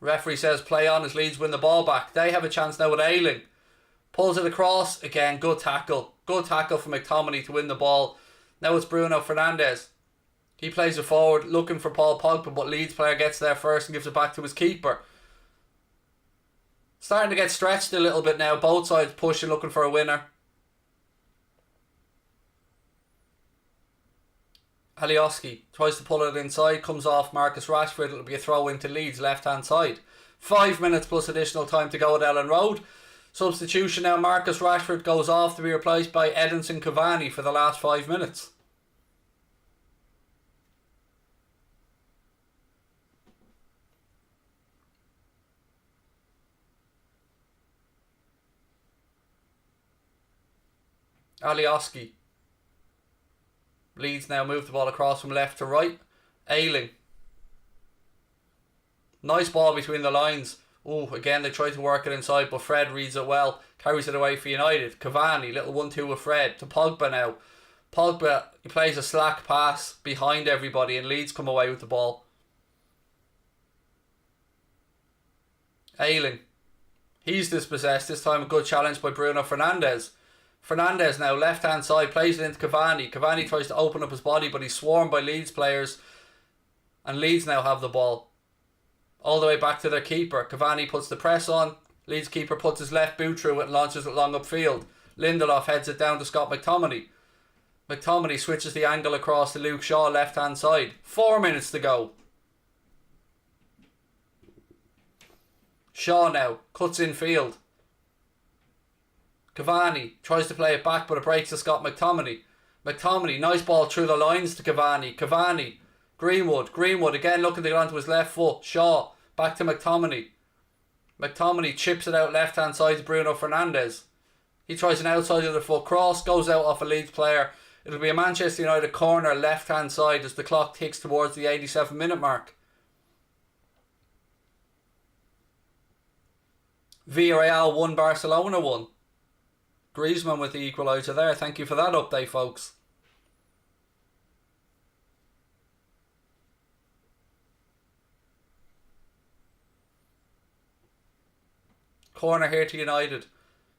Referee says play on as Leeds win the ball back. They have a chance now with Ayling. Pulls it across. Again, good tackle. Good tackle from McTominay to win the ball. Now it's Bruno Fernandes. He plays it forward looking for Paul Pogba, but Leeds player gets there first and gives it back to his keeper. Starting to get stretched a little bit now. Both sides pushing, looking for a winner. Alioski tries to pull it inside, comes off Marcus Rashford. It'll be a throw into Leeds left hand side. 5 minutes plus additional time to go at Ellen Road. Substitution now, Marcus Rashford goes off to be replaced by Edinson Cavani for the last 5 minutes. Alioski. Leeds now move the ball across from left to right. Ayling. Nice ball between the lines. Oh, again they try to work it inside, but Fred reads it well. Carries it away for United. Cavani, little 1-2 with Fred. To Pogba now. Pogba, he plays a slack pass behind everybody and Leeds come away with the ball. Ayling. He's dispossessed. This time a good challenge by Bruno Fernandes. Fernandes now, left hand side, plays it into Cavani. Cavani tries to open up his body, but he's swarmed by Leeds players. And Leeds now have the ball. All the way back to their keeper. Cavani puts the press on. Leeds keeper puts his left boot through it and launches it long upfield. Lindelof heads it down to Scott McTominay. McTominay switches the angle across to Luke Shaw, left hand side. 4 minutes to go. Shaw now, cuts in field. Cavani tries to play it back, but it breaks to Scott McTominay. McTominay, nice ball through the lines to Cavani. Cavani, Greenwood again looking to get onto his left foot. Shaw, back to McTominay. McTominay chips it out left hand side to Bruno Fernandes. He tries an outside of the foot cross, goes out off a Leeds player. It'll be a Manchester United corner left hand side as the clock ticks towards the 87-minute mark. Villarreal 1, Barcelona 1. Griezmann with the equaliser there. Thank you for that update, folks. Corner here to United.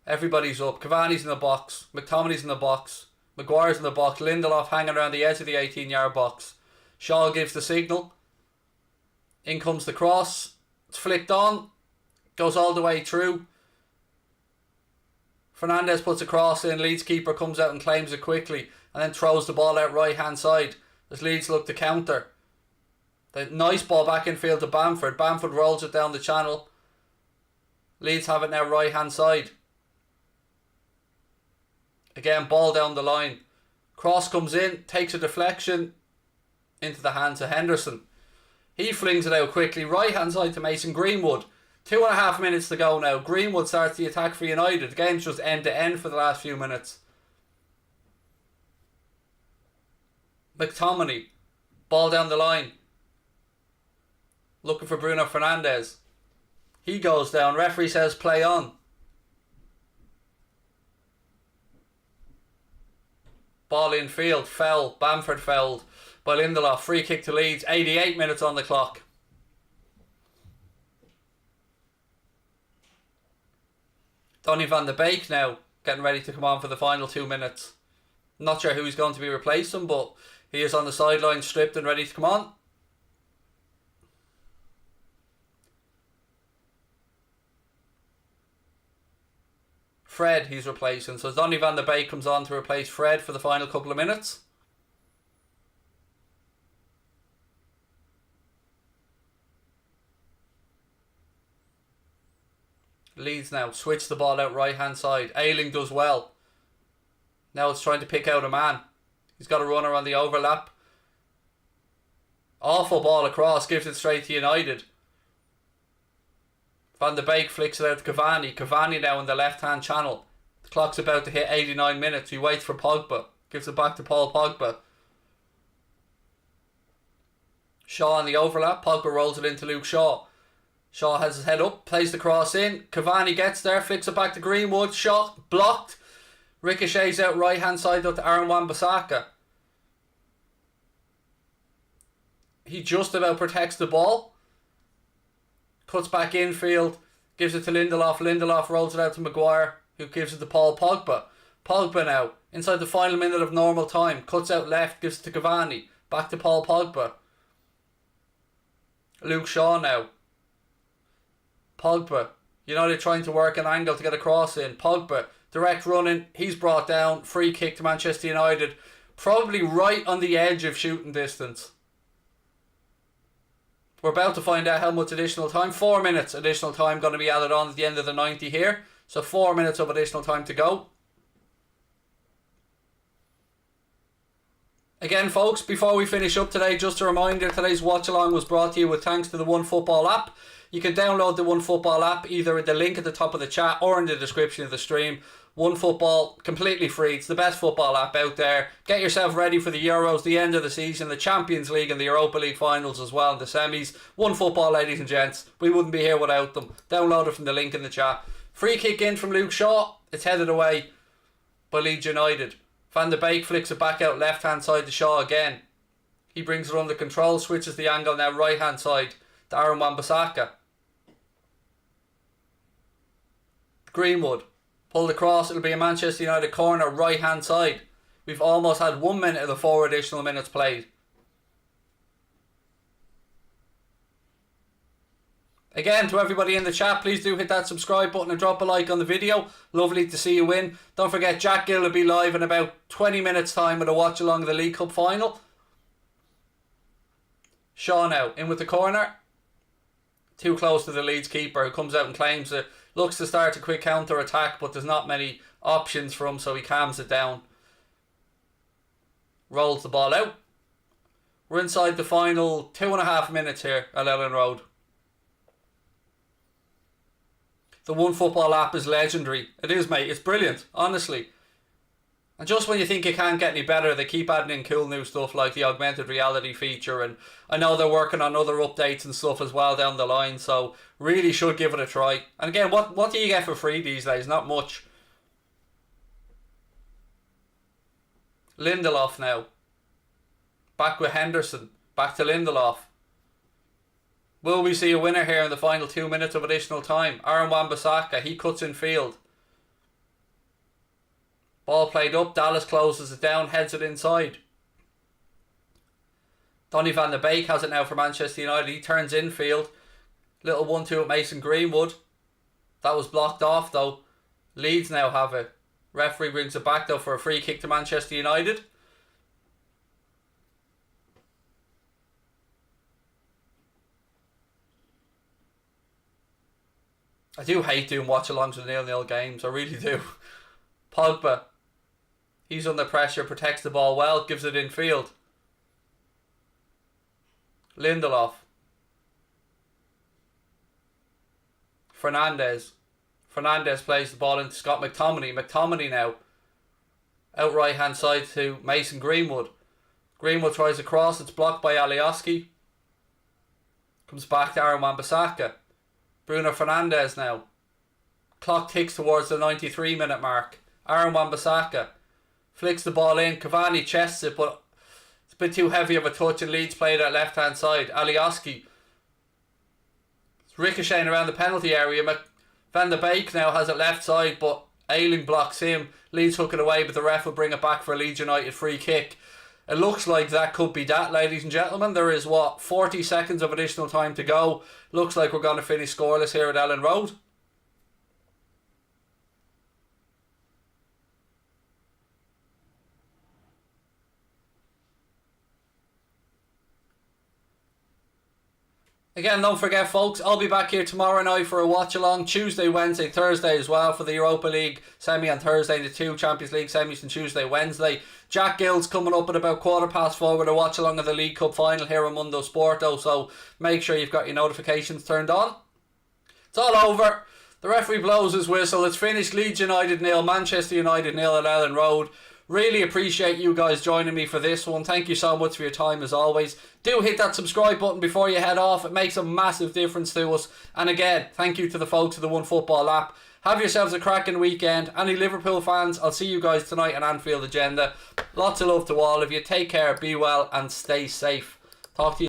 Everybody's up. Cavani's in the box. McTominay's in the box. Maguire's in the box. Lindelof hanging around the edge of the 18-yard box. Shaw gives the signal. In comes the cross. It's flicked on. Goes all the way through. Fernandes puts a cross in. Leeds keeper comes out and claims it quickly and then throws the ball out right hand side as Leeds look to counter. The nice ball back in field to Bamford. Bamford rolls it down the channel. Leeds have it now right hand side. Again, ball down the line. Cross comes in, takes a deflection into the hands of Henderson. He flings it out quickly, right hand side to Mason Greenwood. 2.5 minutes to go now. Greenwood starts the attack for United. The game's just end to end for the last few minutes. McTominay, ball down the line. Looking for Bruno Fernandes. He goes down. Referee says play on. Ball in field. Foul. Bamford fouled by Lindelof. Free kick to Leeds. 88 minutes on the clock. Donny van de Beek now getting ready to come on for the final 2 minutes. Not sure who's going to be replacing, but he is on the sideline stripped and ready to come on. Fred he's replacing. So Donny van de Beek comes on to replace Fred for the final couple of minutes. Leeds now switch the ball out right hand side. Ayling does well. Now it's trying to pick out a man. He's got a runner on the overlap. Awful ball across, gives it straight to United. Van de Beek flicks it out to Cavani. Cavani now in the left hand channel. The clock's about to hit 89 minutes. He waits for Pogba. Gives it back to Paul Pogba. Shaw on the overlap. Pogba rolls it into Luke Shaw. Shaw has his head up, plays the cross in. Cavani gets there, flicks it back to Greenwood. Shot blocked. Ricochets out right hand side up to Aaron Wan-Bissaka. He just about protects the ball. Cuts back infield. Gives it to Lindelof. Lindelof rolls it out to Maguire, who gives it to Paul Pogba. Pogba now, inside the final minute of normal time. Cuts out left, gives it to Cavani. Back to Paul Pogba. Luke Shaw now. Pogba. United trying to work an angle to get a cross in. Pogba. Direct running. He's brought down. Free kick to Manchester United. Probably right on the edge of shooting distance. We're about to find out how much additional time. 4 minutes additional time going to be added on at the end of the 90 here. So 4 minutes of additional time to go. Again, folks, before we finish up today, just a reminder, today's watch along was brought to you with thanks to the OneFootball app. You can download the OneFootball app either in the link at the top of the chat or in the description of the stream. OneFootball, completely free. It's the best football app out there. Get yourself ready for the Euros, the end of the season, the Champions League and the Europa League finals as well, and the semis. OneFootball, ladies and gents. We wouldn't be here without them. Download it from the link in the chat. Free kick in from Luke Shaw. It's headed away by Leeds United. Van de Beek flicks it back out left hand side to Shaw again. He brings it under control, switches the angle now right hand side to Aaron Wan-Bissaka. Greenwood. Pulled across, it'll be a Manchester United corner right hand side. We've almost had 1 minute of the 4 additional minutes played. Again, to everybody in the chat, please do hit that subscribe button and drop a like on the video. Lovely to see you win. Don't forget, Jack Gill will be live in about 20 minutes time with a watch along of the League Cup final. Shaw now, in with the corner. Too close to the Leeds keeper, who comes out and claims it. Looks to start a quick counter attack, but there's not many options for him, so he calms it down. Rolls the ball out. We're inside the final 2.5 minutes here at Ellen Road. The OneFootball app is legendary. It is, mate. It's brilliant, honestly. And just when you think it can't get any better, they keep adding in cool new stuff like the augmented reality feature. And I know they're working on other updates and stuff as well down the line. So really should give it a try. And again, what do you get for free these days? Not much. Lindelof now. Back with Henderson. Back to Lindelof. Will we see a winner here in the final 2 minutes of additional time? Aaron Wan-Bissaka, he cuts in field. Ball played up, Dallas closes it down, heads it inside. Donny van de Beek has it now for Manchester United. He turns infield. Little 1-2 at Mason Greenwood. That was blocked off though. Leeds now have it. Referee brings it back though for a free kick to Manchester United. I do hate doing watch-alongs with 0-0 games. I really do. Pogba. He's under pressure, protects the ball well, gives it in field. Lindelof. Fernandes. Fernandes plays the ball into Scott McTominay. McTominay now. Out right hand side to Mason Greenwood. Greenwood tries a cross, it's blocked by Alioski. Comes back to Aaron Wan-Bissaka. Bruno Fernandes now. Clock ticks towards the 93 minute mark. Aaron Wan-Bissaka flicks the ball in. Cavani chests it, but it's a bit too heavy of a touch and Leeds played at left hand side. Alioski ricocheting around the penalty area. Van de Beek now has it left side, but Ayling blocks him. Leeds hook it away, but the ref will bring it back for a Leeds United free kick. It looks like that could be that, ladies and gentlemen. There is, 40 seconds of additional time to go. Looks like we're going to finish scoreless here at Ellen Road. Again, don't forget, folks, I'll be back here tomorrow night for a watch-along. Tuesday, Wednesday, Thursday as well for the Europa League semi on Thursday. The 2 Champions League semis on Tuesday, Wednesday. Jack Gill's coming up at about 4:15 with a watch-along of the League Cup final here on Mundo Sporto. So make sure you've got your notifications turned on. It's all over. The referee blows his whistle. It's finished. Leeds United 0, Manchester United 0 at Ellen Road. Really appreciate you guys joining me for this one. Thank you so much for your time as always. Do hit that subscribe button before you head off. It makes a massive difference to us. And again, thank you to the folks of the One Football app. Have yourselves a cracking weekend. Any Liverpool fans, I'll see you guys tonight on Anfield Agenda. Lots of love to all of you. Take care, be well and stay safe. Talk to you.